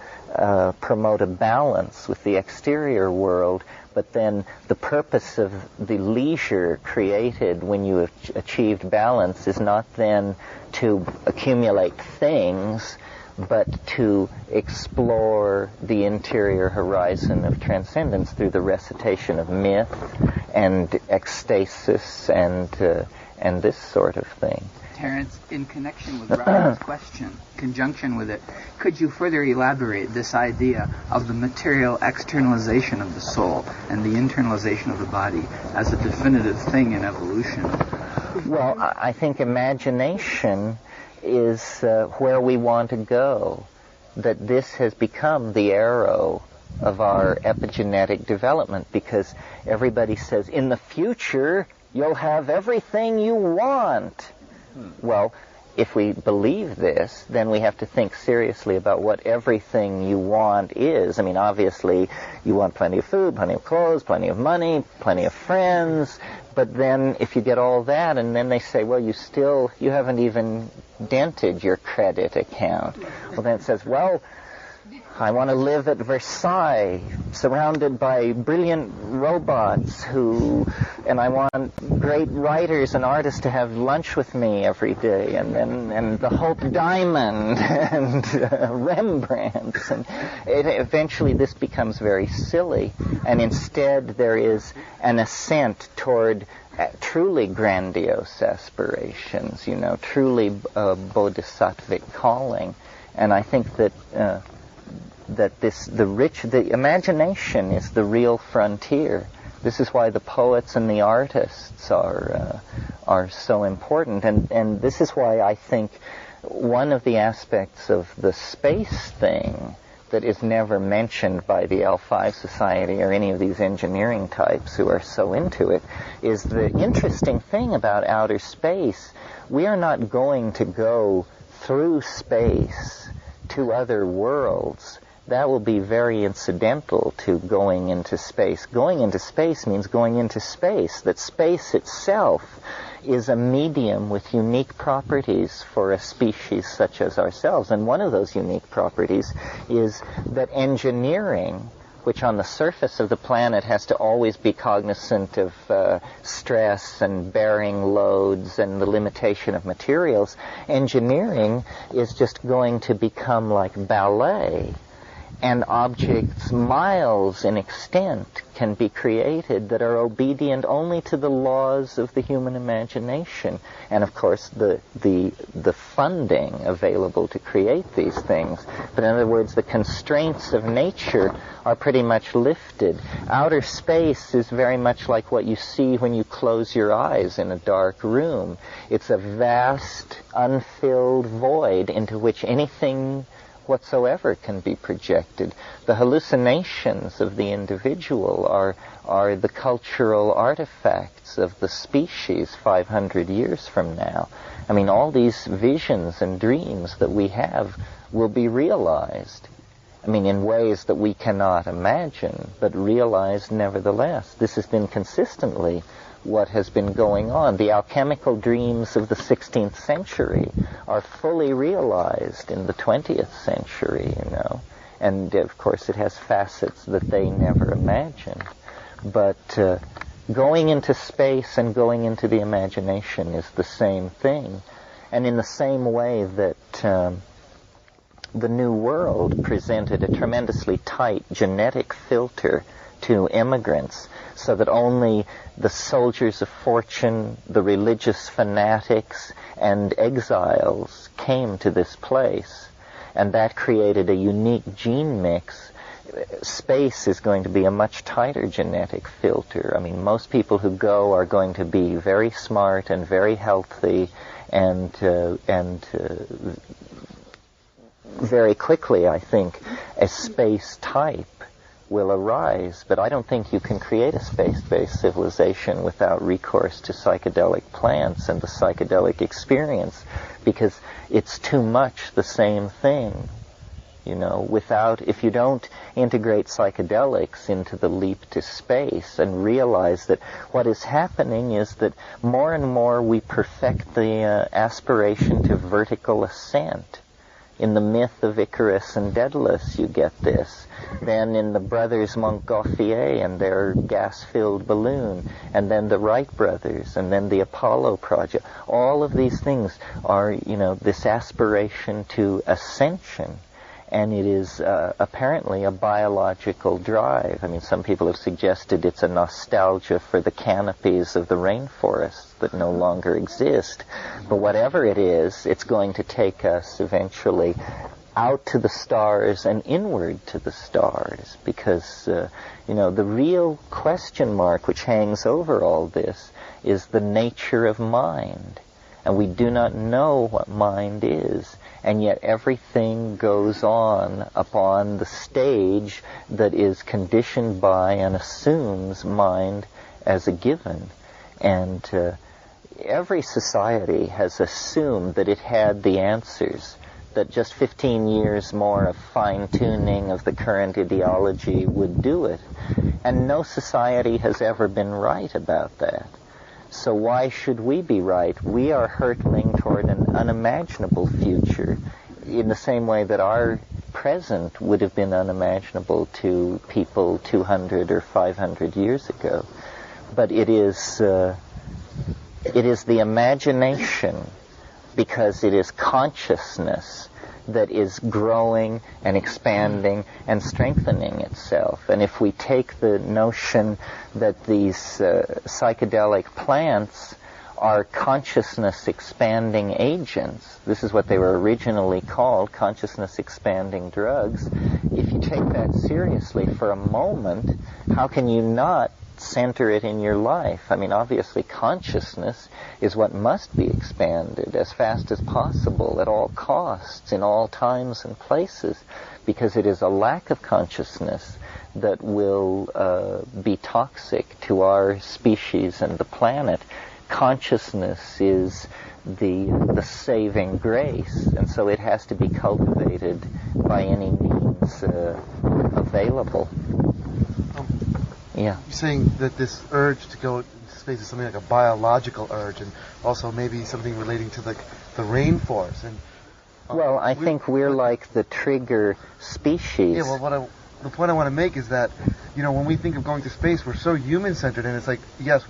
promote a balance with the exterior world. But then the purpose of the leisure created when you have achieved balance is not then to accumulate things, but to explore the interior horizon of transcendence through the recitation of myth and ecstasis and this sort of thing. Terence, in connection with Robin's question, conjunction with it, could you further elaborate this idea of the material externalization of the soul and the internalization of the body as a definitive thing in evolution? Well, I think imagination is where we want to go, that this has become the arrow of our epigenetic development, because everybody says, in the future, you'll have everything you want. Well, if we believe this, then we have to think seriously about what everything you want is. I mean, obviously, you want plenty of food, plenty of clothes, plenty of money, plenty of friends, but then if you get all that, and then they say, well, you haven't even dented your credit account. Well, then it says, well, I want to live at Versailles, surrounded by brilliant robots and I want great writers and artists to have lunch with me every day, and the Hope Diamond and Rembrandt. And eventually this becomes very silly, and instead there is an ascent toward truly grandiose aspirations, truly bodhisattvic calling. And I think that the imagination is the real frontier. This is why the poets and the artists are so important, and this is why I think one of the aspects of the space thing that is never mentioned by the L5 Society or any of these engineering types who are so into it is the interesting thing about outer space. We are not going to go through space to other worlds. That will be very incidental to going into space. Going into space means going into space, that space itself is a medium with unique properties for a species such as ourselves. And one of those unique properties is that engineering, which on the surface of the planet has to always be cognizant of stress and bearing loads and the limitation of materials, engineering is just going to become like ballet. And objects miles in extent can be created that are obedient only to the laws of the human imagination. And of course, the funding available to create these things. But in other words, the constraints of nature are pretty much lifted. Outer space is very much like what you see when you close your eyes in a dark room. It's a vast, unfilled void into which anything whatsoever can be projected. The hallucinations of the individual are the cultural artifacts of the species 500 years from now. I mean, all these visions and dreams that we have will be realized. I mean, in ways that we cannot imagine, but realized nevertheless. This has been consistently what has been going on. The alchemical dreams of the 16th century are fully realized in the 20th century, And, of course, it has facets that they never imagined. But going into space and going into the imagination is the same thing. And in the same way that the New World presented a tremendously tight genetic filter to immigrants, so that only the soldiers of fortune, the religious fanatics, and exiles came to this place. And that created a unique gene mix. Space is going to be a much tighter genetic filter. I mean, most people who go are going to be very smart and very healthy and very quickly, I think, a space type will arise, but I don't think you can create a space-based civilization without recourse to psychedelic plants and the psychedelic experience, because it's too much the same thing. If you don't integrate psychedelics into the leap to space and realize that what is happening is that more and more we perfect the aspiration to vertical ascent. In the myth of Icarus and Daedalus, you get this. Then in the brothers Montgolfier and their gas-filled balloon, and then the Wright brothers, and then the Apollo project. All of these things are, this aspiration to ascension. And it is apparently a biological drive. I mean, some people have suggested it's a nostalgia for the canopies of the rainforests that no longer exist. But whatever it is, it's going to take us eventually out to the stars and inward to the stars. Because, the real question mark which hangs over all this is the nature of mind. And we do not know what mind is. And yet everything goes on upon the stage that is conditioned by and assumes mind as a given. And every society has assumed that it had the answers, that just 15 years more of fine-tuning of the current ideology would do it. And no society has ever been right about that. So why should we be right? We are hurtling toward an unimaginable future in the same way that our present would have been unimaginable to people 200 or 500 years ago. But it is the imagination, because it is consciousness that is growing and expanding and strengthening itself. And if we take the notion that these psychedelic plants are consciousness expanding agents, this is what they were originally called, consciousness expanding drugs, if you take that seriously for a moment, how can you not center it in your life? I mean, obviously consciousness is what must be expanded as fast as possible at all costs, in all times and places, because it is a lack of consciousness that will be toxic to our species and the planet. Consciousness is the saving grace, and so it has to be cultivated by any means available. Yeah. You're saying that this urge to go into space is something like a biological urge, and also maybe something relating to the rainforest. And well, I think we're like the trigger species. Yeah. Well, the point I want to make is that, when we think of going to space, we're so human-centered, and it's like, yes,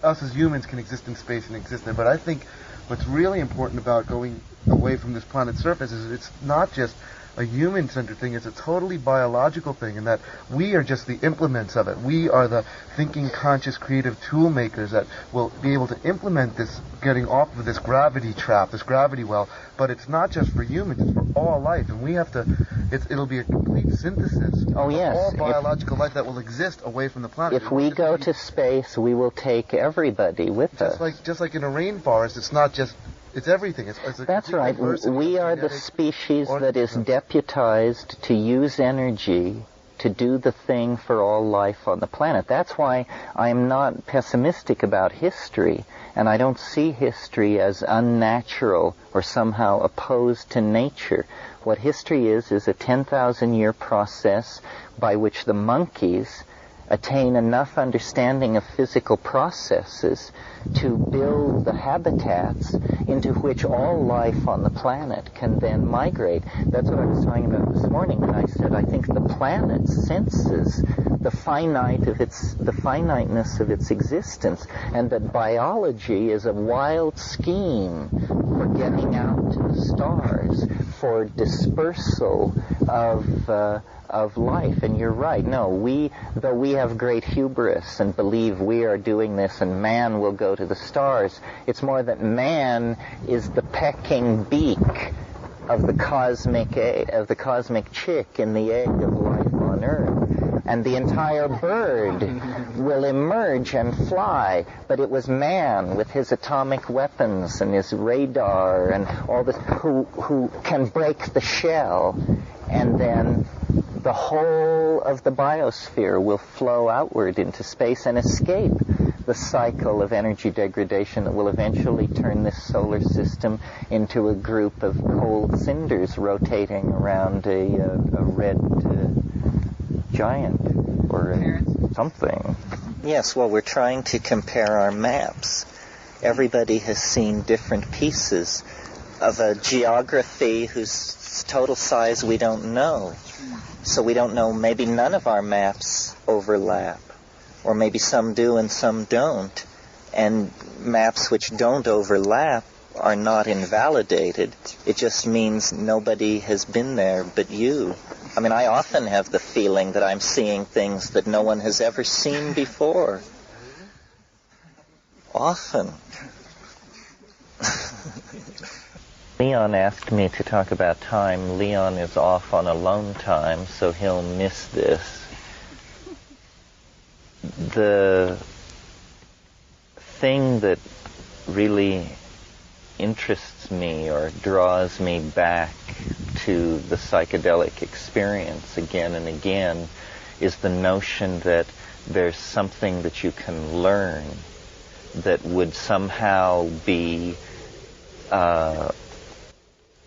us as humans can exist in space and exist there, but I think what's really important about going away from this planet's surface is it's not just a human-centered thing, it's a totally biological thing, and that we are just the implements of it. We are the thinking, conscious, creative tool makers that will be able to implement this getting off of this gravity trap, this gravity well, but it's not just for humans, it's for all life, and we have to, it'll be a complete synthesis of all biological life that will exist away from the planet. If we go to space, we will take everybody with us. Just like in a rainforest, it's not just, it's everything. That's right. We are the species that is deputized to use energy to do the thing for all life on the planet. That's why I'm not pessimistic about history, and I don't see history as unnatural or somehow opposed to nature. What history is a 10,000-year process by which the monkeys attain enough understanding of physical processes to build the habitats into which all life on the planet can then migrate. That's what I was talking about this morning when I said I think the planet senses the finiteness of its existence, and that biology is a wild scheme for getting out to the stars, for dispersal of life. And you're right. No, though we have great hubris and believe we are doing this and man will go to the stars, it's more that man is the pecking beak of the cosmic chick in the egg of life on Earth. And the entire bird will emerge and fly, but it was man with his atomic weapons and his radar and all this who can break the shell, and then the whole of the biosphere will flow outward into space and escape the cycle of energy degradation that will eventually turn this solar system into a group of cold cinders rotating around a red giant or something. Yes, well, we're trying to compare our maps. Everybody has seen different pieces of a geography whose total size we don't know. So we don't know, maybe none of our maps overlap, or maybe some do and some don't. And maps which don't overlap are not invalidated. It just means nobody has been there but you. I mean, I often have the feeling that I'm seeing things that no one has ever seen before. Often. Leon asked me to talk about time. Leon is off on alone time, so he'll miss this. The thing that really interests me or draws me back to the psychedelic experience again and again is the notion that there's something that you can learn that would somehow be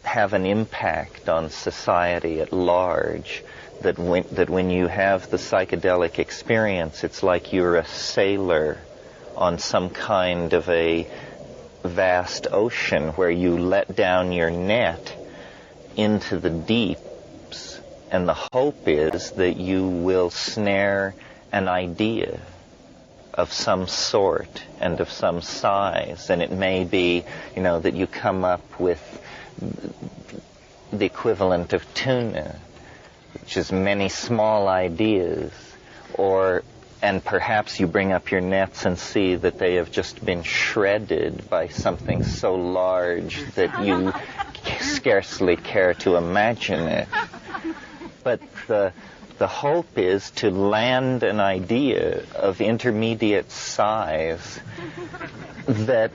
have an impact on society at large. That when you have the psychedelic experience, it's like you're a sailor on some kind of a vast ocean where you let down your net into the deeps And the hope is that you will snare an idea of some sort and of some size. And it may be, that you come up with the equivalent of tuna, which is many small ideas, and perhaps you bring up your nets and see that they have just been shredded by something so large that you scarcely care to imagine it. But the hope is to land an idea of intermediate size that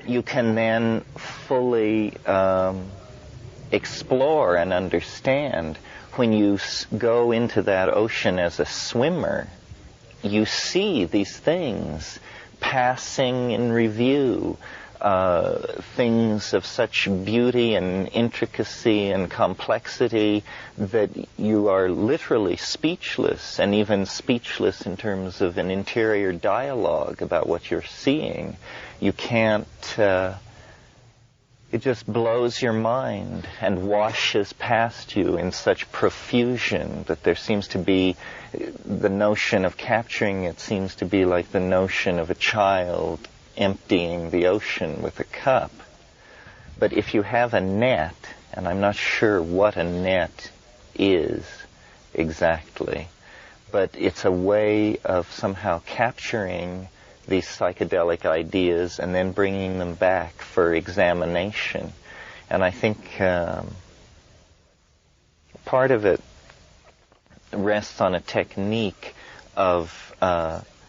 you can then fully explore and understand. When you go into that ocean as a swimmer, you see these things passing in review, things of such beauty and intricacy and complexity that you are literally speechless, and even speechless in terms of an interior dialogue about what you're seeing. You can't, it just blows your mind and washes past you in such profusion that there seems to be the notion of capturing it seems to be like the notion of a child emptying the ocean with a cup. But if you have a net, and I'm not sure what a net is exactly, but it's a way of somehow capturing these psychedelic ideas and then bringing them back for examination. And I think part of it rests on a technique of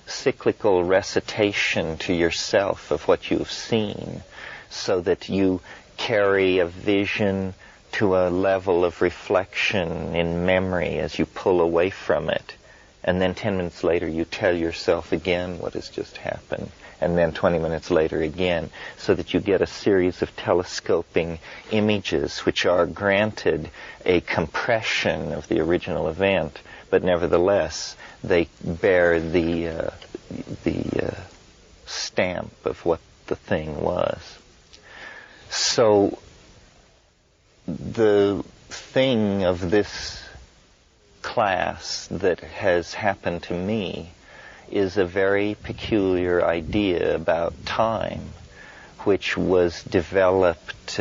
cyclical recitation to yourself of what you've seen, so that you carry a vision to a level of reflection in memory as you pull away from it. And then 10 minutes later you tell yourself again what has just happened, and then 20 minutes later again, so that you get a series of telescoping images which are granted a compression of the original event, but nevertheless they bear the stamp of what the thing was. So the thing of this class that has happened to me is a very peculiar idea about time, which was developed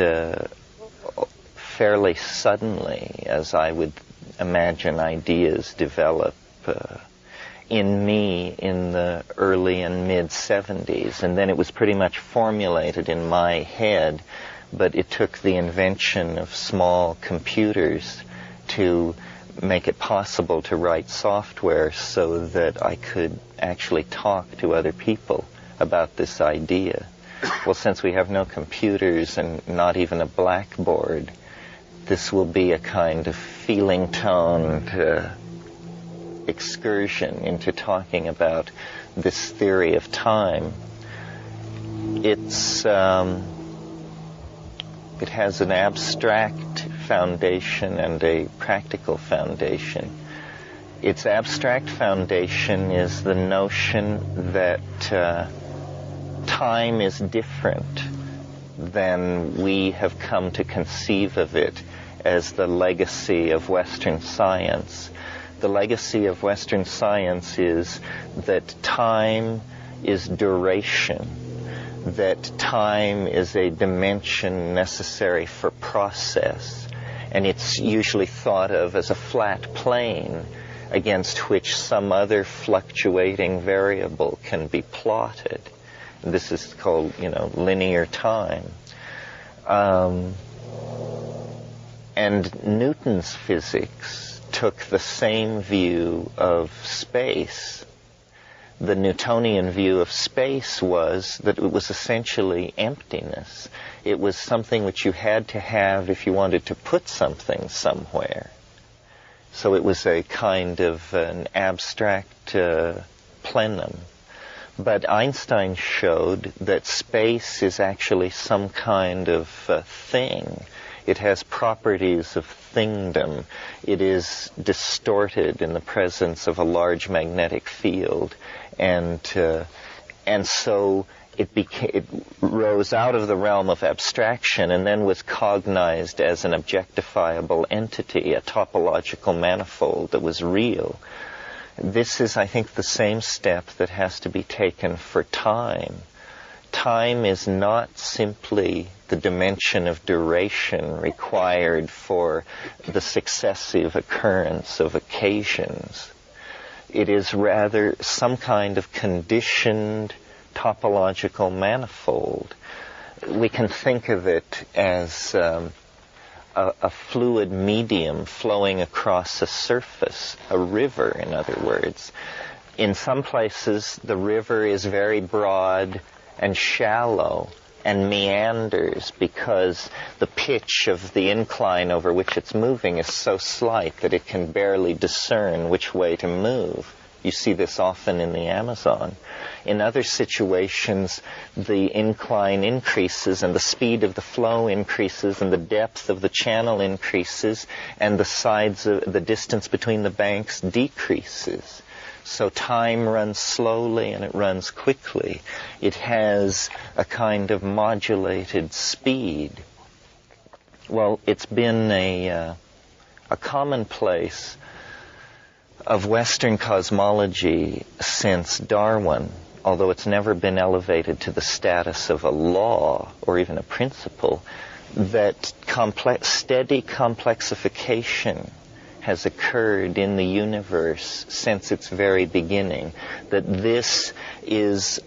fairly suddenly, as I would imagine ideas develop in me in the early and mid-70s. And then it was pretty much formulated in my head, but it took the invention of small computers to make it possible to write software so that I could actually talk to other people about this idea. Well, since we have no computers and not even a blackboard, this will be a kind of feeling-toned excursion into talking about this theory of time. It has an abstract foundation and a practical foundation. Its abstract foundation is the notion that time is different than we have come to conceive of it as the legacy of Western science. The legacy of Western science is that time is duration, that time is a dimension necessary for process, and it's usually thought of as a flat plane against which some other fluctuating variable can be plotted. And this is called, linear time. And Newton's physics took the same view of space. The Newtonian view of space was that it was essentially emptiness. It was something which you had to have if you wanted to put something somewhere. So it was a kind of an abstract plenum. But Einstein showed that space is actually some kind of thing. It has properties of thingdom. It is distorted in the presence of a large magnetic field. And so it rose out of the realm of abstraction and then was cognized as an objectifiable entity, a topological manifold that was real. This is, I think, the same step that has to be taken for time. Time is not simply the dimension of duration required for the successive occurrence of occasions. It is rather some kind of conditioned topological manifold. We can think of it as a fluid medium flowing across a surface, a river, in other words. In some places, the river is very broad and shallow and meanders because the pitch of the incline over which it's moving is so slight that it can barely discern which way to move. You see this often in the Amazon. In other situations, the incline increases and the speed of the flow increases and the depth of the channel increases and the distance between the banks decreases. So time runs slowly and it runs quickly. It has a kind of modulated speed. Well, it's been a commonplace of Western cosmology since Darwin, although it's never been elevated to the status of a law or even a principle, that steady complexification has occurred in the universe since its very beginning, that this is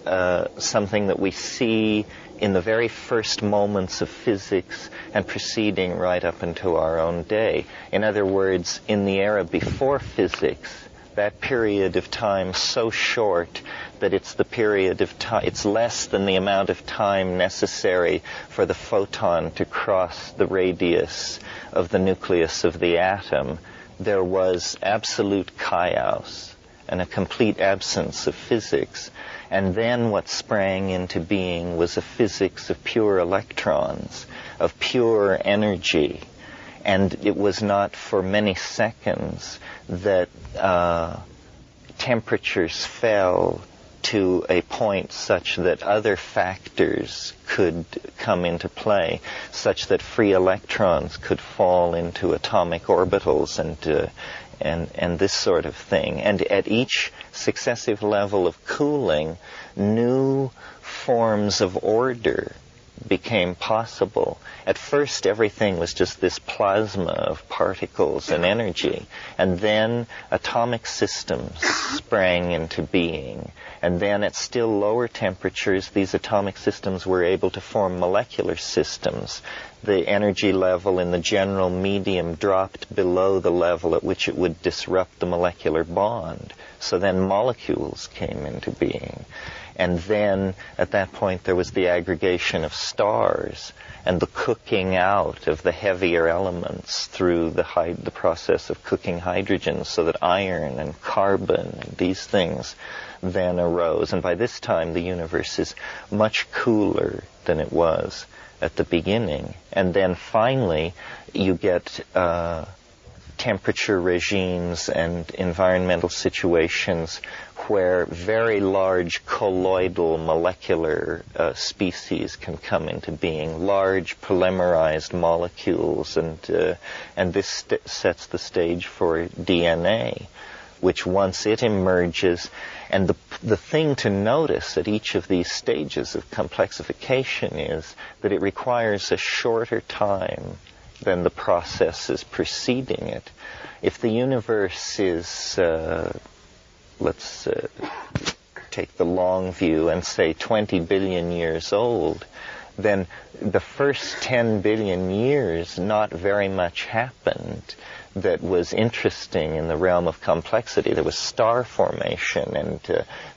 something that we see in the very first moments of physics and proceeding right up into our own day. In other words, in the era before physics, that period of time so short that it's the period of time, it's less than the amount of time necessary for the photon to cross the radius of the nucleus of the atom. There was absolute chaos and a complete absence of physics. And then what sprang into being was a physics of pure electrons, of pure energy. And it was not for many seconds that temperatures fell to a point such that other factors could come into play, such that free electrons could fall into atomic orbitals and this sort of thing. And at each successive level of cooling, new forms of order became possible. At first, everything was just this plasma of particles and energy, and then atomic systems sprang into being. And then at still lower temperatures, these atomic systems were able to form molecular systems. The energy level in the general medium dropped below the level at which it would disrupt the molecular bond. So then molecules came into being. And then, at that point, there was the aggregation of stars and the cooking out of the heavier elements through the process of cooking hydrogen, so that iron and carbon and these things then arose. And by this time, the universe is much cooler than it was at the beginning. And then finally, you get temperature regimes and environmental situations where very large colloidal molecular species can come into being, large polymerized molecules, and this sets the stage for DNA, which once it emerges, and the thing to notice at each of these stages of complexification is that it requires a shorter time than the processes preceding it. If the universe is, let's take the long view and say 20 billion years old, then the first 10 billion years, not very much happened that was interesting in the realm of complexity. There was star formation and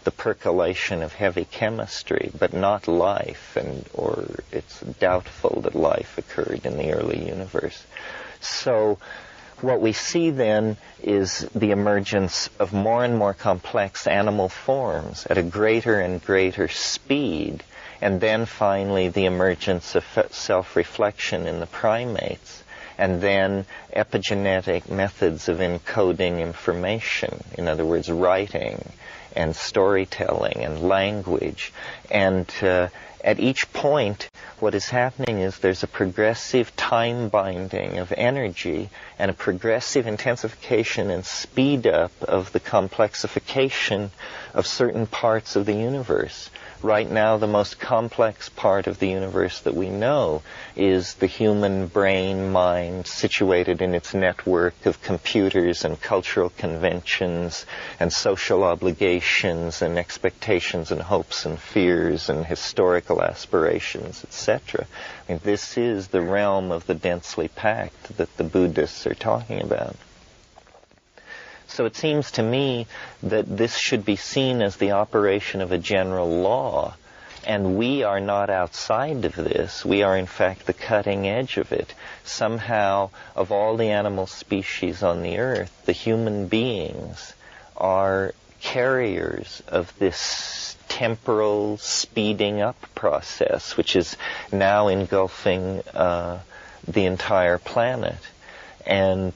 the percolation of heavy chemistry, but not life, or it's doubtful that life occurred in the early universe. So what we see then is the emergence of more and more complex animal forms at a greater and greater speed, and then finally the emergence of self-reflection in the primates, and then epigenetic methods of encoding information, in other words, writing, and storytelling and language. And at each point, what is happening is there's a progressive time binding of energy and a progressive intensification and speed up of the complexification of certain parts of the universe. Right now, the most complex part of the universe that we know is the human brain mind situated in its network of computers and cultural conventions and social obligations and expectations and hopes and fears and historical aspirations, etc. I mean, this is the realm of the densely packed that the Buddhists are talking about. So it seems to me that this should be seen as the operation of a general law, and we are not outside of this. We are, in fact, the cutting edge of it. Somehow, of all the animal species on the earth, the human beings are carriers of this temporal speeding up process, which is now engulfing the entire planet. And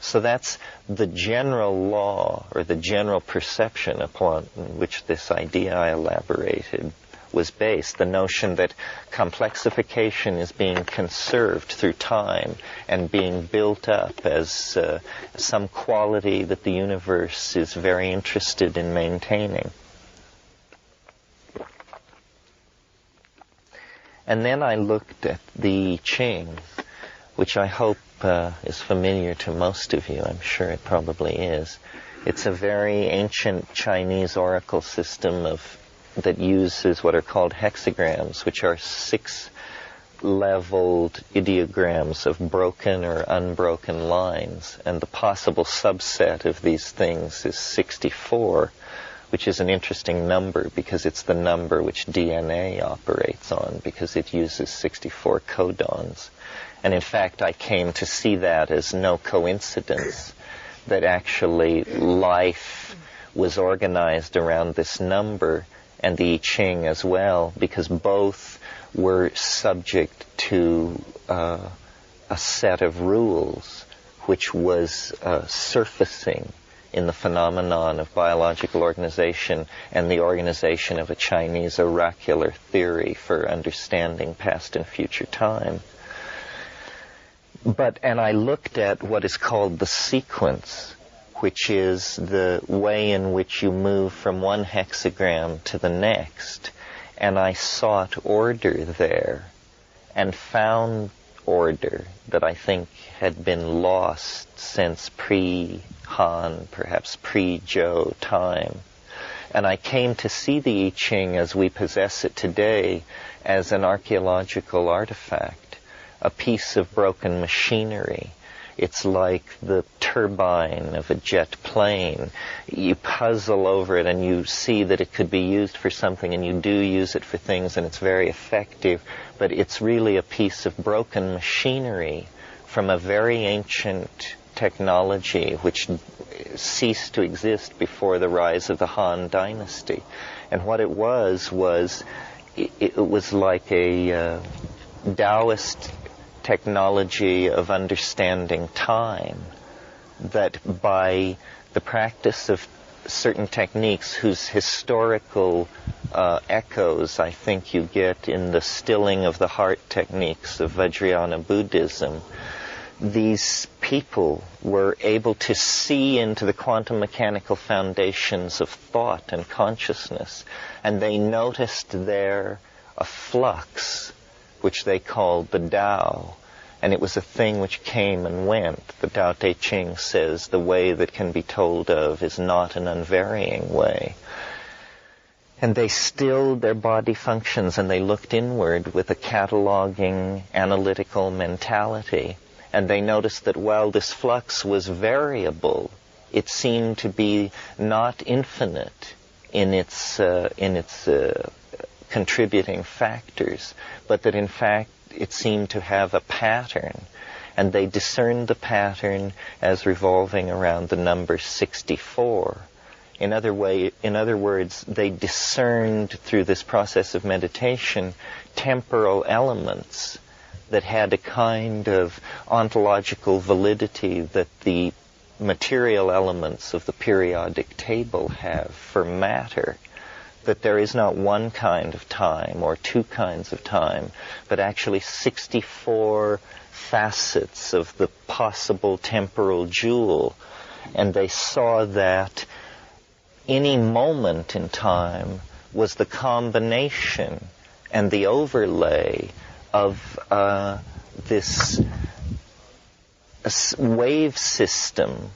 so that's the general law, or the general perception upon which this idea I elaborated was based. The notion that complexification is being conserved through time and being built up as some quality that the universe is very interested in maintaining. And then I looked at the I Ching, which I hope is familiar to most of you. I'm sure it probably is. It's a very ancient Chinese oracle system that uses what are called hexagrams, which are 6-leveled ideograms of broken or unbroken lines. And the possible subset of these things is 64, which is an interesting number because it's the number which DNA operates on, because it uses 64 codons. And in fact, I came to see that as no coincidence, that actually life was organized around this number, and the I Ching as well, because both were subject to a set of rules which was surfacing in the phenomenon of biological organization and the organization of a Chinese oracular theory for understanding past and future time. And I looked at what is called the sequence, which is the way in which you move from one hexagram to the next. And I sought order there and found order that I think had been lost since pre-Han, perhaps pre-Zhou time. And I came to see the I Ching as we possess it today as an archaeological artifact, a piece of broken machinery. It's like the turbine of a jet plane. You puzzle over it and you see that it could be used for something, and you do use it for things, and it's very effective, but it's really a piece of broken machinery from a very ancient technology which ceased to exist before the rise of the Han dynasty. And what it was it was like a Taoist technology of understanding time, that by the practice of certain techniques whose historical echoes I think you get in the stilling of the heart techniques of Vajrayana Buddhism, these people were able to see into the quantum mechanical foundations of thought and consciousness, and they noticed there a flux which they called the Tao, and it was a thing which came and went. The Tao Te Ching says the way that can be told of is not an unvarying way. And they stilled their body functions, and they looked inward with a cataloging, analytical mentality, and they noticed that while this flux was variable, it seemed to be not infinite in its contributing factors, but that in fact it seemed to have a pattern, and they discerned the pattern as revolving around the number 64. In other words, they discerned through this process of meditation temporal elements that had a kind of ontological validity that the material elements of the periodic table have for matter, that there is not one kind of time or two kinds of time, but actually 64 facets of the possible temporal jewel. And they saw that any moment in time was the combination and the overlay of this wave system,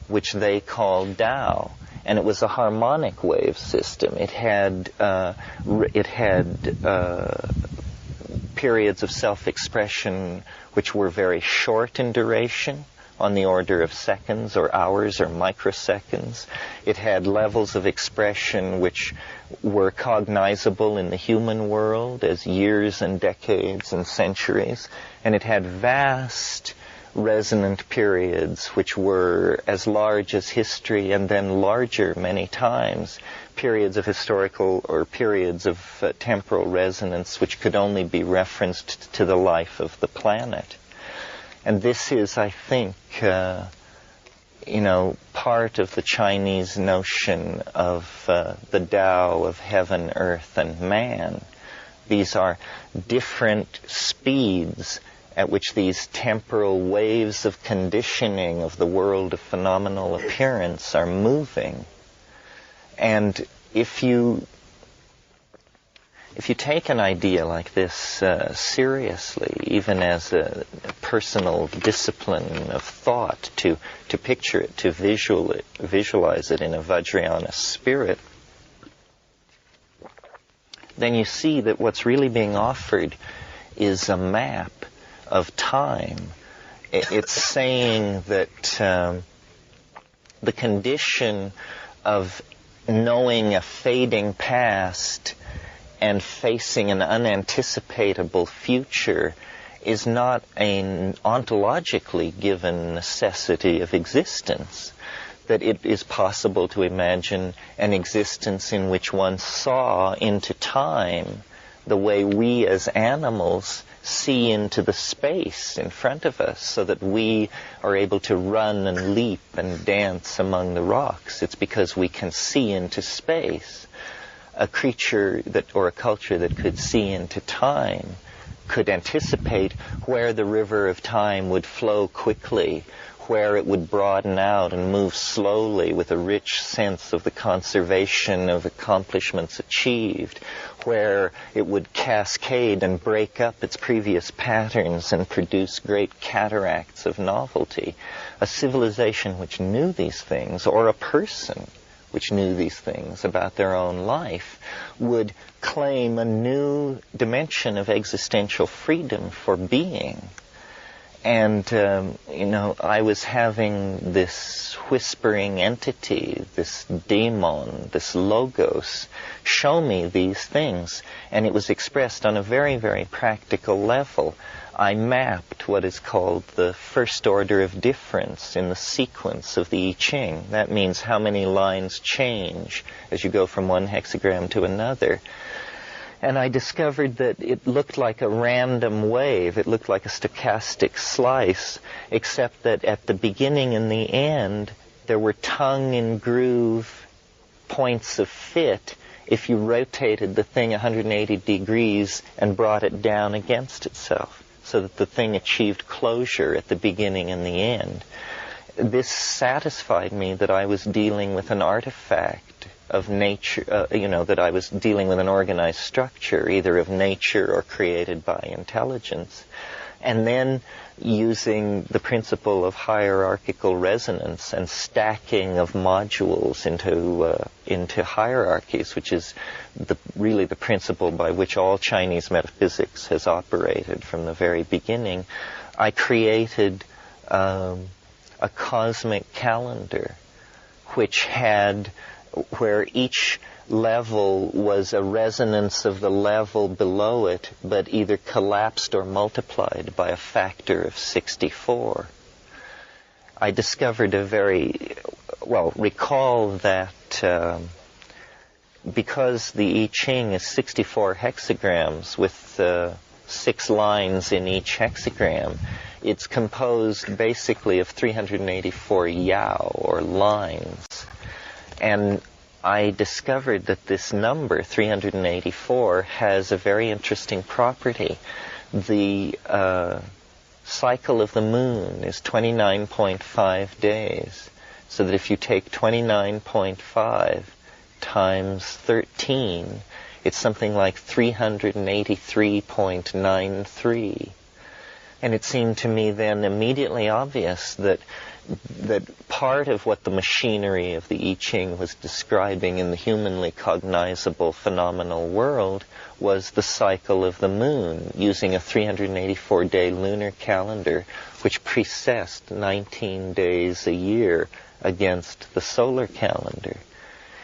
which they called Tao. And it was a harmonic wave system. It had periods of self-expression which were very short in duration, on the order of seconds or hours or microseconds. It had levels of expression which were cognizable in the human world as years and decades and centuries. And it had vast resonant periods which were as large as history and then larger many times, periods of historical or periods of temporal resonance which could only be referenced to the life of the planet. And this is, I think, part of the Chinese notion of the Tao of heaven, earth, and man. These are different speeds at which these temporal waves of conditioning of the world of phenomenal appearance are moving. And if you take an idea like this seriously, even as a personal discipline of thought, to picture it, to visualize it in a Vajrayana spirit, then you see that what's really being offered is a map of time. It's saying that the condition of knowing a fading past and facing an unanticipatable future is not an ontologically given necessity of existence. That it is possible to imagine an existence in which one saw into time the way we as animals see into the space in front of us, so that we are able to run and leap and dance among the rocks. It's because we can see into space. A creature or a culture that could see into time could anticipate where the river of time would flow quickly, where it would broaden out and move slowly with a rich sense of the conservation of accomplishments achieved, where it would cascade and break up its previous patterns and produce great cataracts of novelty. A civilization which knew these things, or a person which knew these things about their own life, would claim a new dimension of existential freedom for being. And, I was having this whispering entity, this daemon, this logos, show me these things. And it was expressed on a very, very practical level. I mapped what is called the first order of difference in the sequence of the I Ching. That means how many lines change as you go from one hexagram to another. And I discovered that it looked like a random wave. It looked like a stochastic slice, except that at the beginning and the end, there were tongue and groove points of fit if you rotated the thing 180 degrees and brought it down against itself, so that the thing achieved closure at the beginning and the end. This satisfied me that I was dealing with an artifact of nature, that I was dealing with an organized structure, either of nature or created by intelligence. And then using the principle of hierarchical resonance and stacking of modules into hierarchies, which is really the principle by which all Chinese metaphysics has operated from the very beginning, I created a cosmic calendar where each level was a resonance of the level below it, but either collapsed or multiplied by a factor of 64. I discovered recall that because the I Ching is 64 hexagrams with 6 lines in each hexagram, it's composed basically of 384 yao, or lines. And I discovered that this number, 384, has a very interesting property. The cycle of the moon is 29.5 days. So that if you take 29.5 times 13, it's something like 383.93. And it seemed to me then immediately obvious that part of what the machinery of the I Ching was describing in the humanly cognizable phenomenal world was the cycle of the moon, using a 384-day lunar calendar, which precessed 19 days a year against the solar calendar.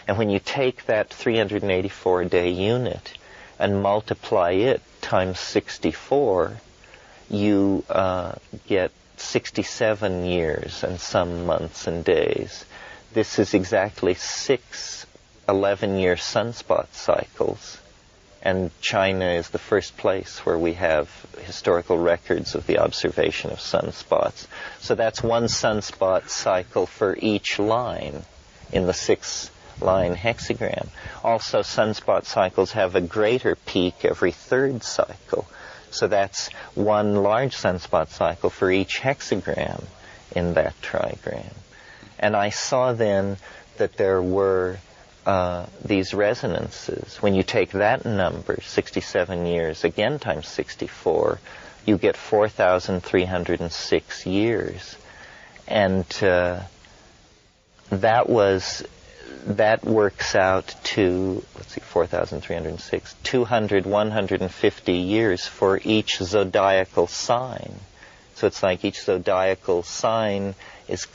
And when you take that 384-day unit and multiply it times 64, you get 67 years and some months and days. This is exactly 6 11-year sunspot cycles, and China is the first place where we have historical records of the observation of sunspots. So that's one sunspot cycle for each line in the 6-line hexagram. Also, sunspot cycles have a greater peak every third cycle. So that's one large sunspot cycle for each hexagram in that trigram. And I saw then that there were these resonances. When you take that number, 67 years, again times 64, you get 4,306 years. And that works out to, 4,306, 150 years for each zodiacal sign. So it's like each zodiacal sign is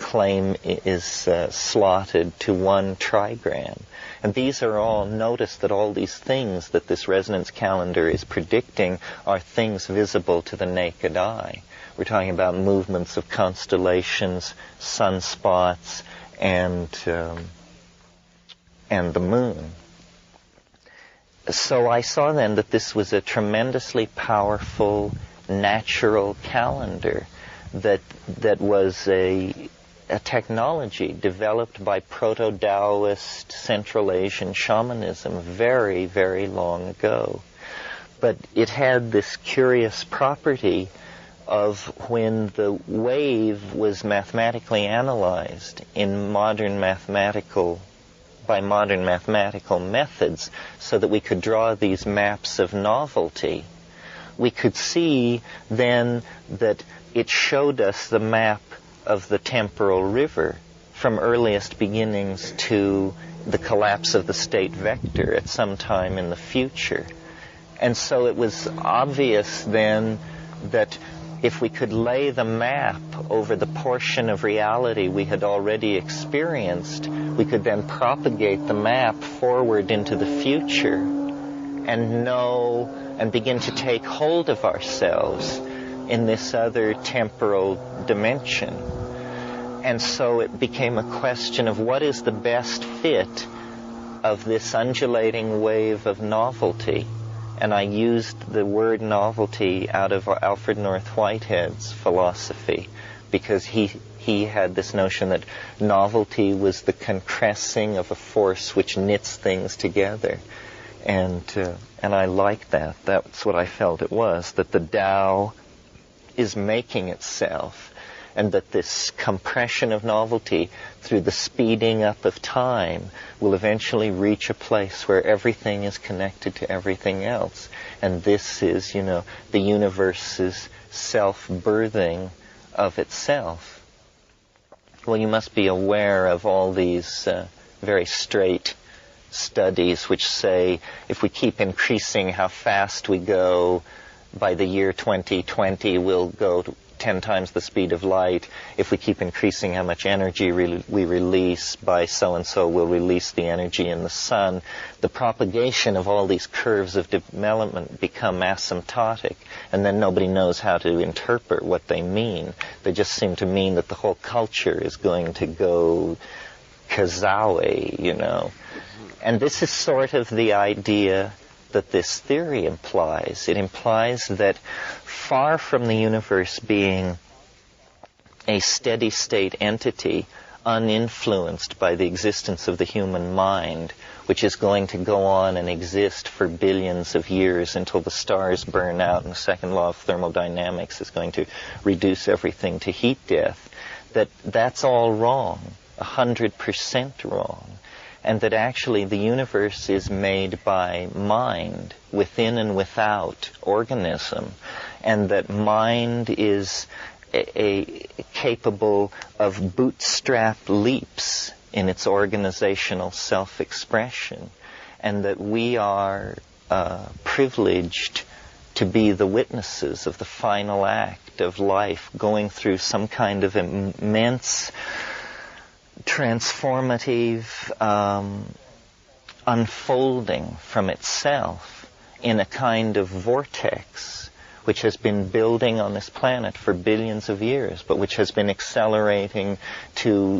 slotted to one trigram. And these are all, notice that all these things that this resonance calendar is predicting are things visible to the naked eye. We're talking about movements of constellations, sunspots, and the moon. So I saw then that this was a tremendously powerful natural calendar that was a technology developed by proto-Taoist Central Asian shamanism very, very long ago. But it had this curious property of when the wave was mathematically analyzed in modern mathematical methods, so that we could draw these maps of novelty, we could see then that it showed us the map of the temporal river from earliest beginnings to the collapse of the state vector at some time in the future. And so it was obvious then that if we could lay the map over the portion of reality we had already experienced, we could then propagate the map forward into the future and know and begin to take hold of ourselves in this other temporal dimension. And so it became a question of what is the best fit of this undulating wave of novelty. And I used the word novelty out of Alfred North Whitehead's philosophy, because he had this notion that novelty was the concressing of a force which knits things together. And I liked that. That's what I felt it was, that the Tao is making itself, and that this compression of novelty through the speeding up of time will eventually reach a place where everything is connected to everything else. And this is, the universe's self-birthing of itself. Well, you must be aware of all these very straight studies which say if we keep increasing how fast we go, by the year 2020 we'll go to 10 times the speed of light. If we keep increasing how much energy we release, by so-and-so we'll release the energy in the sun. The propagation of all these curves of development become asymptotic, and then nobody knows how to interpret what they mean. They just seem to mean that the whole culture is going to go kazawe, And this is sort of the idea that this theory implies. It implies that far from the universe being a steady state entity uninfluenced by the existence of the human mind, which is going to go on and exist for billions of years until the stars burn out and the second law of thermodynamics is going to reduce everything to heat death, that's all wrong, 100% wrong. And that actually the universe is made by mind, within and without organism, and that mind is capable of bootstrap leaps in its organizational self-expression, and that we are privileged to be the witnesses of the final act of life, going through some kind of immense transformative unfolding from itself in a kind of vortex which has been building on this planet for billions of years, but which has been accelerating to,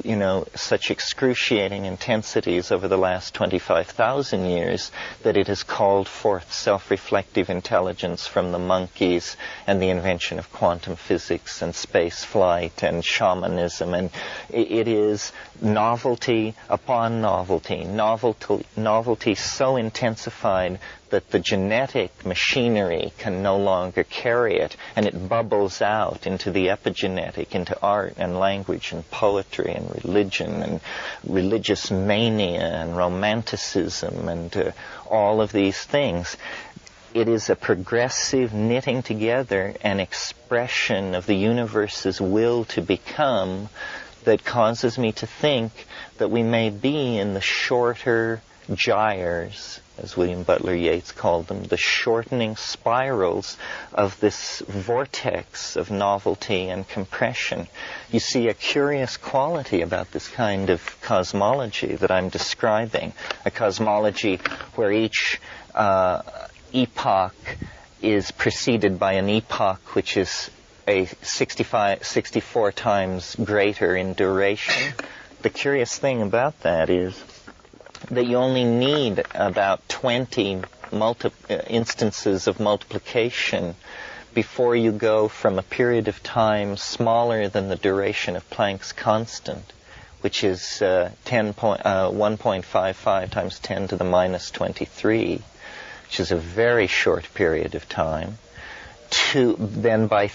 such excruciating intensities over the last 25,000 years that it has called forth self-reflective intelligence from the monkeys and the invention of quantum physics and space flight and shamanism. And it is novelty upon novelty, novelty so intensified that the genetic machinery can no longer carry it, and it bubbles out into the epigenetic, into art and language and poetry and religion and religious mania and romanticism and all of these things. It is a progressive knitting together and expression of the universe's will to become that causes me to think that we may be in the shorter gyres, as William Butler Yeats called them, the shortening spirals of this vortex of novelty and compression. You see a curious quality about this kind of cosmology that I'm describing, a cosmology where each epoch is preceded by an epoch which is a 64 times greater in duration. The curious thing about that is that you only need about 20 instances of multiplication before you go from a period of time smaller than the duration of Planck's constant, which is 1.55 times 10 to the minus 23, which is a very short period of time, to then by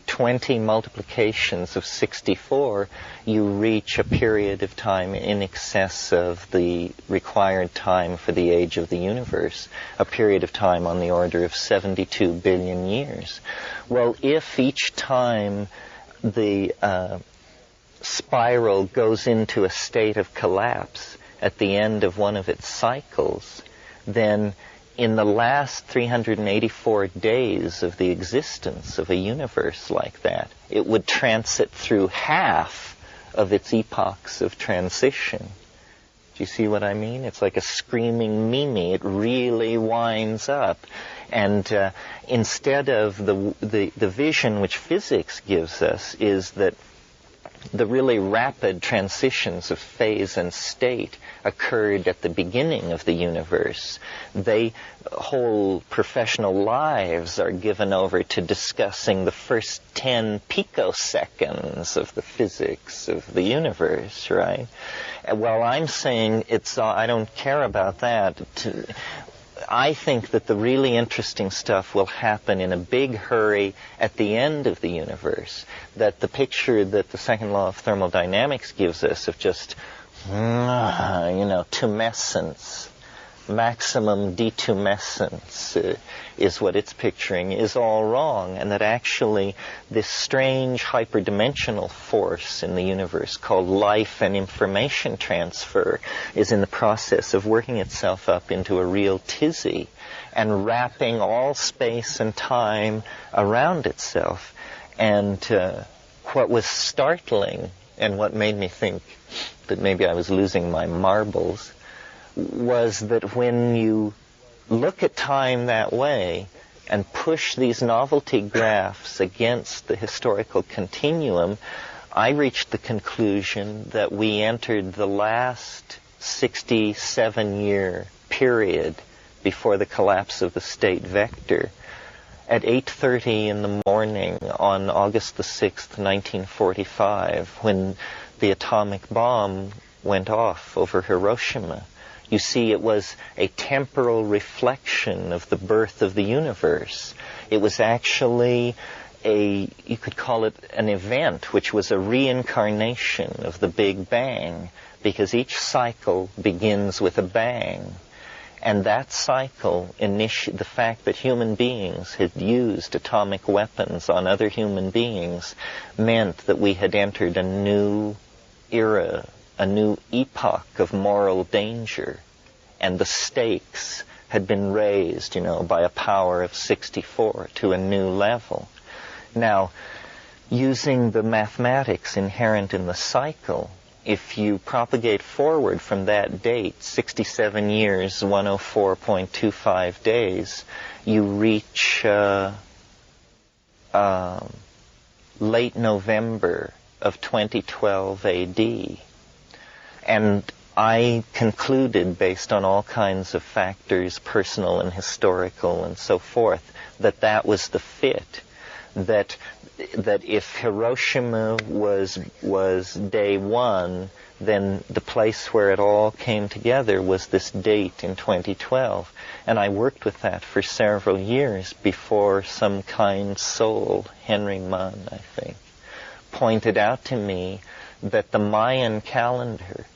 20 multiplications of 64, you reach a period of time in excess of the required time for the age of the universe, a period of time on the order of 72 billion years. Well, if each time the spiral goes into a state of collapse at the end of one of its cycles, then in the last 384 days of the existence of a universe like that, it would transit through half of its epochs of transition. Do you see what I mean? It's like a screaming Mimi. It really winds up. And instead of the vision which physics gives us is that the really rapid transitions of phase and state occurred at the beginning of the universe. Whole professional lives are given over to discussing the first 10 picoseconds of the physics of the universe, right? Well, I'm saying I don't care about that. I think that the really interesting stuff will happen in a big hurry at the end of the universe. That the picture that the second law of thermodynamics gives us of just, tumescence, maximum detumescence is what it's picturing, is all wrong, and that actually this strange hyperdimensional force in the universe called life and information transfer is in the process of working itself up into a real tizzy and wrapping all space and time around itself. And what was startling and what made me think that maybe I was losing my marbles was that when you look at time that way and push these novelty graphs against the historical continuum, I reached the conclusion that we entered the last 67-year period before the collapse of the state vector. at 8:30 in the morning on August the 6th, 1945, when the atomic bomb went off over Hiroshima. You see, it was a temporal reflection of the birth of the universe. It was actually you could call it an event, which was a reincarnation of the Big Bang, because each cycle begins with a bang. And that cycle, the fact that human beings had used atomic weapons on other human beings, meant that we had entered a new era, a new epoch of moral danger. And the stakes had been raised, by a power of 64 to a new level. Now, using the mathematics inherent in the cycle, if you propagate forward from that date, 67 years, 104.25 days, you reach late November of 2012 AD. And I concluded, based on all kinds of factors, personal and historical and so forth, that was the fit. That if Hiroshima was day one, then the place where it all came together was this date in 2012. And I worked with that for several years before some kind soul, Henry Munn, I think, pointed out to me that the Mayan calendar,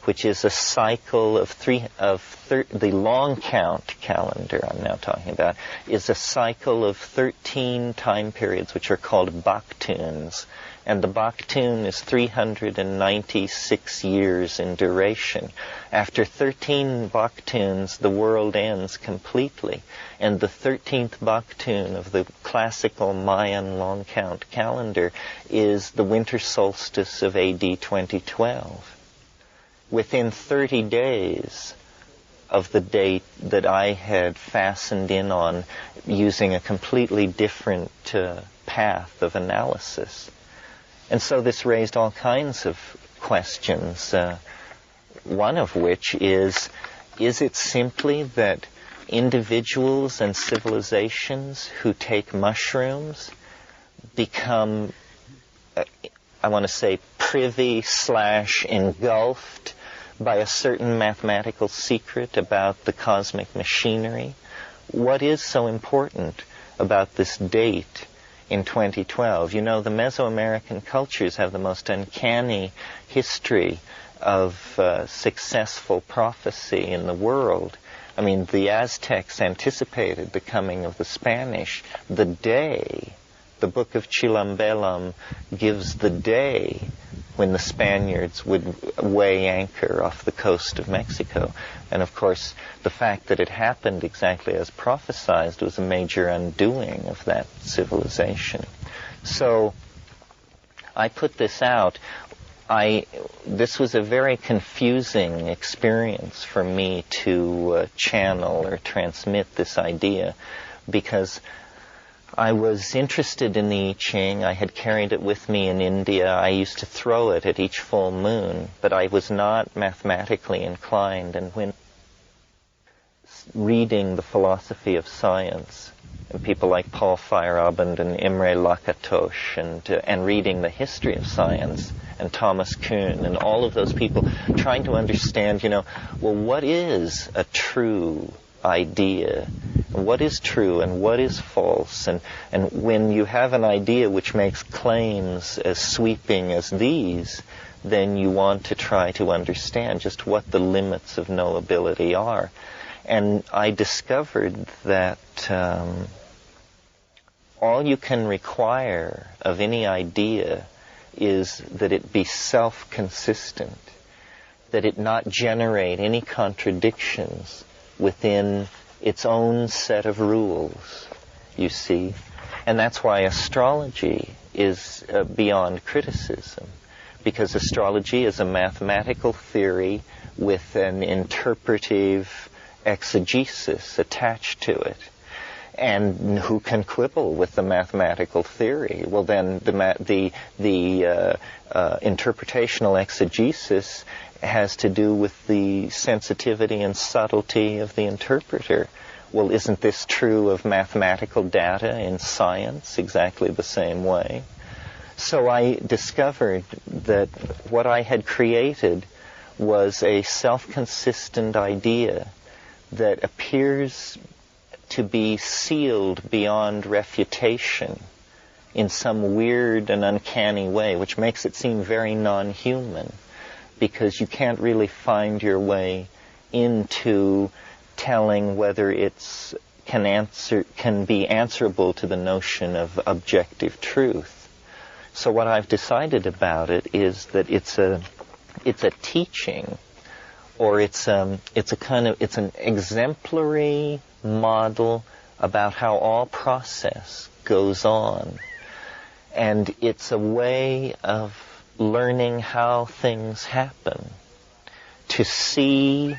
which is a cycle of the long count calendar I'm now talking about, is a cycle of 13 time periods which are called Baktuns. And the Baktun is 396 years in duration. After 13 Baktuns, the world ends completely. And the 13th Baktun of the classical Mayan long count calendar is the winter solstice of AD 2012. Within 30 days of the date that I had fastened in on, using a completely different path of analysis. And so this raised all kinds of questions, one of which is it simply that individuals and civilizations who take mushrooms become, I want to say, privy/engulfed by a certain mathematical secret about the cosmic machinery? What is so important about this date in 2012? The Mesoamerican cultures have the most uncanny history of successful prophecy in the world. I mean, the Aztecs anticipated the coming of the Spanish. The book of Chilambalam gives the day when the Spaniards would weigh anchor off the coast of Mexico. And of course, the fact that it happened exactly as prophesied was a major undoing of that civilization. So I put this out. This was a very confusing experience for me to channel or transmit this idea, because I was interested in the I Ching. I had carried it with me in India. I used to throw it at each full moon, but I was not mathematically inclined. And when reading the philosophy of science, and people like Paul Feyerabend and Imre Lakatos, and reading the history of science, and Thomas Kuhn, and all of those people, trying to understand, what is a true idea? What is true and what is false? And when you have an idea which makes claims as sweeping as these, then you want to try to understand just what the limits of knowability are. And I discovered that all you can require of any idea is that it be self-consistent, that it not generate any contradictions within its own set of rules, you see. And that's why astrology is beyond criticism, because astrology is a mathematical theory with an interpretive exegesis attached to it. And who can quibble with the mathematical theory? Well, then the interpretational exegesis has to do with the sensitivity and subtlety of the interpreter. well, isn't this true of mathematical data in science exactly the same way? So I discovered that what I had created was a self-consistent idea that appears to be sealed beyond refutation in some weird and uncanny way, which makes it seem very non-human, because you can't really find your way into telling whether it's can be answerable to the notion of objective truth. So what I've decided about it is that it's a teaching, or it's an exemplary model about how all process goes on. And it's a way of learning how things happen, to see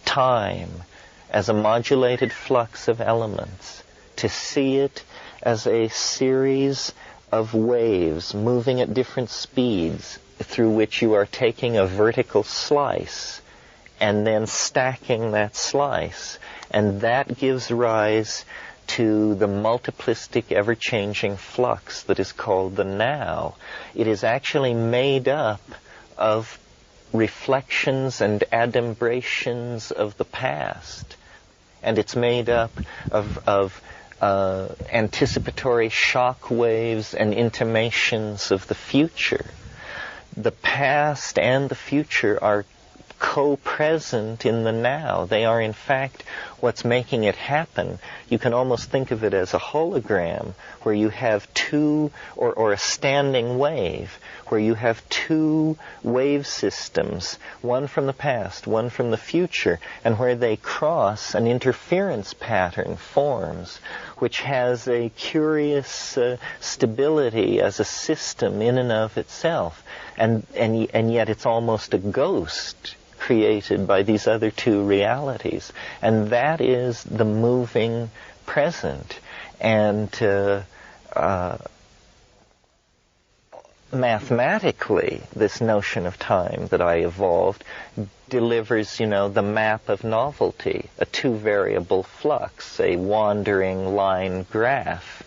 time as a modulated flux of elements, to see it as a series of waves moving at different speeds through which you are taking a vertical slice and then stacking that slice. And that gives rise to the multiplistic, ever-changing flux that is called the now. It is actually made up of reflections and adumbrations of the past. And it's made up of anticipatory shock waves and intimations of the future. The past and the future are co-present in the now. They are, in fact, what's making it happen. You can almost think of it as a hologram, where you have two, or a standing wave, where you have two wave systems, one from the past, one from the future, and where they cross, an interference pattern forms, which has a curious stability as a system in and of itself. And yet it's almost a ghost created by these other two realities. And that is the moving present. And mathematically, this notion of time that I evolved delivers, the map of novelty, a two-variable flux, a wandering line graph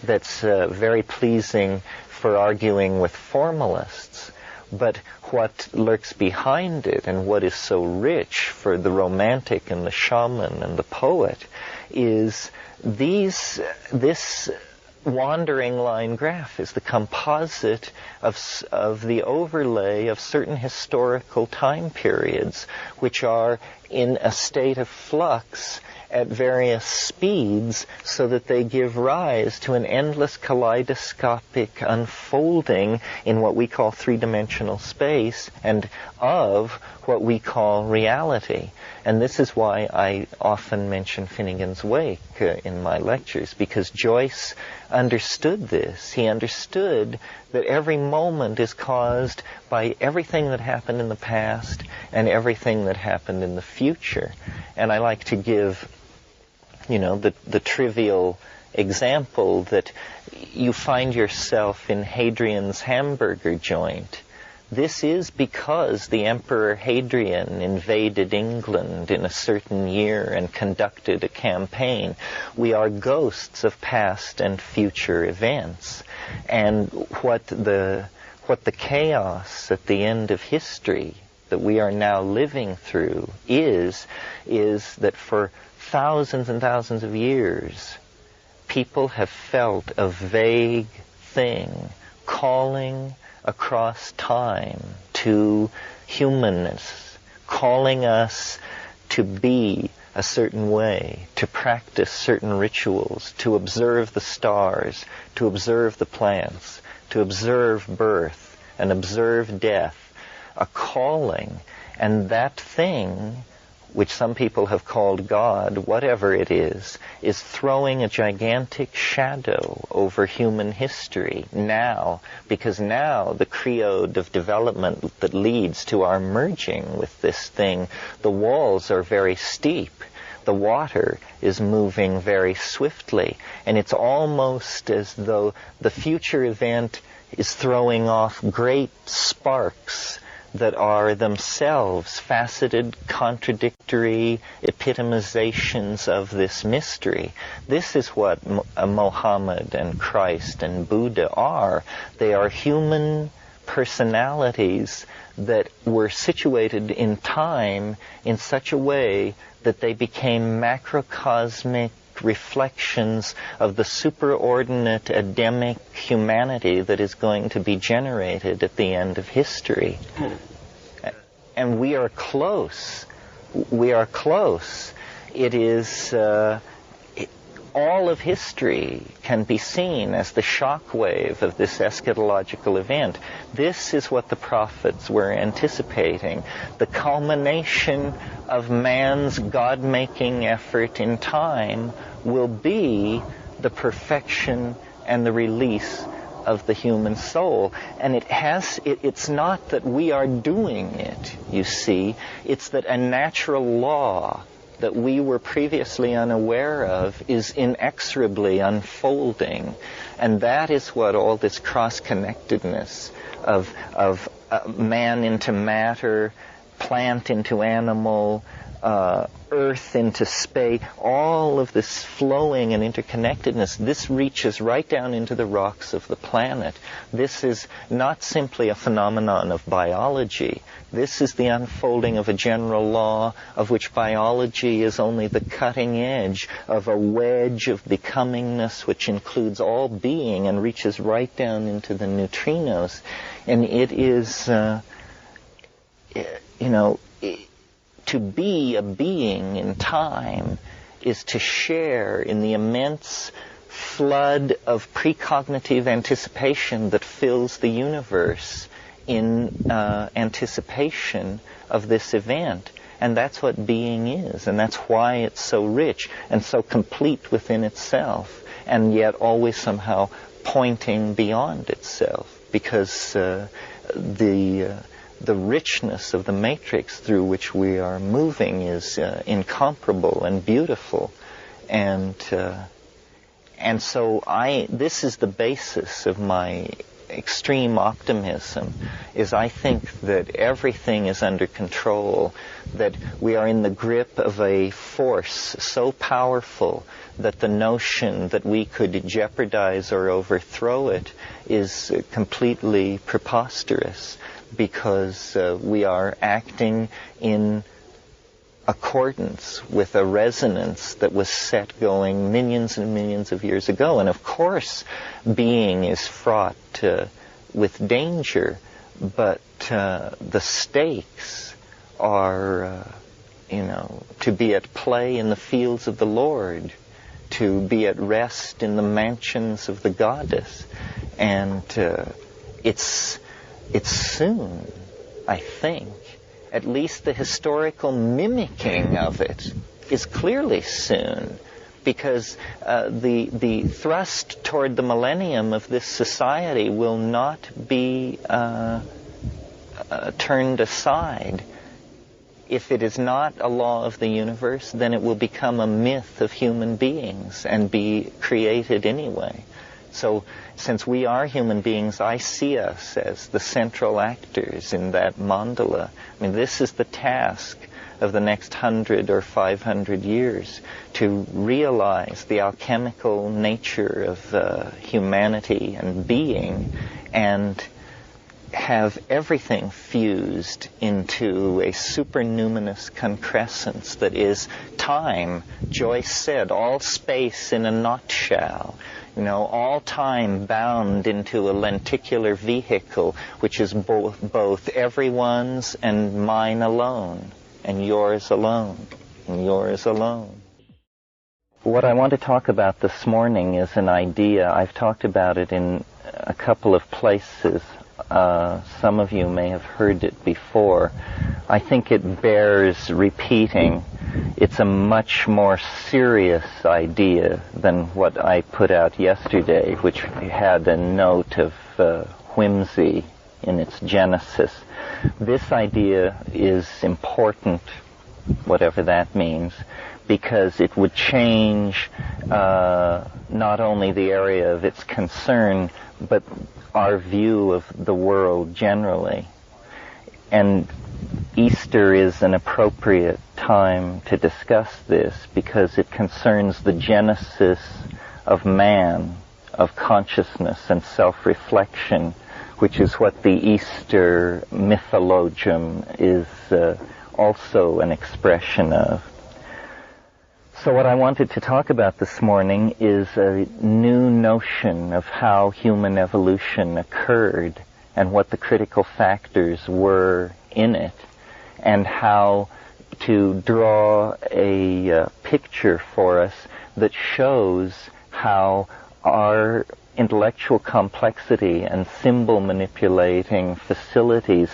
that's very pleasing for arguing with formalists. But what lurks behind it, and what is so rich for the romantic and the shaman and the poet, is this wandering line graph is the composite of the overlay of certain historical time periods, which are in a state of flux at various speeds, so that they give rise to an endless kaleidoscopic unfolding in what we call three-dimensional space, and of what we call reality. And this is why I often mention Finnegan's Wake in my lectures, because Joyce understood this. He understood that every moment is caused by everything that happened in the past and everything that happened in the future. And I like to give, the trivial example that you find yourself in Hadrian's hamburger joint. This is because the Emperor Hadrian invaded England in a certain year and conducted a campaign. We are ghosts of past and future events. And what the chaos at the end of history that we are now living through is that for thousands and thousands of years, people have felt a vague thing calling across time to humanness, calling us to be a certain way, to practice certain rituals, to observe the stars, to observe the plants, to observe birth and observe death, a calling. And that thing, which some people have called God, whatever it is throwing a gigantic shadow over human history now, because now the creode of development that leads to our merging with this thing, the walls are very steep, the water is moving very swiftly, and it's almost as though the future event is throwing off great sparks that are themselves faceted, contradictory epitomizations of this mystery. This is what Mohammed and Christ and Buddha are. They are human personalities that were situated in time in such a way that they became macrocosmic reflections of the superordinate Adamic humanity that is going to be generated at the end of history. And we are close. We are close. It is all of history can be seen as the shock wave of this eschatological event. This is what the prophets were anticipating. The culmination of man's God-making effort in time will be the perfection and the release of the human soul. And it's not that we are doing it, you see. It's that a natural law that we were previously unaware of is inexorably unfolding. And that is what all this cross-connectedness of man into matter, plant into animal, earth into space, all of this flowing and interconnectedness, this reaches right down into the rocks of the planet. This is not simply a phenomenon of biology. This is the unfolding of a general law of which biology is only the cutting edge of a wedge of becomingness which includes all being and reaches right down into the neutrinos. And it is, to be a being in time is to share in the immense flood of precognitive anticipation that fills the universe in anticipation of this event. And that's what being is, and that's why it's so rich and so complete within itself, and yet always somehow pointing beyond itself, because the richness of the matrix through which we are moving is incomparable and beautiful. And so this is the basis of my extreme optimism, is I think that everything is under control, that we are in the grip of a force so powerful that the notion that we could jeopardize or overthrow it is completely preposterous, because we are acting in accordance with a resonance that was set going millions and millions of years ago. And of course, being is fraught with danger, but the stakes are, to be at play in the fields of the Lord, to be at rest in the mansions of the goddess. And it's soon, I think. At least the historical mimicking of it is clearly soon, because the thrust toward the millennium of this society will not be turned aside. If it is not a law of the universe, then it will become a myth of human beings and be created anyway. So, since we are human beings, I see us as the central actors in that mandala. I mean, this is the task of the next 100 or 500 years, to realize the alchemical nature of humanity and being, and have everything fused into a supernuminous concrescence that is time. Joyce said, all space in a nutshell. All time bound into a lenticular vehicle, which is both everyone's and mine alone, and yours alone, and yours alone. What I want to talk about this morning is an idea. I've talked about it in a couple of places. Some of you may have heard it before. I think it bears repeating. It's a much more serious idea than what I put out yesterday, which had a note of whimsy in its genesis. This idea is important, whatever that means, because it would change not only the area of its concern, but our view of the world generally. And Easter is an appropriate time to discuss this because it concerns the genesis of man, of consciousness and self-reflection, which is what the Easter mythologium is also an expression of. So what I wanted to talk about this morning is a new notion of how human evolution occurred and what the critical factors were in it, and how to draw a picture for us that shows how our intellectual complexity and symbol manipulating facilities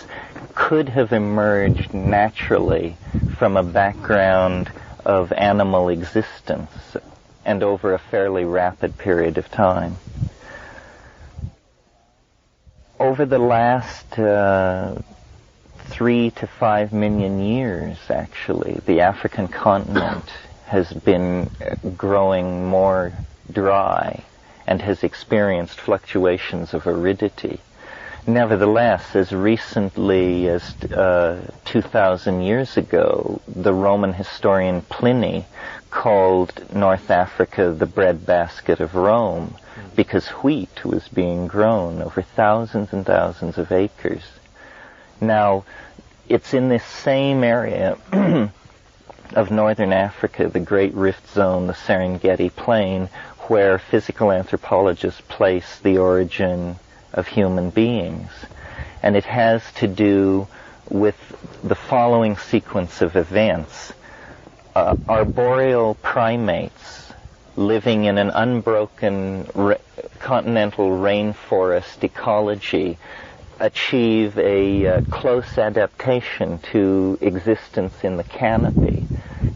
could have emerged naturally from a background of animal existence and over a fairly rapid period of time. Over the last 3 to 5 million years, actually, the African continent has been growing more dry and has experienced fluctuations of aridity. Nevertheless, as recently as 2,000 years ago, the Roman historian Pliny called North Africa the breadbasket of Rome because wheat was being grown over thousands and thousands of acres. Now, it's in this same area of northern Africa, the Great Rift Zone, the Serengeti Plain, where physical anthropologists place the origin of human beings. And it has to do with the following sequence of events. Arboreal primates living in an unbroken continental rainforest ecology achieve a close adaptation to existence in the canopy.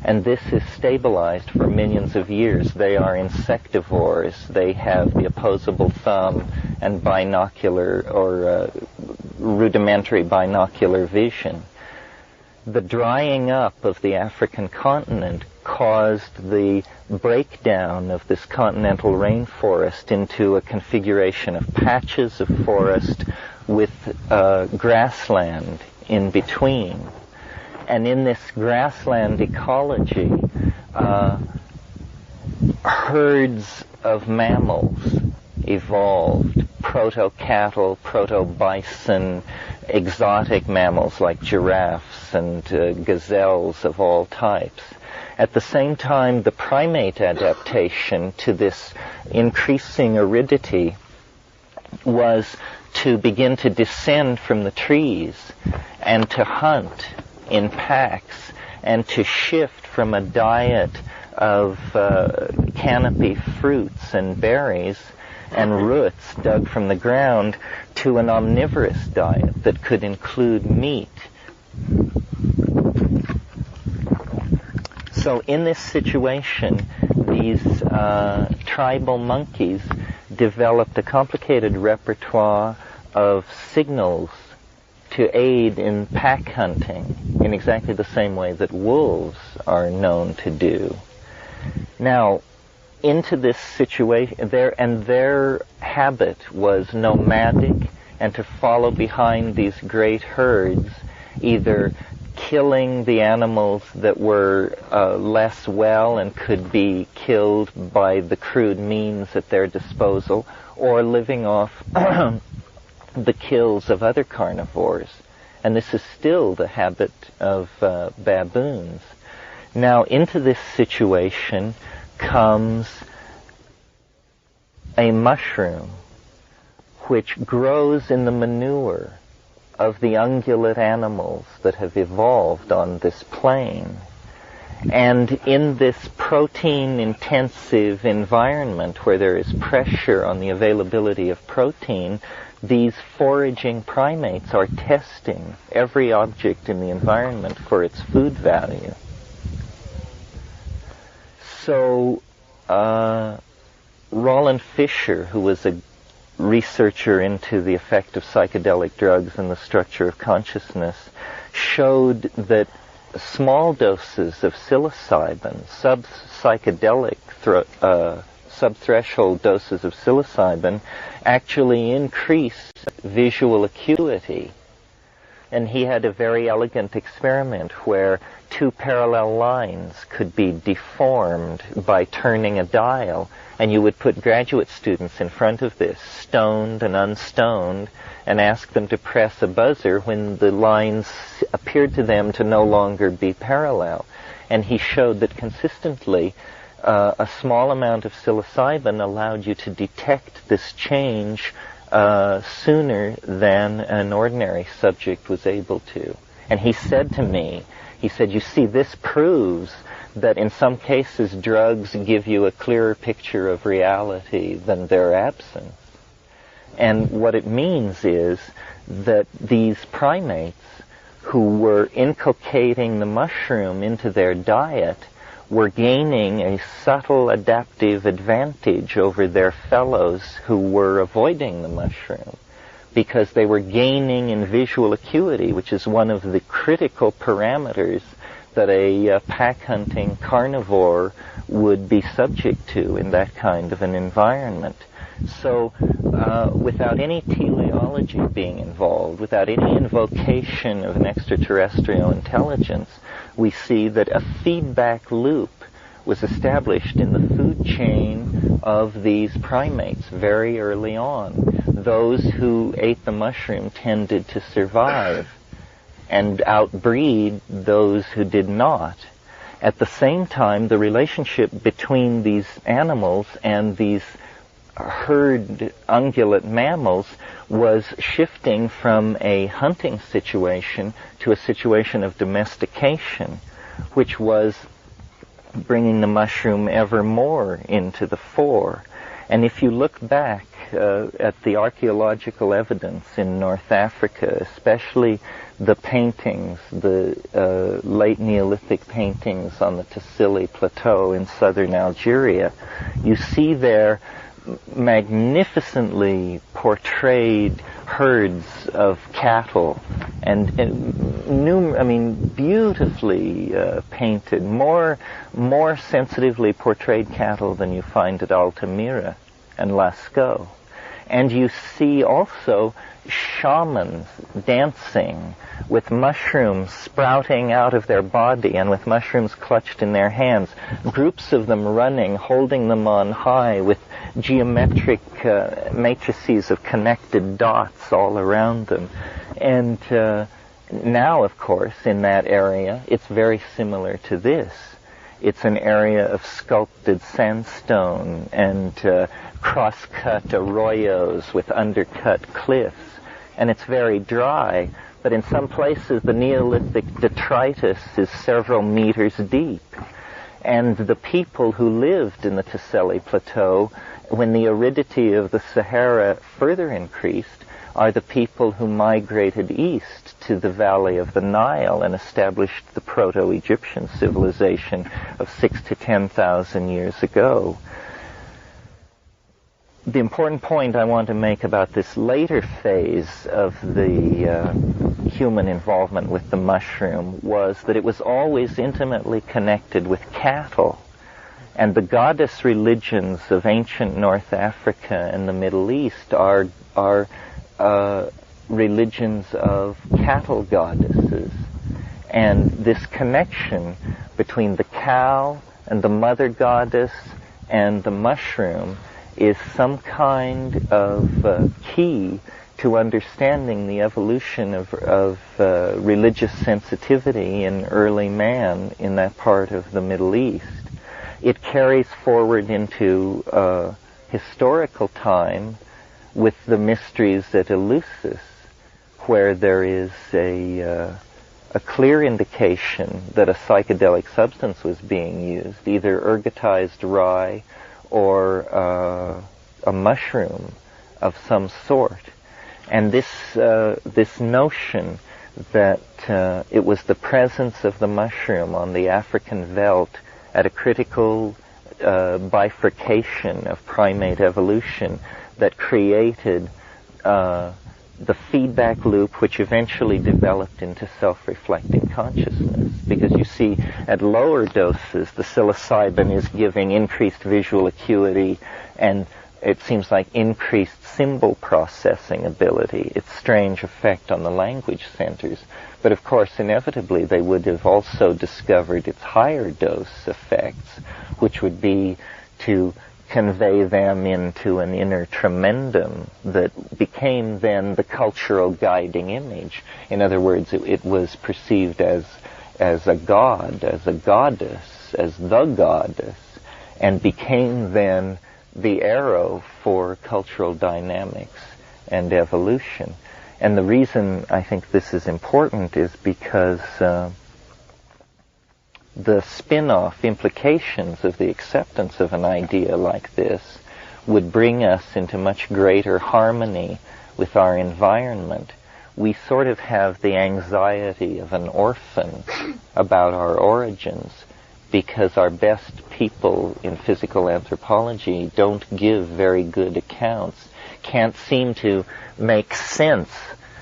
And this is stabilized for millions of years. They are insectivores. They have the opposable thumb and binocular or rudimentary binocular vision. The drying up of the African continent caused the breakdown of this continental rainforest into a configuration of patches of forest with grassland in between. And in this grassland ecology, herds of mammals evolved, proto-cattle, proto-bison, exotic mammals like giraffes and gazelles of all types. At the same time, the primate adaptation to this increasing aridity was to begin to descend from the trees and to hunt in packs and to shift from a diet of canopy fruits and berries and roots dug from the ground to an omnivorous diet that could include meat. So in this situation, these tribal monkeys developed a complicated repertoire of signals to aid in pack hunting in exactly the same way that wolves are known to do. Now, into this situation, their habit was nomadic and to follow behind these great herds, either killing the animals that were less well and could be killed by the crude means at their disposal, or living off the kills of other carnivores. And this is still the habit of baboons. Now, into this situation comes a mushroom which grows in the manure of the ungulate animals that have evolved on this plain. And in this protein-intensive environment where there is pressure on the availability of protein, these foraging primates are testing every object in the environment for its food value. So, Roland Fisher, who was a researcher into the effect of psychedelic drugs and the structure of consciousness, showed that small doses of psilocybin, subthreshold doses of psilocybin, actually increase visual acuity. And he had a very elegant experiment where two parallel lines could be deformed by turning a dial, and you would put graduate students in front of this, stoned and unstoned, and ask them to press a buzzer when the lines appeared to them to no longer be parallel. And he showed that consistently a small amount of psilocybin allowed you to detect this change sooner than an ordinary subject was able to. And he said to me, he said, you see, this proves that in some cases drugs give you a clearer picture of reality than their absence. And what it means is that these primates who were inculcating the mushroom into their diet were gaining a subtle adaptive advantage over their fellows who were avoiding the mushroom, because they were gaining in visual acuity, which is one of the critical parameters that a pack-hunting carnivore would be subject to in that kind of an environment. So without any teleology being involved, without any invocation of an extraterrestrial intelligence, we see that a feedback loop was established in the food chain of these primates very early on. Those who ate the mushroom tended to survive and outbreed those who did not. At the same time, the relationship between these animals and these herd ungulate mammals was shifting from a hunting situation to a situation of domestication, which was bringing the mushroom ever more into the fore. And if you look back at the archaeological evidence in North Africa, especially the paintings, the late Neolithic paintings on the Tassili Plateau in southern Algeria, you see there magnificently portrayed herds of cattle and beautifully painted, more sensitively portrayed cattle than you find at Altamira and Lascaux. And you see also shamans dancing with mushrooms sprouting out of their body and with mushrooms clutched in their hands, groups of them running, holding them on high with geometric matrices of connected dots all around them. And now, of course, in that area, it's very similar to this. It's an area of sculpted sandstone and cross-cut arroyos with undercut cliffs. And it's very dry, but in some places the Neolithic detritus is several meters deep. And the people who lived in the Tassili Plateau, when the aridity of the Sahara further increased, are the people who migrated east to the valley of the Nile and established the Proto-Egyptian civilization of 6,000 to 10,000 years ago. The important point I want to make about this later phase of the human involvement with the mushroom was that it was always intimately connected with cattle. And the goddess religions of ancient North Africa and the Middle East are religions of cattle goddesses. And this connection between the cow and the mother goddess and the mushroom is some kind of key to understanding the evolution of religious sensitivity in early man in that part of the Middle East. It carries forward into historical time with the mysteries at Eleusis, where there is a clear indication that a psychedelic substance was being used, either ergotized rye or a mushroom of some sort. And this notion that it was the presence of the mushroom on the African veldt at a critical bifurcation of primate evolution that created the feedback loop which eventually developed into self-reflecting consciousness. Because you see, at lower doses, the psilocybin is giving increased visual acuity and it seems like, increased symbol processing ability, its strange effect on the language centers. But of course, inevitably, they would have also discovered its higher dose effects, which would be to convey them into an inner tremendum that became then the cultural guiding image. In other words, it was perceived as a god, as a goddess, as the goddess, and became then the arrow for cultural dynamics and evolution. And the reason I think this is important is because the spin-off implications of the acceptance of an idea like this would bring us into much greater harmony with our environment. We sort of have the anxiety of an orphan about our origins because our best people in physical anthropology don't give very good accounts, can't seem to make sense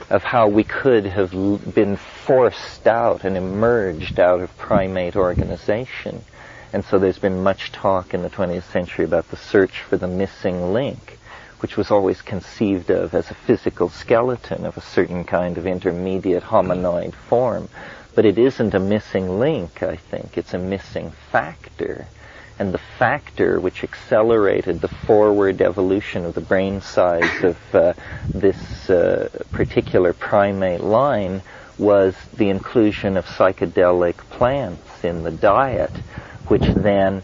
of how we could have been forced out and emerged out of primate organization. And so there's been much talk in the 20th century about the search for the missing link, which was always conceived of as a physical skeleton of a certain kind of intermediate hominoid form. But it isn't a missing link, I think. It's a missing factor. And the factor which accelerated the forward evolution of the brain size of this particular primate line was the inclusion of psychedelic plants in the diet, which then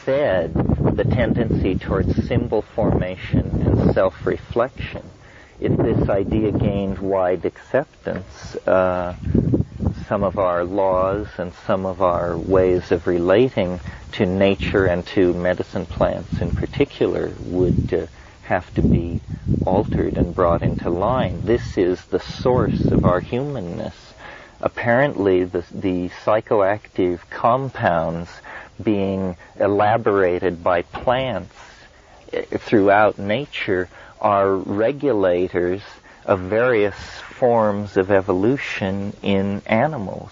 fed the tendency towards symbol formation and self-reflection. If this idea gained wide acceptance, some of our laws and some of our ways of relating to nature and to medicine plants in particular would have to be altered and brought into line. This is the source of our humanness. Apparently, the psychoactive compounds being elaborated by plants throughout nature are regulators of various forms of evolution in animals.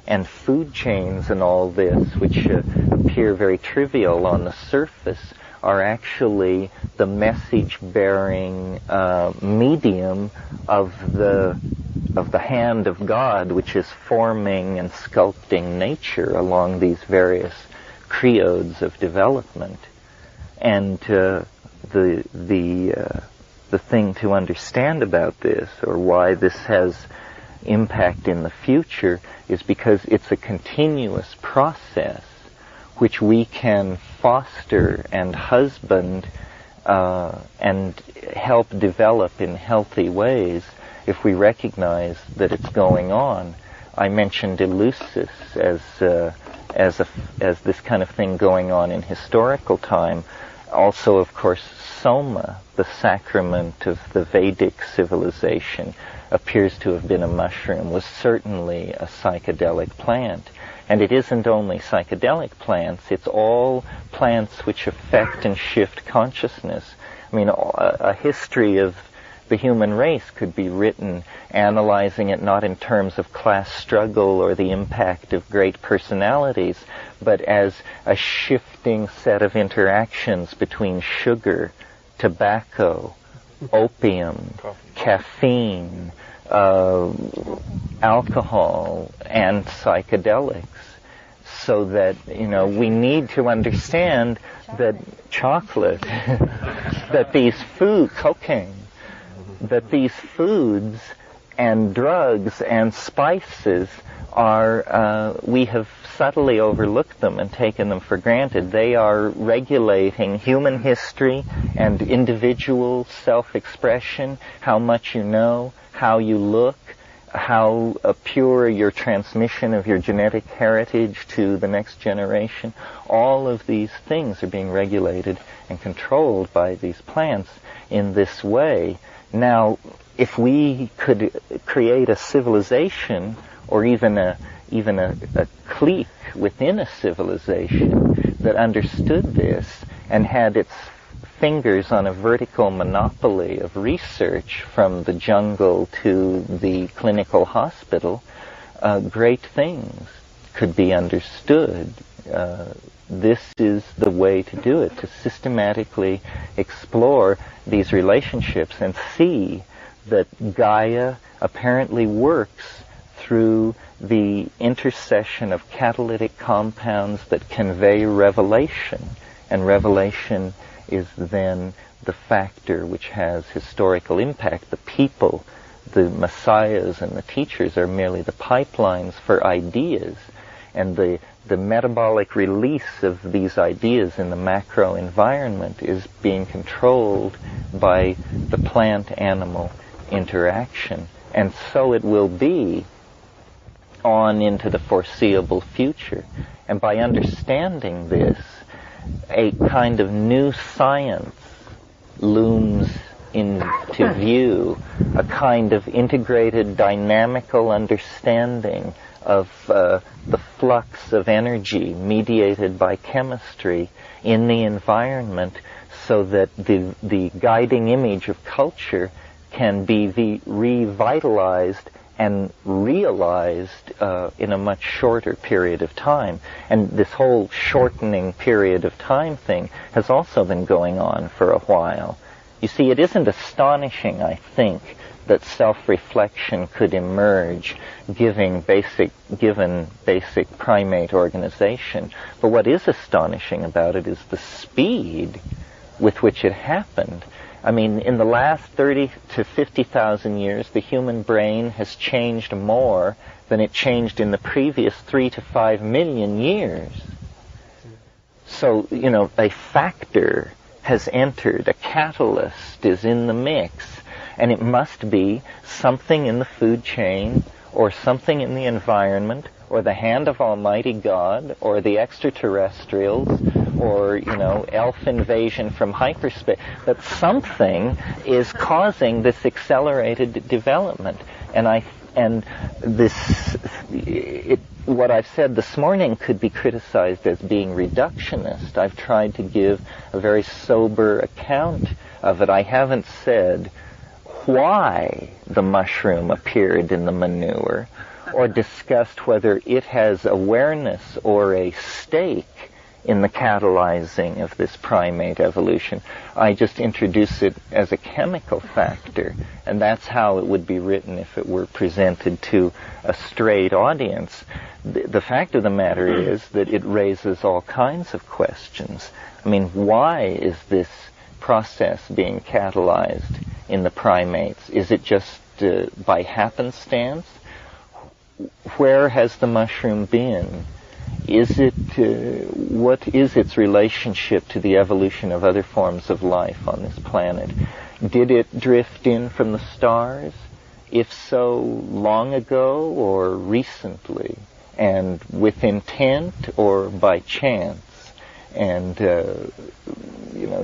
And food chains and all this, which appear very trivial on the surface, are actually the message-bearing medium of the hand of God, which is forming and sculpting nature along these various creodes of development. And the thing to understand about this, or why this has impact in the future, is because it's a continuous process which we can foster and husband and help develop in healthy ways if we recognize that it's going on. I mentioned Eleusis as this kind of thing going on in historical time. Also, of course, Soma, the sacrament of the Vedic civilization, appears to have been a mushroom, was certainly a psychedelic plant. And it isn't only psychedelic plants, it's all plants which affect and shift consciousness. I mean, a history of the human race could be written analyzing it not in terms of class struggle or the impact of great personalities, but as a shifting set of interactions between sugar, tobacco, opium, caffeine, alcohol, and psychedelics. So that, we need to understand that chocolate, that these cocaine, that these foods and drugs and spices are, we have subtly overlooked them and taken them for granted. They are regulating human history and individual self-expression, how much you know, how you look, how pure your transmission of your genetic heritage to the next generation. All of these things are being regulated and controlled by these plants in this way. Now, if we could create a civilization, or even a clique within a civilization that understood this and had its fingers on a vertical monopoly of research from the jungle to the clinical hospital, great things could be understood this is the way to do it, to systematically explore these relationships and see that Gaia apparently works through the intercession of catalytic compounds that convey revelation. And revelation is then the factor which has historical impact. The people, the messiahs and the teachers are merely the pipelines for ideas. And the metabolic release of these ideas in the macro environment is being controlled by the plant-animal interaction. And so it will be on into the foreseeable future. And by understanding this, a kind of new science looms into view, a kind of integrated dynamical understanding of the flux of energy mediated by chemistry in the environment, so that the guiding image of culture can be revitalized and realized in a much shorter period of time. And this whole shortening period of time thing has also been going on for a while. You see, it isn't astonishing, I think, that self-reflection could emerge given basic primate organization. But what is astonishing about it is the speed with which it happened. I mean, in the last 30 to 50,000 years, the human brain has changed more than it changed in the previous 3 to 5 million years. So, a factor has entered, a catalyst is in the mix, and it must be something in the food chain, or something in the environment, or the hand of Almighty God, or the extraterrestrials, or, elf invasion from hyperspace, that something is causing this accelerated development. What I've said this morning could be criticized as being reductionist. I've tried to give a very sober account of it. I haven't said why the mushroom appeared in the manure, or discussed whether it has awareness or a stake in the catalyzing of this primate evolution. I just introduce it as a chemical factor, and that's how it would be written if it were presented to a straight audience. The fact of the matter is that it raises all kinds of questions. I mean, why is this process being catalyzed in the primates? Is it just by happenstance? Where has the mushroom been? What is its relationship to the evolution of other forms of life on this planet? Did it drift in from the stars? If so, long ago or recently? And with intent or by chance? And,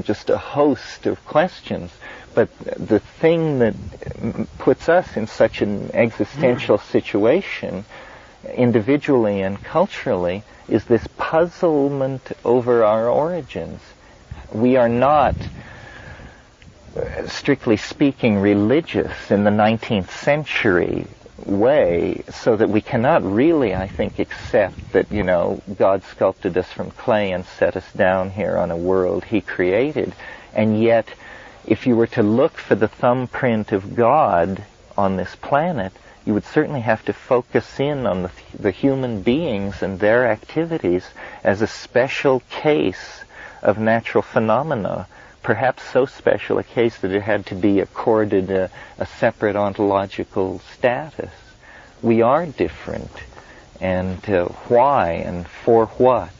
just a host of questions. But the thing that puts us in such an existential situation, individually and culturally, is this puzzlement over our origins. We are not, strictly speaking, religious in the 19th century way, so that we cannot really, I think, accept that, God sculpted us from clay and set us down here on a world He created. And yet, if you were to look for the thumbprint of God on this planet, you would certainly have to focus in on the human beings and their activities as a special case of natural phenomena, perhaps so special a case that it had to be accorded a separate ontological status. We are different, and why and for what?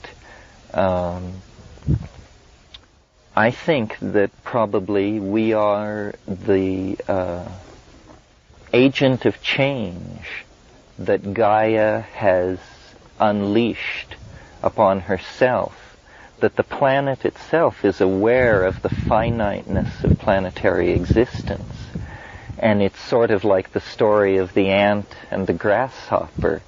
I think that probably we are the agent of change that Gaia has unleashed upon herself, that the planet itself is aware of the finiteness of planetary existence. And it's sort of like the story of the ant and the grasshopper.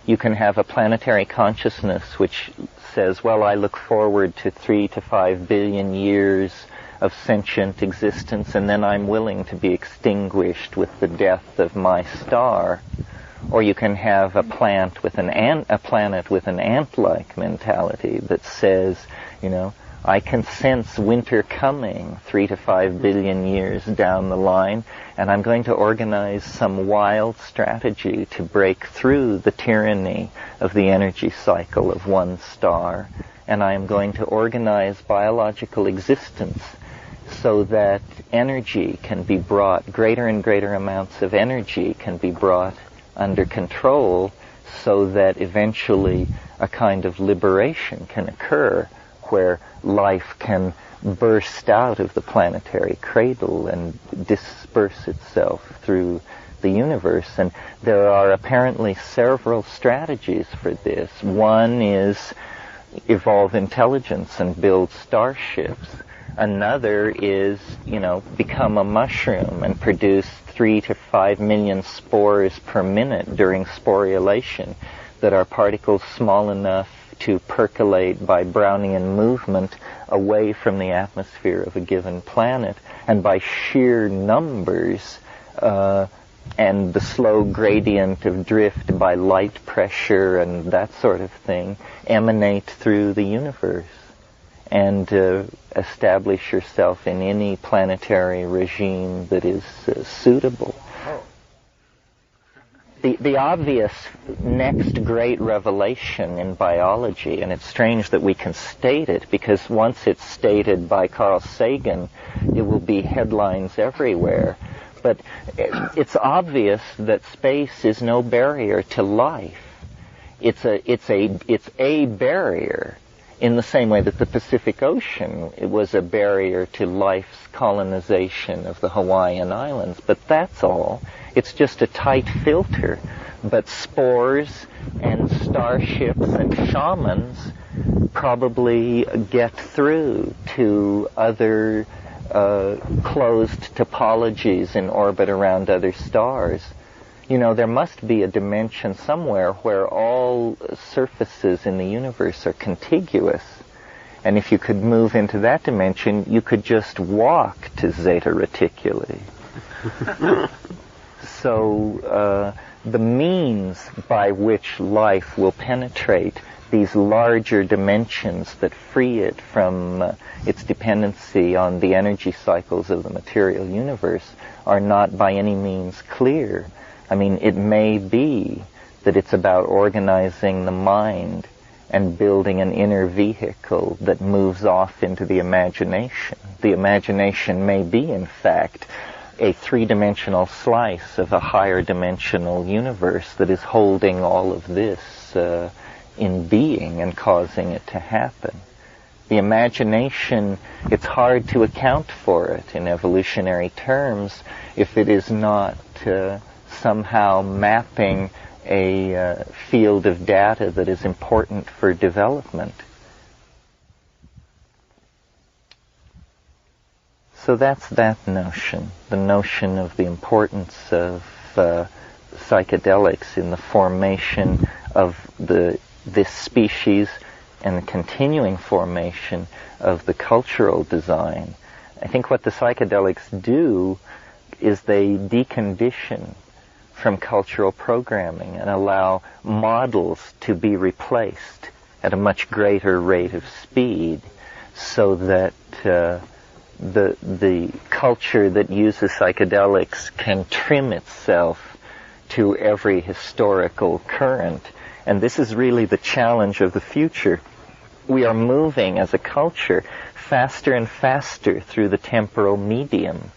You can have a planetary consciousness which says, well, I look forward to 3 to 5 billion years of sentient existence, and then I'm willing to be extinguished with the death of my star. Or you can have a planet with an ant-like mentality that says, I can sense winter coming 3 to 5 billion years down the line, and I'm going to organize some wild strategy to break through the tyranny of the energy cycle of one star, and I am going to organize biological existence so that energy can be brought, greater and greater amounts of energy can be brought under control, so that eventually a kind of liberation can occur where life can burst out of the planetary cradle and disperse itself through the universe. And there are apparently several strategies for this. One is evolve intelligence and build starships. Another is, become a mushroom and produce 3 to 5 million spores per minute during sporulation that are particles small enough to percolate by Brownian movement away from the atmosphere of a given planet, and by sheer numbers and the slow gradient of drift by light pressure and that sort of thing, emanate through the universe and establish yourself in any planetary regime that is suitable. The obvious next great revelation in biology, and it's strange that we can state it, because once it's stated by Carl Sagan, it will be headlines everywhere. But it's obvious that space is no barrier to life. It's a barrier in the same way that the Pacific Ocean, it was a barrier to life's colonization of the Hawaiian Islands. But that's all. It's just a tight filter. But spores and starships and shamans probably get through to other closed topologies in orbit around other stars. There must be a dimension somewhere where all surfaces in the universe are contiguous. And if you could move into that dimension, you could just walk to Zeta Reticuli. So the means by which life will penetrate these larger dimensions that free it from its dependency on the energy cycles of the material universe are not by any means clear. I mean, it may be that it's about organizing the mind and building an inner vehicle that moves off into the imagination. The imagination may be, in fact, a three-dimensional slice of a higher dimensional universe that is holding all of this in being and causing it to happen. The imagination, it's hard to account for it in evolutionary terms if it is not somehow mapping a field of data that is important for development. So that's that notion, the notion of the importance of psychedelics in the formation of this species and the continuing formation of the cultural design. I think what the psychedelics do is they decondition from cultural programming and allow models to be replaced at a much greater rate of speed, so that the culture that uses psychedelics can trim itself to every historical current. And this is really the challenge of the future. We are moving as a culture faster and faster through the temporal medium,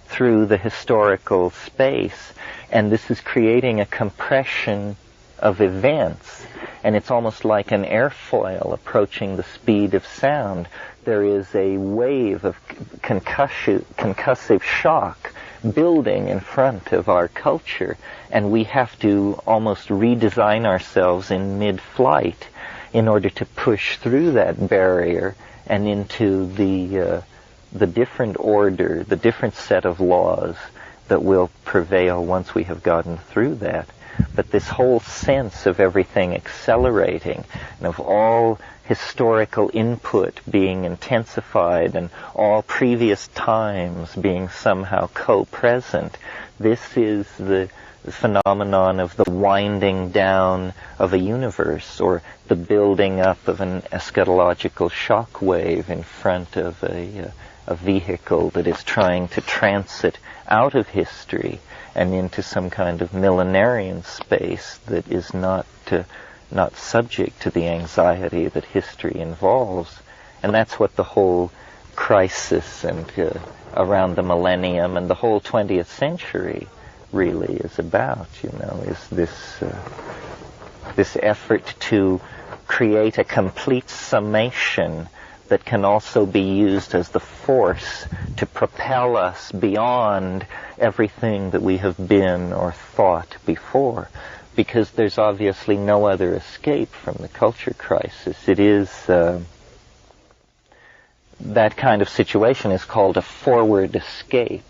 through the historical space, and this is creating a compression of events, and it's almost like an airfoil approaching the speed of sound. There is a wave of concussive shock building in front of our culture, and we have to almost redesign ourselves in mid-flight in order to push through that barrier and into the different order, the different set of laws that will prevail once we have gotten through that. But this whole sense of everything accelerating and of all historical input being intensified and all previous times being somehow co-present, This is the phenomenon of the winding down of a universe, or the building up of an eschatological shock wave in front of a vehicle that is trying to transit out of history and into some kind of millenarian space that is not subject to the anxiety that history involves. And that's what the whole crisis and around the millennium and the whole 20th century really is about, is this effort to create a complete summation that can also be used as the force to propel us beyond everything that we have been or thought before. Because there's obviously no other escape from the culture crisis. It is, that kind of situation is called a forward escape.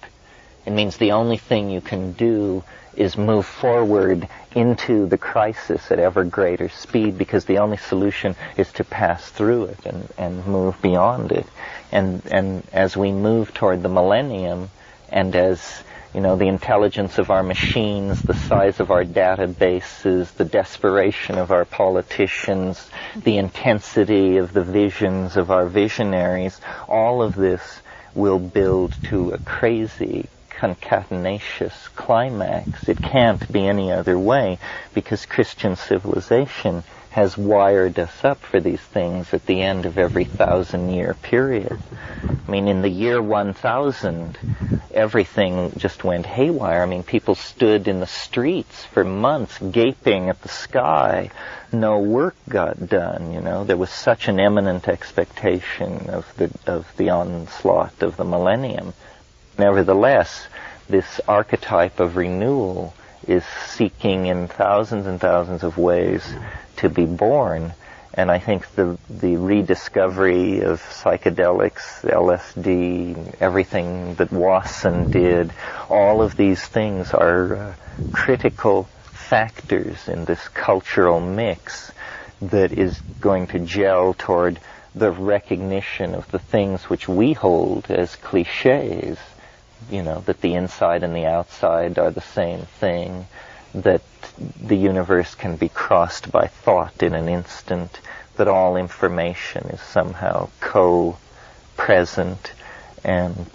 It means the only thing you can do is move forward into the crisis at ever greater speed, because the only solution is to pass through it and move beyond it. And as we move toward the millennium, and as the intelligence of our machines, the size of our databases, the desperation of our politicians, the intensity of the visions of our visionaries, all of this will build to a crazy, concatenacious climax. It can't be any other way, because Christian civilization has wired us up for these things at the end of every 1,000-year period. I mean, in the year 1000, everything just went haywire. I mean, people stood in the streets for months gaping at the sky. No work got done, There was such an imminent expectation of the onslaught of the millennium. Nevertheless, this archetype of renewal is seeking in thousands and thousands of ways to be born. And I think the rediscovery of psychedelics, LSD, everything that Wasson did, all of these things are critical factors in this cultural mix that is going to gel toward the recognition of the things which we hold as cliches, that the inside and the outside are the same thing, that the universe can be crossed by thought in an instant, that all information is somehow co-present, and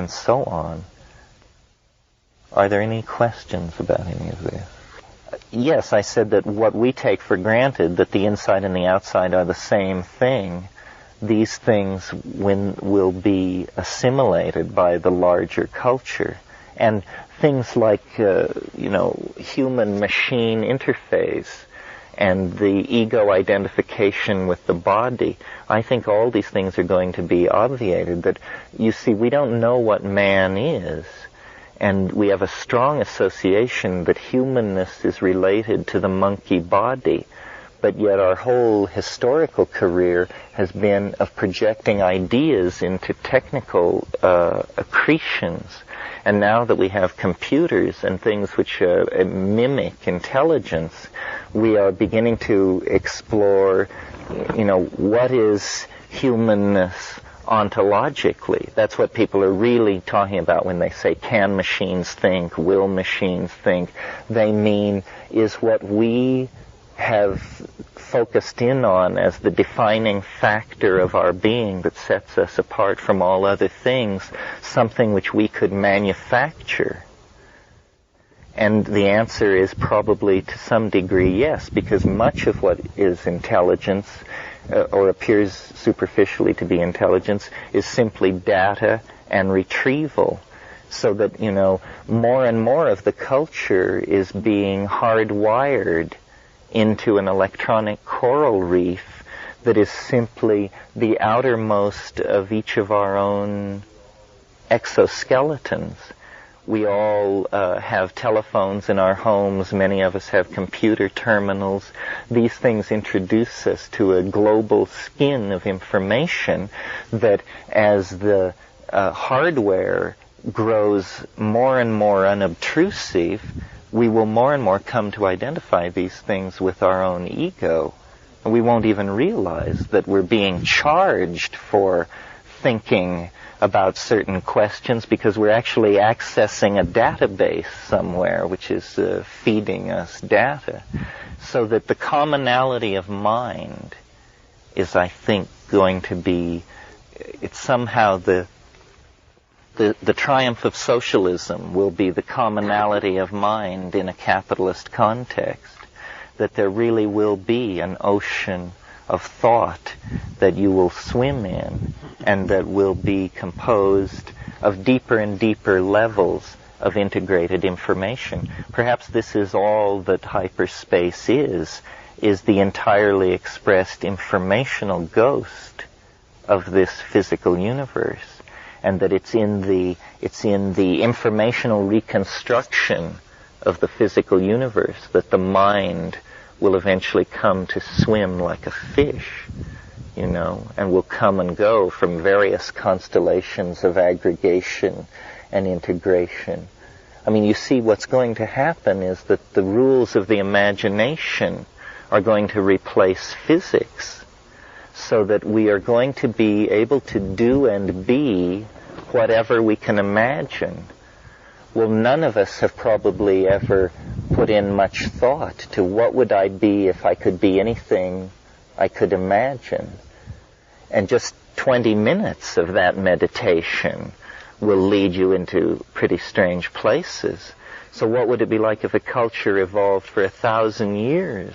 so on. Are there any questions about any of this? Yes, I said that what we take for granted, that the inside and the outside are the same thing, these things will be assimilated by the larger culture. And things like, human-machine interface and the ego identification with the body, I think all these things are going to be obviated. That, you see, we don't know what man is. And we have a strong association that humanness is related to the monkey body. But yet our whole historical career has been of projecting ideas into technical accretions. And now that we have computers and things which mimic intelligence, we are beginning to explore, what is humanness ontologically. That's what people are really talking about when they say, can machines think, will machines think? They mean, is what we have focused in on as the defining factor of our being that sets us apart from all other things, something which we could manufacture? And the answer is probably to some degree yes, because much of what is intelligence, or appears superficially to be intelligence, is simply data and retrieval. So that, more and more of the culture is being hardwired into an electronic coral reef that is simply the outermost of each of our own exoskeletons. We all have telephones in our homes. Many of us have computer terminals. These things introduce us to a global skin of information that, as the hardware grows more and more unobtrusive, we will more and more come to identify these things with our own ego. And we won't even realize that we're being charged for thinking about certain questions because we're actually accessing a database somewhere which is feeding us data. So that the commonality of mind is, I think, going to be, it's somehow the triumph of socialism will be the commonality of mind in a capitalist context, that there really will be an ocean of thought that you will swim in and that will be composed of deeper and deeper levels of integrated information. Perhaps this is all that hyperspace is the entirely expressed informational ghost of this physical universe, and that it's in the informational reconstruction of the physical universe that the mind will eventually come to swim like a fish, and will come and go from various constellations of aggregation and integration. I mean, you see, what's going to happen is that the rules of the imagination are going to replace physics, so that we are going to be able to do and be whatever we can imagine. Well, none of us have probably ever put in much thought to what would I be if I could be anything I could imagine. And just 20 minutes of that meditation will lead you into pretty strange places. So what would it be like if a culture evolved for 1,000 years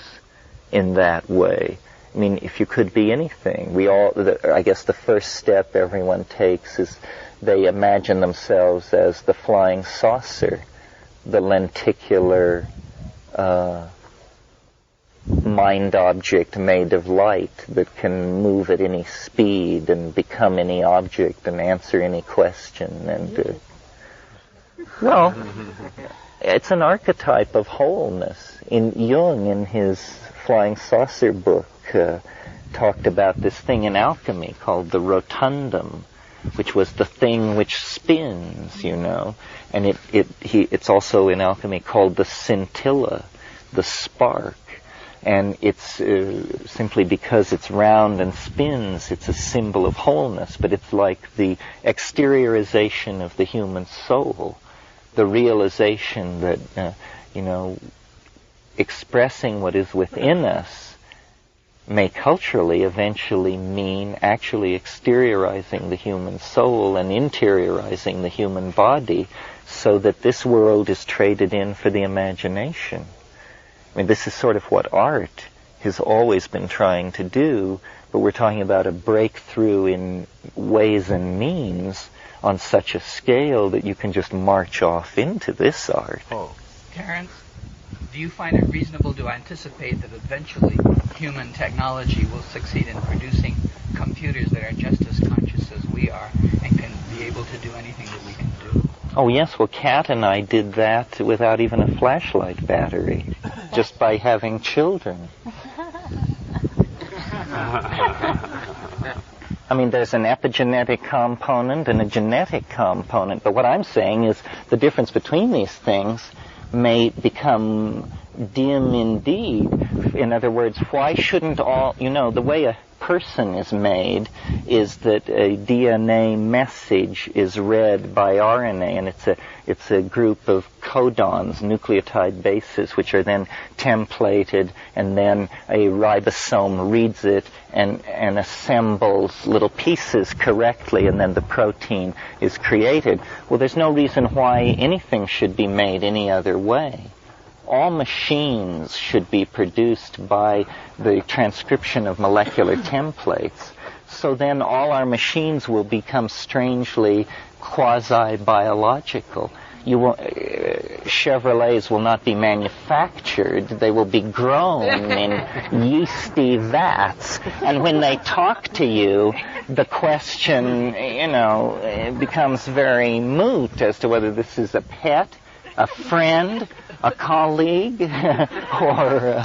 in that way? I mean, if you could be anything, I guess the first step everyone takes is they imagine themselves as the flying saucer, the lenticular mind object made of light that can move at any speed and become any object and answer any question. And well, it's an archetype of wholeness. Jung, in his Flying Saucer book, talked about this thing in alchemy called the rotundum, which was the thing which spins, and it's also in alchemy called the scintilla, the spark, and it's simply because it's round and spins, it's a symbol of wholeness, but it's like the exteriorization of the human soul, the realization that, expressing what is within us may culturally eventually mean actually exteriorizing the human soul and interiorizing the human body, so that this world is traded in for the imagination. I mean, this is sort of what art has always been trying to do, but we're talking about a breakthrough in ways and means on such a scale that you can just march off into this art. Terence, do you find it reasonable to anticipate that eventually human technology will succeed in producing computers that are just as conscious as we are and can be able to do anything that we can do? Oh yes, well, Kat and I did that without even a flashlight battery, just by having children. I mean, there's an epigenetic component and a genetic component, but what I'm saying is the difference between these things may become dim indeed. In other words, why shouldn't all, the way a person is made is that a DNA message is read by RNA, and it's a group of codons, nucleotide bases, which are then templated, and then a ribosome reads it and assembles little pieces correctly, and then the protein is created. Well, there's no reason why anything should be made any other way. All machines should be produced by the transcription of molecular templates. So then all our machines will become strangely quasi-biological. Chevrolets will not be manufactured. They will be grown in yeasty vats. And when they talk to you, the question, becomes very moot as to whether this is a pet, a friend, a colleague, or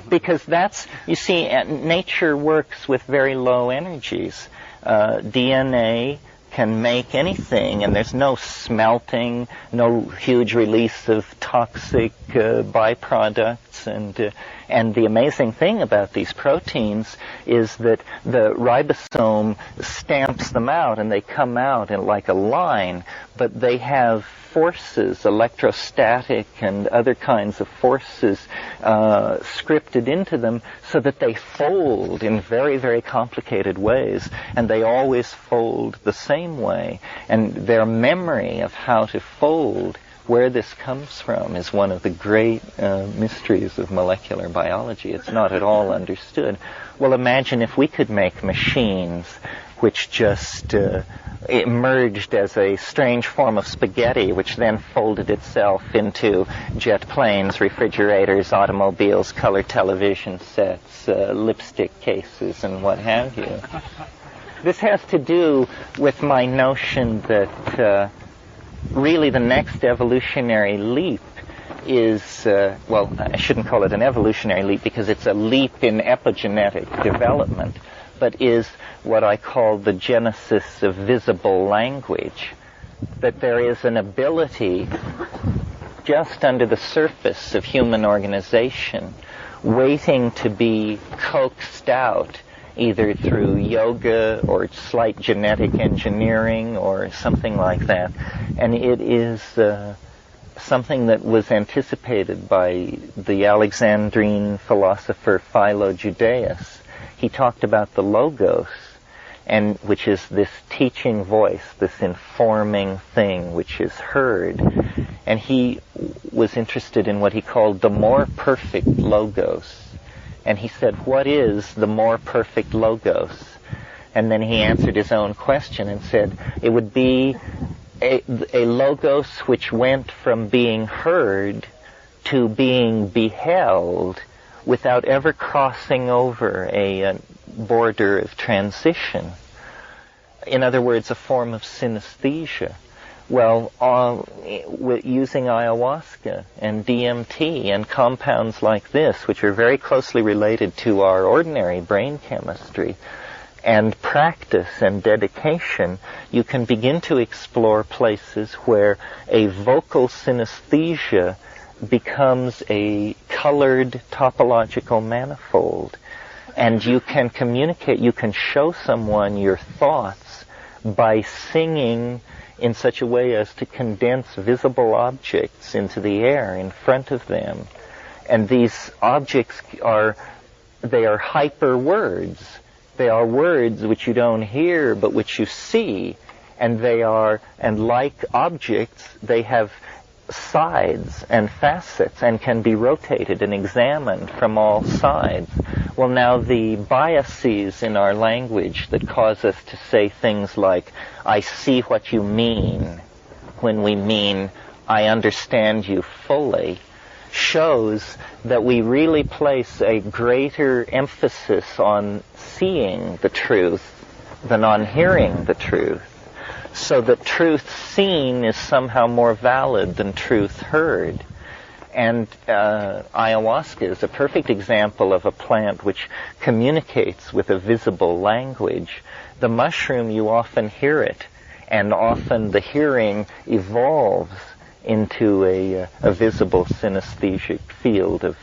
because that's, you see, nature works with very low energies. DNA can make anything, and there's no smelting, no huge release of toxic byproducts, and the amazing thing about these proteins is that the ribosome stamps them out, and they come out in like a line, but they have forces, electrostatic and other kinds of forces scripted into them so that they fold in very, very complicated ways, and they always fold the same way. And their memory of how to fold, where this comes from, is one of the great mysteries of molecular biology. It's not at all understood. Well, imagine if we could make machines which just emerged as a strange form of spaghetti, which then folded itself into jet planes, refrigerators, automobiles, color television sets, lipstick cases, and what have you. This has to do with my notion that really the next evolutionary leap is, well, I shouldn't call it an evolutionary leap because it's a leap in epigenetic development, but is what I call the genesis of visible language. That there is an ability just under the surface of human organization waiting to be coaxed out either through yoga or slight genetic engineering or something like that. And it is something that was anticipated by the Alexandrine philosopher Philo-Judaeus. He talked about the logos, and which is this teaching voice, this informing thing which is heard. And he was interested in what he called the more perfect logos. And he said, what is the more perfect logos? And then he answered his own question and said, it would be a logos which went from being heard to being beheld without ever crossing over a border of transition. In other words, a form of synesthesia. Well, using ayahuasca and DMT and compounds like this, which are very closely related to our ordinary brain chemistry, and practice and dedication, you can begin to explore places where a vocal synesthesia becomes a colored topological manifold. And you can communicate, you can show someone your thoughts by singing in such a way as to condense visible objects into the air in front of them. And these objects are hyper words. They are words which you don't hear but which you see. And like objects, they have sides and facets and can be rotated and examined from all sides. Well, now the biases in our language that cause us to say things like, I see what you mean, when we mean, I understand you fully, shows that we really place a greater emphasis on seeing the truth than on hearing the truth. So that truth seen is somehow more valid than truth heard. And ayahuasca is a perfect example of a plant which communicates with a visible language. The mushroom, you often hear it, and often the hearing evolves into a visible synesthetic field of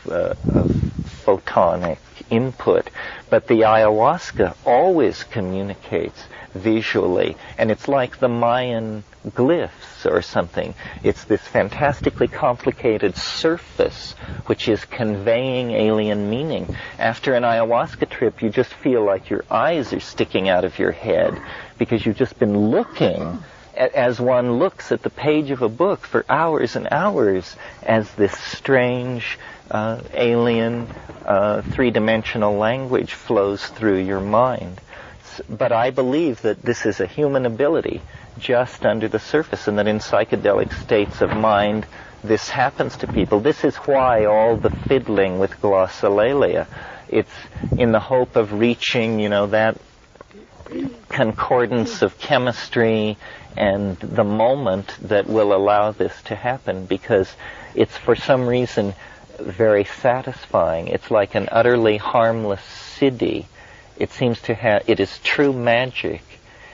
photonic input. But the ayahuasca always communicates visually, and it's like the Mayan glyphs or something. It's this fantastically complicated surface which is conveying alien meaning. After an ayahuasca trip, you just feel like your eyes are sticking out of your head because you've just been looking as one looks at the page of a book for hours and hours as this strange alien three-dimensional language flows through your mind. But I believe that this is a human ability just under the surface, and that in psychedelic states of mind this happens to people. This is why all the fiddling with glossolalia. It's in the hope of reaching, that concordance of chemistry and the moment that will allow this to happen, because it's for some reason very satisfying. It's like an utterly harmless siddhi. It seems to have, it is true magic,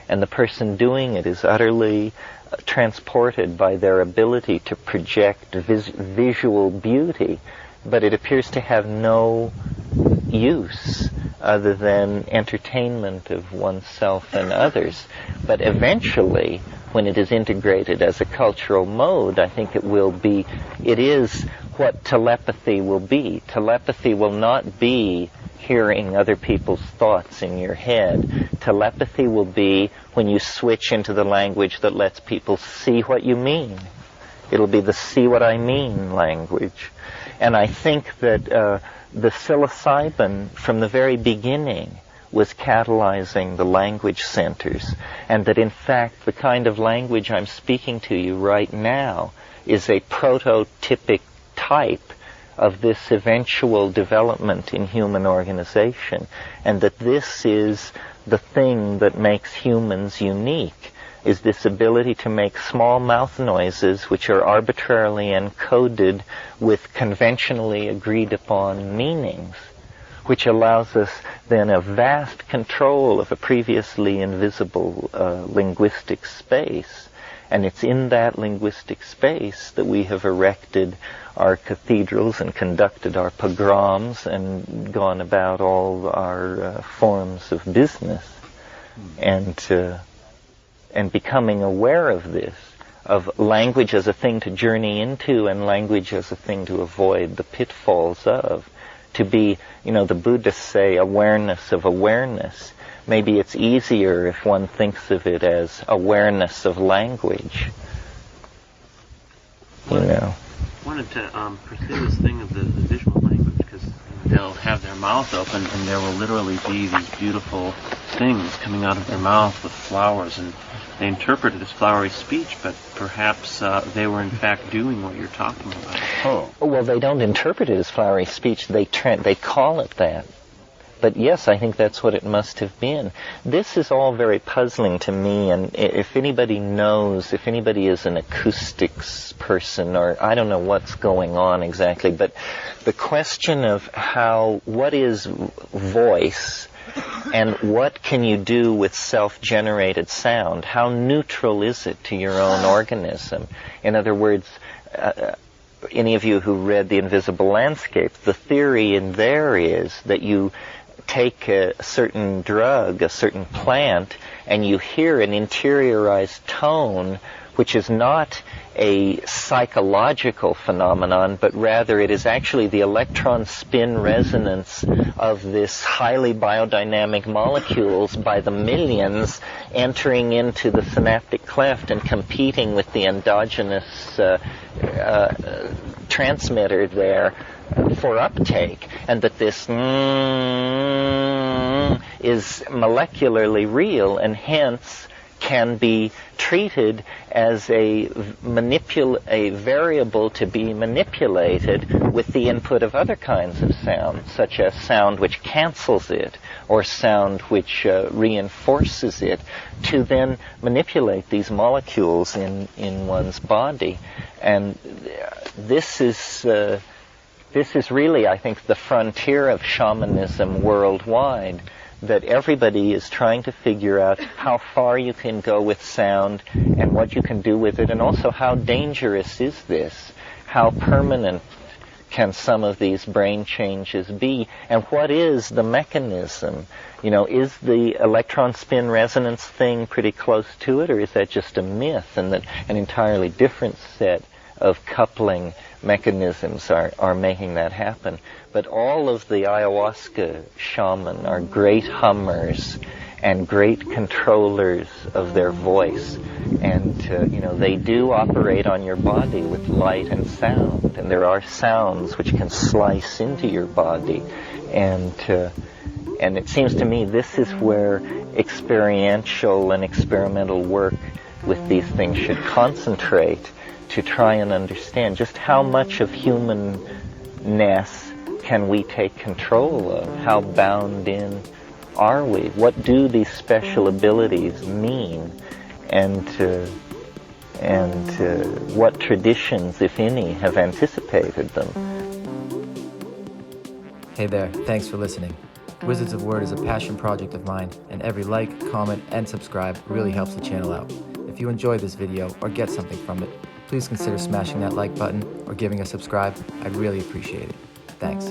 and the person doing it is utterly transported by their ability to project visual beauty, but it appears to have no use other than entertainment of oneself and others. But eventually, when it is integrated as a cultural mode, I think it is what telepathy will be. Telepathy will not be hearing other people's thoughts in your head. Telepathy will be when you switch into the language that lets people see what you mean. It'll be the see what I mean language. And I think that the psilocybin from the very beginning was catalyzing the language centers, and that in fact the kind of language I'm speaking to you right now is a prototypic type of this eventual development in human organization, and that this is the thing that makes humans unique, is this ability to make small mouth noises which are arbitrarily encoded with conventionally agreed upon meanings, which allows us then a vast control of a previously invisible linguistic space. And it's in that linguistic space that we have erected our cathedrals and conducted our pogroms and gone about all our forms of business. And becoming aware of this, of language as a thing to journey into and language as a thing to avoid the pitfalls of. To be, the Buddhists say awareness of awareness. Maybe it's easier if one thinks of it as awareness of language. I wanted to pursue this thing of the visual language, because they'll have their mouth open and there will literally be these beautiful things coming out of their mouth with flowers, and they interpret it as flowery speech, but perhaps they were in fact doing what you're talking about. Oh. Well, they don't interpret it as flowery speech, they call it that. But yes, I think that's what it must have been. This is all very puzzling to me, and if anybody is an acoustics person, or I don't know what's going on exactly, but the question of what is voice, and what can you do with self-generated sound? How neutral is it to your own organism? In other words, any of you who read The Invisible Landscape, the theory in there is that you take a certain drug, a certain plant, and you hear an interiorized tone which is not a psychological phenomenon, but rather it is actually the electron spin resonance of this highly biodynamic molecules by the millions entering into the synaptic cleft and competing with the endogenous transmitter there for uptake, and that this is molecularly real and hence can be treated as a variable to be manipulated with the input of other kinds of sound, such as sound which cancels it or sound which reinforces it, to then manipulate these molecules in one's body. And this is really, I think, the frontier of shamanism worldwide, that everybody is trying to figure out how far you can go with sound and what you can do with it, and also how dangerous is this? How permanent can some of these brain changes be? And what is the mechanism? Is the electron spin resonance thing pretty close to it, or is that just a myth, and that an entirely different set of coupling mechanisms are making that happen? But all of the ayahuasca shaman are great hummers and great controllers of their voice, and they do operate on your body with light and sound, and there are sounds which can slice into your body, and it seems to me this is where experiential and experimental work with these things should concentrate, to try and understand just how much of humanness can we take control of? How bound in are we? What do these special abilities mean? And what traditions, if any, have anticipated them? Hey there, thanks for listening. Wizards of Word is a passion project of mine, and every like, comment, and subscribe really helps the channel out. If you enjoyed this video or get something from it, please consider smashing that like button or giving a subscribe. I'd really appreciate it. Thanks.